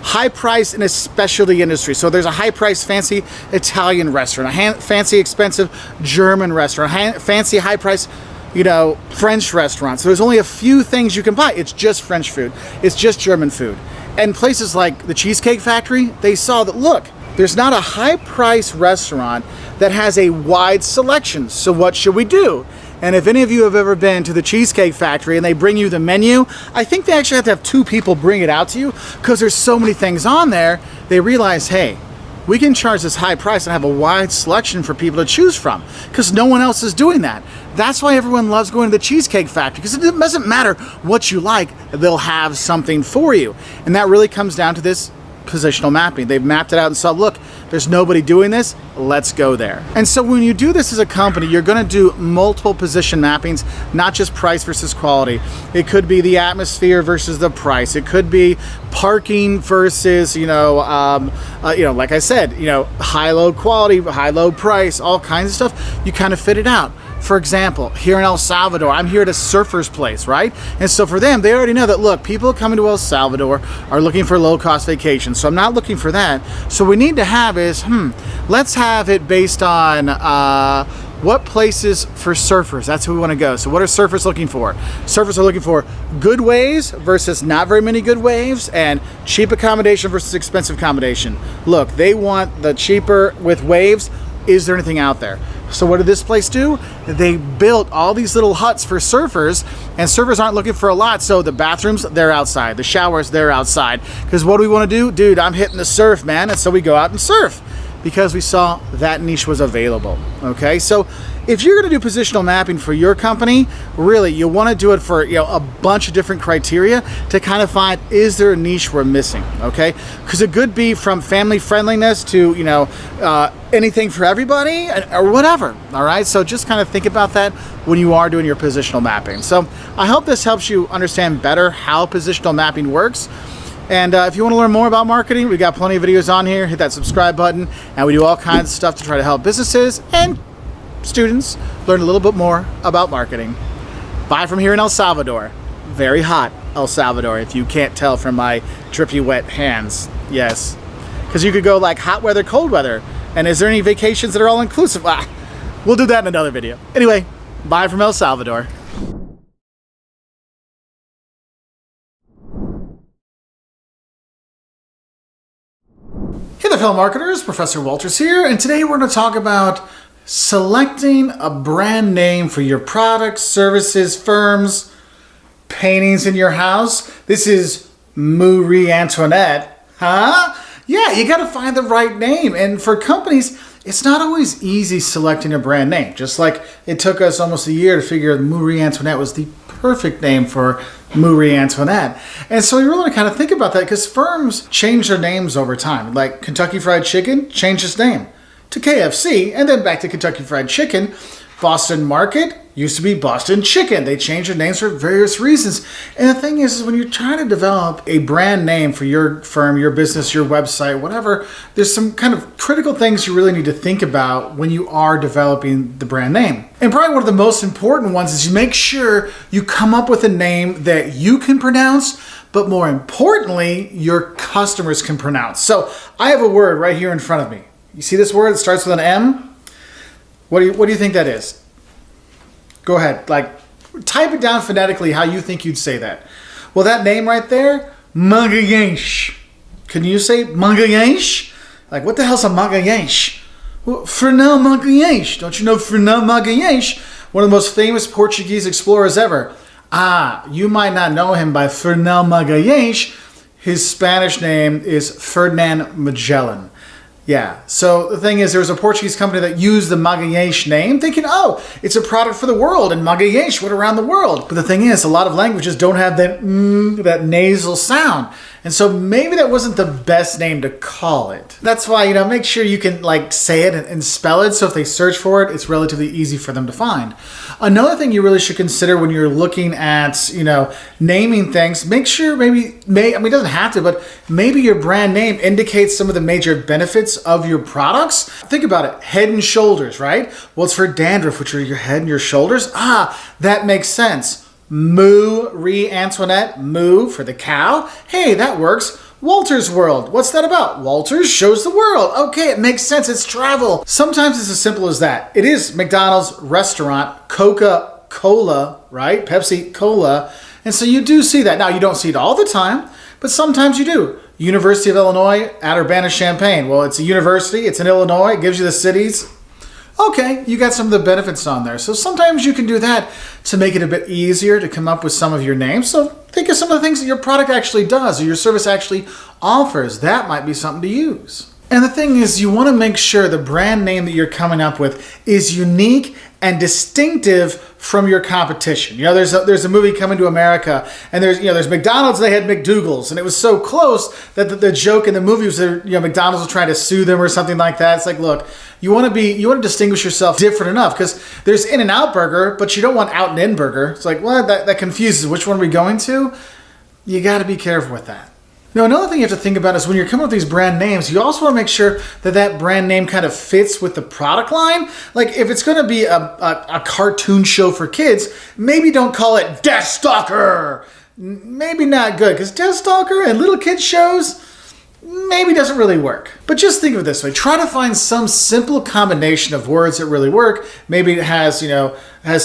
high price in a specialty industry. So there's a high price fancy Italian restaurant, a fancy expensive German restaurant, a fancy high price French restaurant. So there's only a few things you can buy. It's just French food. It's just German food. And places like the Cheesecake Factory, they saw that, look, there's not a high price restaurant that has a wide selection. So what should we do? And if any of you have ever been to the Cheesecake Factory and they bring you the menu, I think they actually have to have two people bring it out to you because there's so many things on there. They realize, hey, we can charge this high price and have a wide selection for people to choose from because no one else is doing that. That's why everyone loves going to the Cheesecake Factory, because it doesn't matter what you like, they'll have something for you. And that really comes down to this positional mapping. They've mapped it out and saw, look, there's nobody doing this, let's go there. And so when you do this as a company, you're gonna do multiple position mappings, not just price versus quality. It could be the atmosphere versus the price. It could be parking versus, like I said, high-low quality, high-low price, all kinds of stuff. You kind of fit it out. For example, here in El Salvador, I'm here at a surfer's place, right? And so for them, they already know that, look, people coming to El Salvador are looking for low-cost vacations. So I'm not looking for that. So what we need to have is, let's have it based on what places for surfers. That's who we want to go. So what are surfers looking for? Surfers are looking for good waves versus not very many good waves, and cheap accommodation versus expensive accommodation. Look, they want the cheaper with waves. Is there anything out there? So what did this place do? They built all these little huts for surfers, and surfers aren't looking for a lot. So the bathrooms, they're outside. The showers, they're outside. Because what do we want to do? Dude, I'm hitting the surf, man. And so we go out and surf because we saw that niche was available. Okay, so if you're going to do positional mapping for your company, really, you want to do it for a bunch of different criteria to kind of find, is there a niche we're missing? Okay, because it could be from family friendliness to anything for everybody or whatever. All right, so just kind of think about that when you are doing your positional mapping. So I hope this helps you understand better how positional mapping works. And if you want to learn more about marketing, we've got plenty of videos on here. Hit that subscribe button, and we do all kinds of stuff to try to help businesses and students learn a little bit more about marketing. Bye from here in El Salvador. Very hot El Salvador, if you can't tell from my drippy wet hands. Yes, because you could go like hot weather, cold weather. And is there any vacations that are all inclusive? We'll do that in another video. Anyway, bye from El Salvador. Hey there, fellow marketers, Professor Wolters here, and today we're going to talk about selecting a brand name for your products, services, firms, paintings in your house. This is Marie Antoinette, huh? Yeah, you got to find the right name, and for companies, it's not always easy selecting a brand name. Just like it took us almost a year to figure out Marie Antoinette was the perfect name for Marie Antoinette. And so you really want to kind of think about that because firms change their names over time. Like Kentucky Fried Chicken changed its name to KFC and then back to Kentucky Fried Chicken. Boston Market used to be Boston Chicken. They changed their names for various reasons. And the thing is when you're trying to develop a brand name for your firm, your business, your website, whatever, there's some kind of critical things you really need to think about when you are developing the brand name. And probably one of the most important ones is you make sure you come up with a name that you can pronounce, but more importantly, your customers can pronounce. So I have a word right here in front of me. You see this word? It starts with an M. What do you think that is? Go ahead, type it down phonetically how you think you'd say that. Well, that name right there, Magayensh. Can you say Magayensh? Like, what the hell's a Magayensh? Well, Fernão Magayensh. Don't you know Fernão Magayensh? One of the most famous Portuguese explorers ever. You might not know him by Fernão Magayensh. His Spanish name is Ferdinand Magellan. Yeah, so the thing is, there was a Portuguese company that used the Magayensh name, thinking, oh, it's a product for the world, and Magayensh went around the world. But the thing is, a lot of languages don't have that that nasal sound. And so maybe that wasn't the best name to call it. That's why, make sure you can say it and spell it, so if they search for it, it's relatively easy for them to find. Another thing you really should consider when you're looking at, naming things, make sure it doesn't have to, but maybe your brand name indicates some of the major benefits of your products. Think about it, Head and Shoulders, right? Well, it's for dandruff, which are your head and your shoulders. That makes sense. Marie Antoinette, moo for the cow. Hey, that works. Wolters World, what's that about? Wolters shows the world. Okay, it makes sense, it's travel. Sometimes it's as simple as that. It is McDonald's restaurant, Coca-Cola, right? Pepsi Cola. And so you do see that. Now, you don't see it all the time, but sometimes you do. University of Illinois at Urbana-Champaign. Well, it's a university, it's in Illinois, it gives you the cities. Okay, you got some of the benefits on there. So sometimes you can do that to make it a bit easier to come up with some of your names. So think of some of the things that your product actually does or your service actually offers. That might be something to use. And the thing is, you want to make sure the brand name that you're coming up with is unique and distinctive from your competition. You know, there's a movie Coming to America, and there's McDonald's, they had McDougal's, and it was so close that the joke in the movie was that, McDonald's was trying to sue them or something like that. It's like, look, you want to distinguish yourself different enough, because there's In-N-Out Burger, but you don't want Out and In Burger. It's like, well, that confuses. Which one are we going to? You got to be careful with that. Now, another thing you have to think about is when you're coming up with these brand names, you also want to make sure that brand name kind of fits with the product line. Like, if it's going to be a cartoon show for kids, maybe don't call it Deathstalker. Maybe not good, because Deathstalker and little kids shows maybe doesn't really work. But just think of it this way. Try to find some simple combination of words that really work. Maybe it has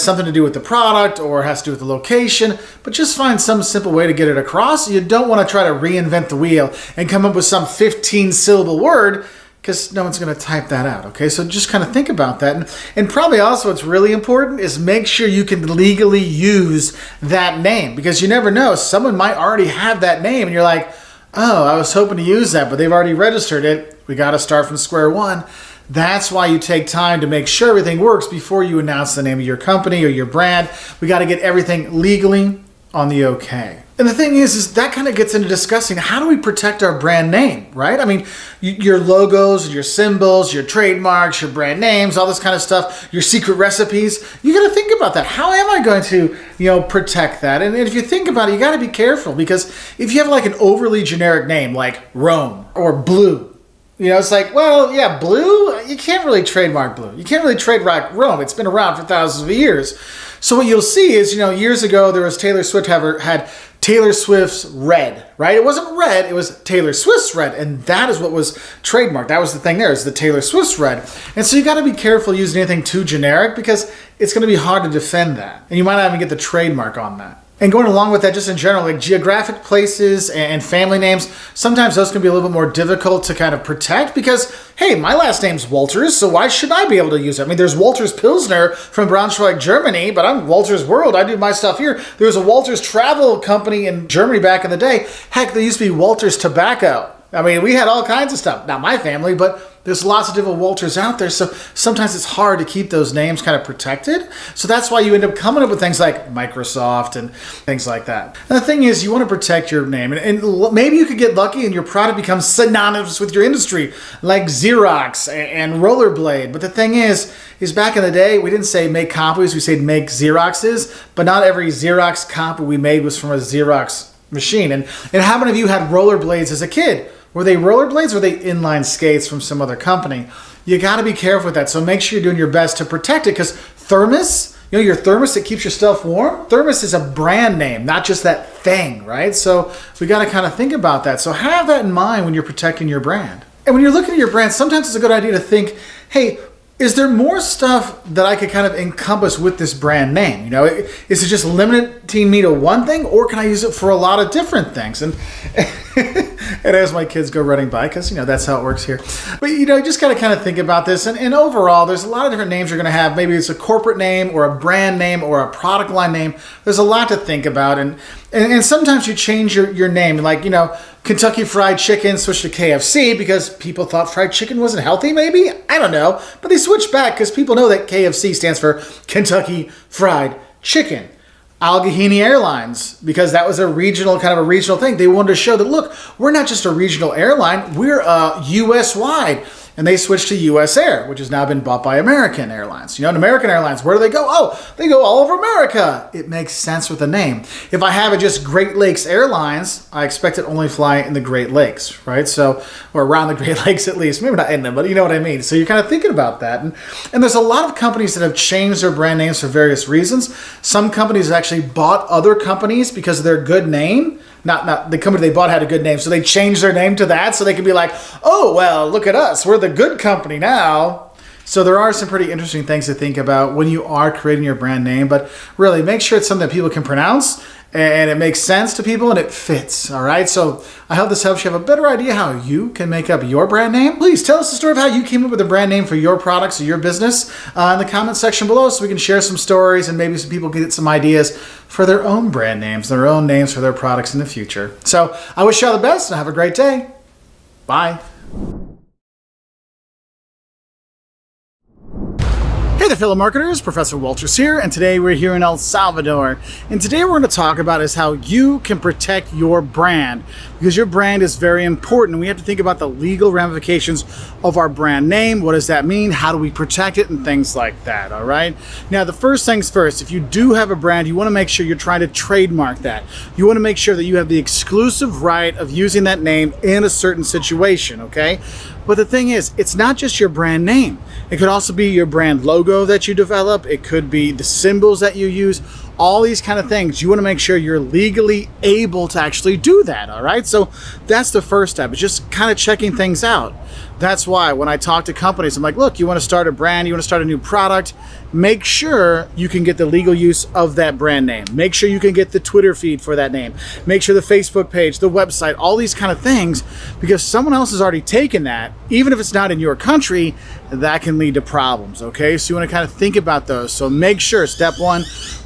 something to do with the product or has to do with the location, but just find some simple way to get it across. You don't want to try to reinvent the wheel and come up with some 15-syllable word, because no one's going to type that out, okay? So just kind of think about that. And probably also what's really important is make sure you can legally use that name, because you never know. Someone might already have that name, and you're like, oh, I was hoping to use that, but they've already registered it. We got to start from square one. That's why you take time to make sure everything works before you announce the name of your company or your brand. We got to get everything legally on the okay. And the thing is that kind of gets into discussing how do we protect our brand name, right? I mean, your logos, your symbols, your trademarks, your brand names, all this kind of stuff, your secret recipes. You got to think about that. How am I going to, protect that? And if you think about it, you got to be careful, because if you have like an overly generic name like Rome or Blue, it's like, well, yeah, Blue, you can't really trademark Blue. You can't really trademark Rome. It's been around for thousands of years. So what you'll see is, years ago, there was Taylor Swift had Taylor Swift's Red, right? It wasn't red, it was Taylor Swift's Red, and that is what was trademarked. That was the thing there, is the Taylor Swift's Red. And so you got to be careful using anything too generic, because it's going to be hard to defend that. And you might not even get the trademark on that. And going along with that, just in general, like geographic places and family names, sometimes those can be a little bit more difficult to kind of protect, because, hey, my last name's Wolters, so why should I be able to use it? I mean, there's Wolters Pilsner from Braunschweig, Germany, but I'm Wolters World. I do my stuff here. There was a Wolters travel company in Germany back in the day. Heck, there used to be Wolters Tobacco. I mean, we had all kinds of stuff. Not my family, but there's lots of different Wolters out there, so sometimes it's hard to keep those names kind of protected. So that's why you end up coming up with things like Microsoft and things like that. And the thing is, you want to protect your name, and maybe you could get lucky and your product becomes synonymous with your industry, like Xerox and Rollerblade. But the thing is back in the day, we didn't say make copies, we said make Xeroxes, but not every Xerox copy we made was from a Xerox machine. And how many of you had rollerblades as a kid? Were they rollerblades or were they inline skates from some other company? You got to be careful with that. So make sure you're doing your best to protect it, because thermos, your thermos that keeps your stuff warm, thermos is a brand name, not just that thing, right? So we got to kind of think about that. So have that in mind when you're protecting your brand. And when you're looking at your brand, sometimes it's a good idea to think, hey, is there more stuff that I could kind of encompass with this brand name? Is it just limiting me to one thing, or can I use it for a lot of different things? And as my kids go running by, because that's how it works here. But you just got to kind of think about this. And overall, there's a lot of different names you're going to have. Maybe it's a corporate name or a brand name or a product line name. There's a lot to think about. And sometimes you change your name, like Kentucky Fried Chicken switched to KFC because people thought fried chicken wasn't healthy, maybe? I don't know. But they switched back because people know that KFC stands for Kentucky Fried Chicken. Allegheny Airlines, because that was a regional thing. They wanted to show that, look, we're not just a regional airline, we're US-wide. And they switched to US Air, which has now been bought by American Airlines. And American Airlines, where do they go? Oh, they go all over America. It makes sense with the name. If I have it just Great Lakes Airlines, I expect it only fly in the Great Lakes, right? So, or around the Great Lakes at least. Maybe not in them, but you know what I mean. So you're kind of thinking about that. And there's a lot of companies that have changed their brand names for various reasons. Some companies actually bought other companies because of their good name. Not the company they bought had a good name, so they changed their name to that so they could be like, oh, well, look at us. We're the good company now. So there are some pretty interesting things to think about when you are creating your brand name, but really make sure it's something that people can pronounce and it makes sense to people and it fits, all right? So I hope this helps you have a better idea how you can make up your brand name. Please tell us the story of how you came up with a brand name for your products or your business in the comment section below, so we can share some stories and maybe some people can get some ideas for their own brand names, their own names for their products in the future. So I wish you all the best and have a great day. Bye. Hey there, fellow marketers, Professor Wolters here, and today we're here in El Salvador. And today we're going to talk about is how you can protect your brand, because your brand is very important. We have to think about the legal ramifications of our brand name. What does that mean? How do we protect it? And things like that, all right? Now, the first things first, if you do have a brand, you want to make sure you're trying to trademark that. You want to make sure that you have the exclusive right of using that name in a certain situation, okay? But the thing is, it's not just your brand name. It could also be your brand logo that you develop. It could be the symbols that you use, all these kind of things. You want to make sure you're legally able to actually do that, all right? So that's the first step. It's just kind of checking things out. That's why when I talk to companies, I'm like, look, you want to start a brand, you want to start a new product, make sure you can get the legal use of that brand name. Make sure you can get the Twitter feed for that name. Make sure the Facebook page, the website, all these kind of things, because someone else has already taken that. Even if it's not in your country, that can lead to problems, okay? So you want to kind of think about those. So make sure, step one,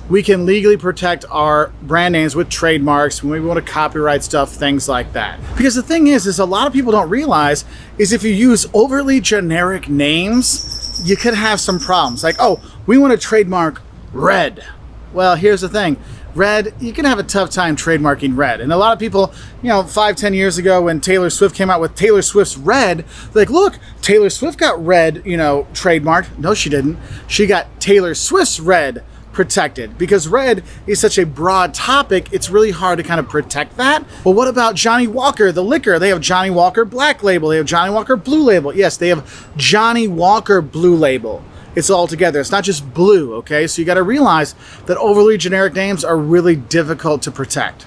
we can legally protect our brand names with trademarks when we want to copyright stuff, things like that. Because the thing is a lot of people don't realize is if you use overly generic names, you could have some problems. Like, oh, we want to trademark red. Well, here's the thing. Red, you can have a tough time trademarking red. And a lot of people, 5-10 years ago when Taylor Swift came out with Taylor Swift's Red, they're like, look, Taylor Swift got red, trademarked. No, she didn't. She got Taylor Swift's Red protected, because red is such a broad topic, it's really hard to kind of protect that. Well, what about Johnny Walker, the liquor? They have Johnny Walker Black Label, they have Johnny Walker Blue Label. Yes, they have Johnny Walker Blue Label. It's all together. It's not just blue, okay? So you got to realize that overly generic names are really difficult to protect.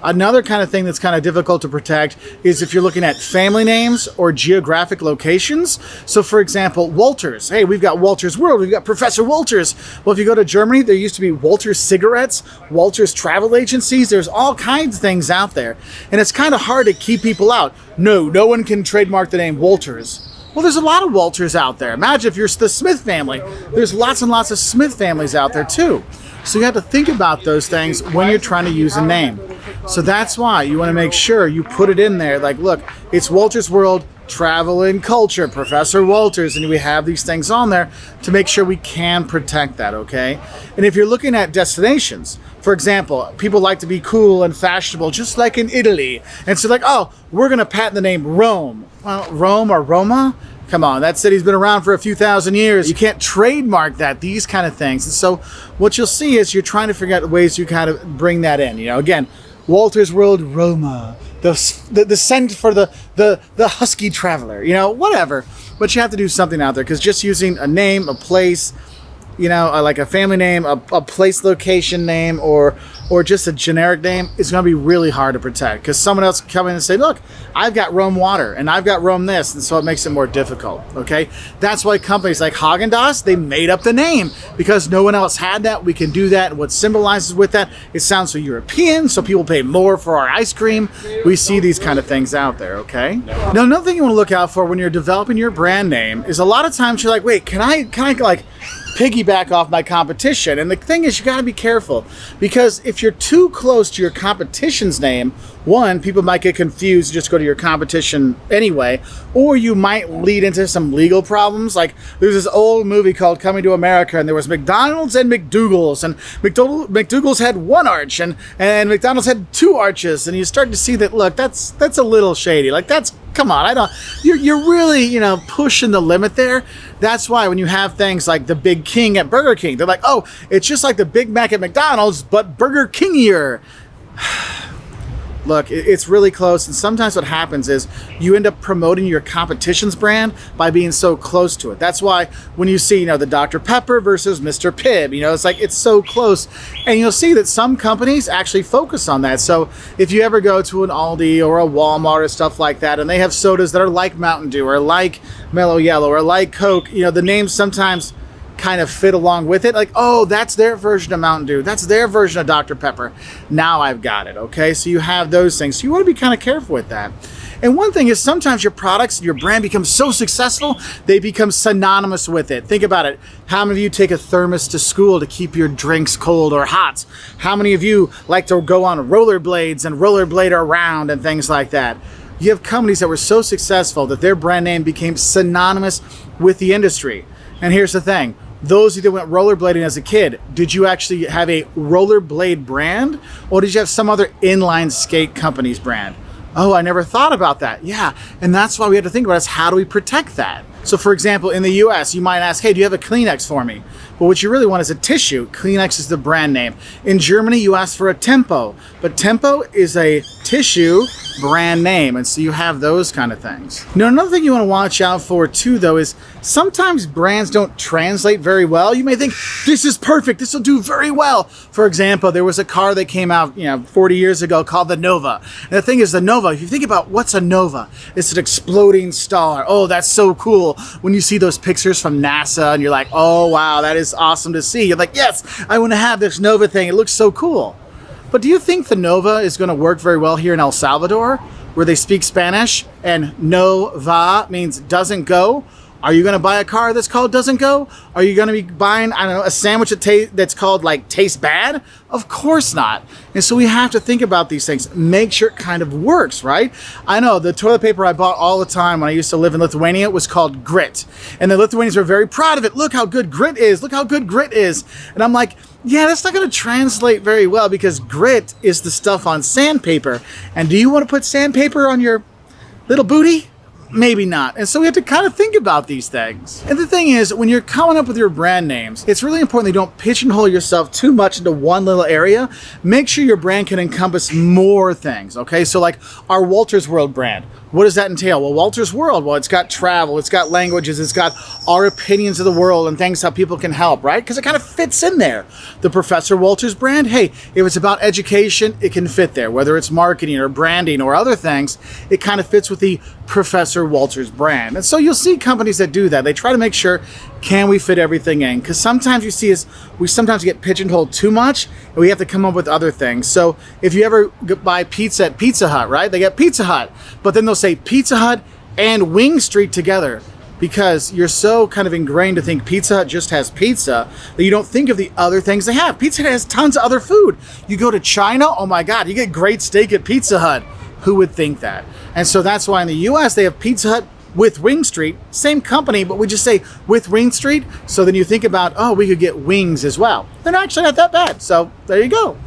Another kind of thing that's kind of difficult to protect is if you're looking at family names or geographic locations. So for example, Wolters. Hey, we've got Wolters World. We've got Professor Wolters. Well, if you go to Germany, there used to be Wolters Cigarettes, Wolters Travel Agencies. There's all kinds of things out there. And it's kind of hard to keep people out. No one can trademark the name Wolters. Well, there's a lot of Wolters out there. Imagine if you're the Smith family. There's lots and lots of Smith families out there too. So you have to think about those things when you're trying to use a name. So that's why you want to make sure you put it in there. Like, look, it's Wolters World, Travel and Culture, Professor Wolters, and we have these things on there to make sure we can protect that, okay? And if you're looking at destinations, for example, people like to be cool and fashionable, just like in Italy. And so like, oh, we're going to patent the name Rome. Well, Rome or Roma? Come on, that city's been around for a few thousand years. You can't trademark that, these kind of things. And so what you'll see is you're trying to figure out ways you kind of bring that in. Again, Wolters World, Roma, the scent for the husky traveler, whatever. But you have to do something out there, because just using a name, a place, like a family name, a place location name, or just a generic name, is going to be really hard to protect, because someone else can come in and say, look, I've got Rome water and I've got Rome this, and so it makes it more difficult, okay? That's why companies like Haagen-Dazs, they made up the name, because no one else had that. We can do that, and what symbolizes with that, it sounds so European, so people pay more for our ice cream. We see these kind of things out there, okay? Now, another thing you want to look out for when you're developing your brand name is a lot of times you're like, wait, can I like piggyback off my competition? And the thing is, you got to be careful, because if you're too close to your competition's name, one, people might get confused, just go to your competition anyway, or you might lead into some legal problems. Like there's this old movie called Coming to America, and there was McDonald's and McDougal's, and McDougal's had one arch and McDonald's had two arches, and you start to see that, look, that's a little shady. Like, come on, you're really, pushing the limit there. That's why when you have things like the Big King at Burger King, they're like, oh, it's just like the Big Mac at McDonald's, but Burger Kingier. Look, it's really close, and sometimes what happens is you end up promoting your competition's brand by being so close to it. That's why when you see, the Dr. Pepper versus Mr. Pibb, it's like it's so close, and you'll see that some companies actually focus on that. So if you ever go to an Aldi or a Walmart or stuff like that, and they have sodas that are like Mountain Dew or like Mellow Yellow or like Coke, the names sometimes kind of fit along with it. Like, oh, that's their version of Mountain Dew. That's their version of Dr. Pepper. Now I've got it, okay? So you have those things. So you want to be kind of careful with that. And one thing is sometimes your products, your brand becomes so successful, they become synonymous with it. Think about it. How many of you take a thermos to school to keep your drinks cold or hot? How many of you like to go on rollerblades and rollerblade around and things like that? You have companies that were so successful that their brand name became synonymous with the industry. And here's the thing. Those of you that went rollerblading as a kid, did you actually have a rollerblade brand, or did you have some other inline skate company's brand? Oh, I never thought about that. Yeah, and that's why we had to think about is how do we protect that? So for example, in the US, you might ask, hey, do you have a Kleenex for me? Well, what you really want is a tissue. Kleenex is the brand name. In Germany, you ask for a Tempo, but Tempo is a tissue brand name, and so you have those kind of things. Now, another thing you want to watch out for too, though, is sometimes brands don't translate very well. You may think, this is perfect, this will do very well. For example, there was a car that came out 40 years ago called the Nova. And the thing is, the Nova, if you think about what's a Nova, it's an exploding star. Oh, that's so cool. When you see those pictures from NASA and you're like, oh wow, that is awesome to see. You're like, yes, I want to have this Nova thing. It looks so cool. But do you think the Nova is going to work very well here in El Salvador, where they speak Spanish and no va means doesn't go? Are you going to buy a car that's called doesn't go? Are you going to be buying, I don't know, a sandwich that's called like tastes bad? Of course not. And so we have to think about these things, make sure it kind of works, right? I know the toilet paper I bought all the time when I used to live in Lithuania was called Grit. And the Lithuanians were very proud of it. Look how good Grit is. Look how good Grit is. And I'm like, yeah, that's not going to translate very well because grit is the stuff on sandpaper. And do you want to put sandpaper on your little booty? Maybe not. And so we have to kind of think about these things. And the thing is, when you're coming up with your brand names, it's really important that you don't pigeonhole yourself too much into one little area. Make sure your brand can encompass more things, okay? So like our Wolters World brand, what does that entail? Well, Wolters World, well, it's got travel, it's got languages, it's got our opinions of the world and things how people can help, right? Because it kind of fits in there. The Professor Wolters brand, hey, if it's about education, it can fit there. Whether it's marketing or branding or other things, it kind of fits with the Professor Wolters brand. And so you'll see companies that do that. They try to make sure, can we fit everything in? Because sometimes you see is we sometimes get pigeonholed too much and we have to come up with other things. So if you ever buy pizza at Pizza Hut, right? They get Pizza Hut, but then they'll say Pizza Hut and Wing Street together because you're so kind of ingrained to think Pizza Hut just has pizza that you don't think of the other things they have. Pizza Hut has tons of other food. You go to China, oh my God, you get great steak at Pizza Hut. Who would think that? And so that's why in the US they have Pizza Hut with Wing Street, same company, but we just say with Wing Street. So then you think about, oh, we could get wings as well. They're actually not that bad. So there you go.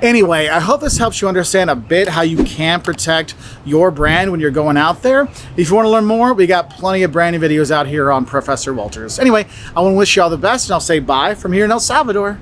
Anyway, I hope this helps you understand a bit how you can protect your brand when you're going out there. If you want to learn more, we got plenty of branding videos out here on Professor Wolters. Anyway, I want to wish you all the best and I'll say bye from here in El Salvador.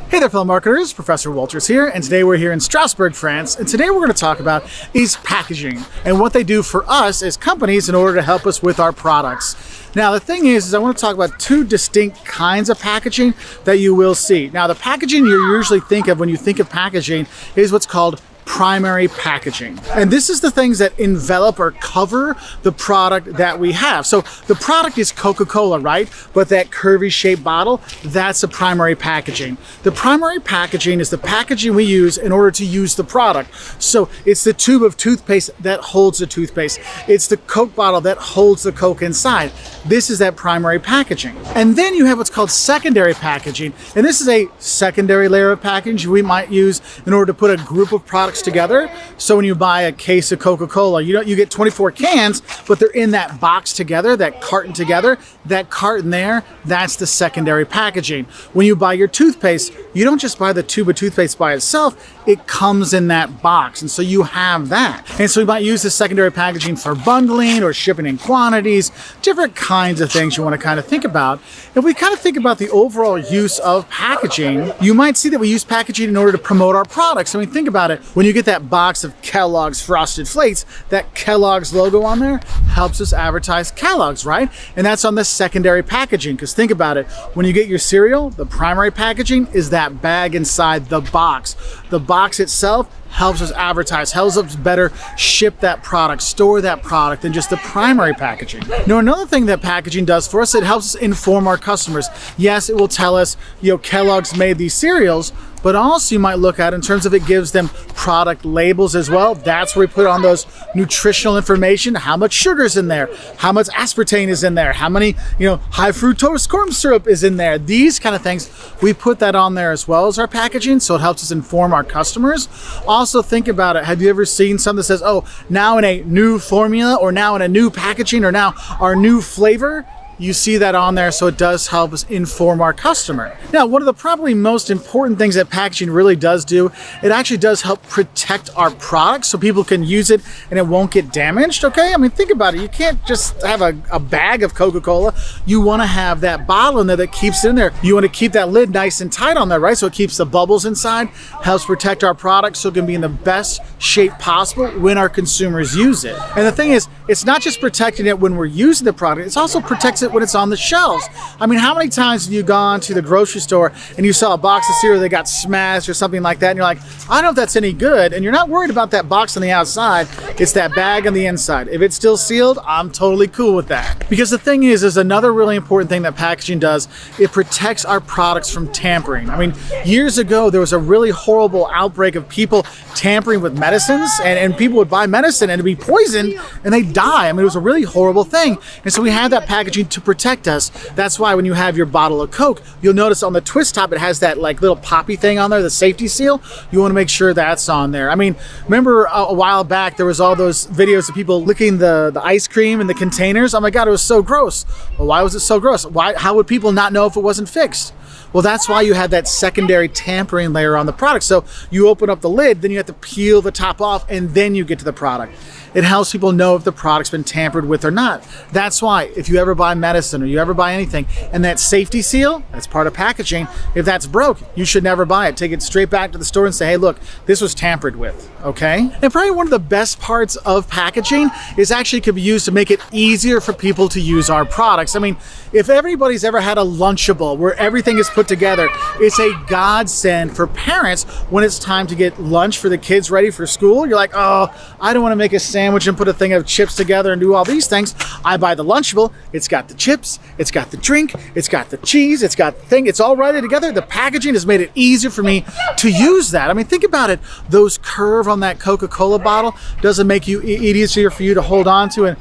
Hey there, fellow marketers, Professor Wolters here, and today we're here in Strasbourg, France, and today we're going to talk about is packaging and what they do for us as companies in order to help us with our products. Now, the thing is I want to talk about two distinct kinds of packaging that you will see. Now, the packaging you usually think of when you think of packaging is what's called primary packaging. And this is the things that envelop or cover the product that we have. So the product is Coca-Cola, right? But that curvy shaped bottle, that's the primary packaging. The primary packaging is the packaging we use in order to use the product. So it's the tube of toothpaste that holds the toothpaste. It's the Coke bottle that holds the Coke inside. This is that primary packaging. And then you have what's called secondary packaging. And this is a secondary layer of packaging we might use in order to put a group of products together. So when you buy a case of Coca-Cola, you get 24 cans, but they're in that box together, that carton together. That carton there, that's the secondary packaging. When you buy your toothpaste, you don't just buy the tube of toothpaste by itself, it comes in that box. And so you have that. And so we might use the secondary packaging for bundling or shipping in quantities, different kinds of things you want to kind of think about. If we kind of think about the overall use of packaging, you might see that we use packaging in order to promote our products. I mean, think about it. When you get that box of Kellogg's Frosted Flakes, that Kellogg's logo on there helps us advertise Kellogg's, right? And that's on the secondary packaging, because think about it. When you get your cereal, the primary packaging is that bag inside the box. The box itself helps us advertise, helps us better ship that product, store that product than just the primary packaging. Now, another thing that packaging does for us, it helps us inform our customers. Yes, it will tell us, Kellogg's made these cereals, but also you might look at in terms of it gives them product labels as well. That's where we put on those nutritional information, how much sugar's in there, how much aspartame is in there, how many, high fructose corn syrup is in there. These kind of things, we put that on there as well as our packaging, so it helps us inform our customers. Also think about it. Have you ever seen something that says, oh, now in a new formula, or now in a new packaging, or now our new flavor? You see that on there, so it does help us inform our customer. Now, one of the probably most important things that packaging really does do, it actually does help protect our products so people can use it and it won't get damaged, okay? I mean, think about it. You can't just have a bag of Coca-Cola. You wanna have that bottle in there that keeps it in there. You wanna keep that lid nice and tight on there, right? So it keeps the bubbles inside, helps protect our products so it can be in the best shape possible when our consumers use it. And the thing is, it's not just protecting it when we're using the product, it's also protects it when it's on the shelves. I mean, how many times have you gone to the grocery store and you saw a box of cereal that got smashed or something like that, and you're like, I don't know if that's any good, and you're not worried about that box on the outside, it's that bag on the inside. If it's still sealed, I'm totally cool with that. Because the thing is another really important thing that packaging does, it protects our products from tampering. I mean, years ago, there was a really horrible outbreak of people tampering with medicines, and people would buy medicine and it'd be poison and they'd die. I mean, it was a really horrible thing. And so we had that packaging to protect us. That's why when you have your bottle of Coke, you'll notice on the twist top, it has that like little poppy thing on there, the safety seal. You want to make sure that's on there. I mean, remember a while back, there was all those videos of people licking the ice cream in the containers. Oh my God, it was so gross. Well, why was it so gross? How would people not know if it wasn't fixed? Well, that's why you have that secondary tampering layer on the product. So you open up the lid, then you have to peel the top off, and then you get to the product. It helps people know if the product's been tampered with or not. That's why if you ever buy medicine or you ever buy anything, and that safety seal, that's part of packaging, if that's broke, you should never buy it. Take it straight back to the store and say, hey, look, this was tampered with, okay? And probably one of the best parts of packaging is actually could be used to make it easier for people to use our products. I mean, if everybody's ever had a Lunchable where everything is put together, it's a godsend for parents when it's time to get lunch for the kids ready for school. You're like, oh, I don't want to make a sandwich and put a thing of chips together and do all these things. I buy the Lunchable. It's got the chips, it's got the drink, it's got the cheese, it's got the thing. It's all ready together. The packaging has made it easier for me to use that. I mean, think about it. Those curve on that Coca-Cola bottle doesn't make it easier for you to hold on to and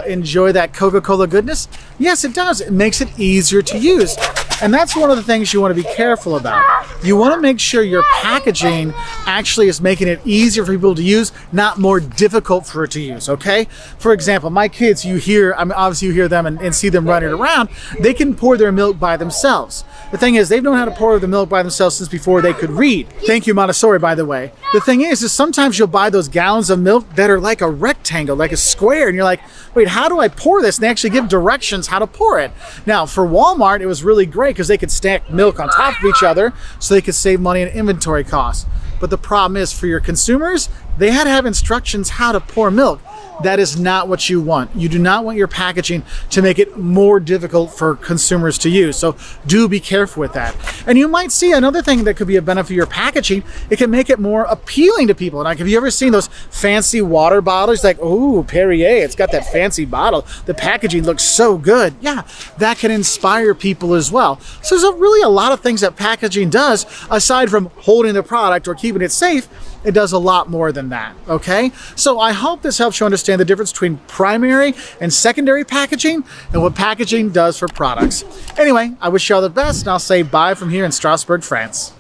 enjoy that Coca-Cola goodness? Yes, it does. It makes it easier to use. And that's one of the things you want to be careful about. You want to make sure your packaging actually is making it easier for people to use, not more difficult for it to use, okay? For example, my kids, obviously you hear them and see them running around, they can pour their milk by themselves. The thing is, they've known how to pour the milk by themselves since before they could read. Thank you, Montessori, by the way. The thing is sometimes you'll buy those gallons of milk that are like a rectangle, like a square, and you're like, wait, how do I pour this? And they actually give directions how to pour it. Now, for Walmart, it was really great because they could stack milk on top of each other so they could save money in inventory costs. But the problem is for your consumers, they had to have instructions how to pour milk. That is not what you want. You do not want your packaging to make it more difficult for consumers to use. So do be careful with that. And you might see another thing that could be a benefit of your packaging. It can make it more appealing to people. Like, have you ever seen those fancy water bottles? Like, oh, Perrier, it's got that fancy bottle. The packaging looks so good. Yeah, that can inspire people as well. So there's really a lot of things that packaging does, aside from holding the product or keeping it safe. It does a lot more than that, okay? So I hope this helps you understand the difference between primary and secondary packaging and what packaging does for products. Anyway, I wish you all the best, and I'll say bye from here in Strasbourg, France.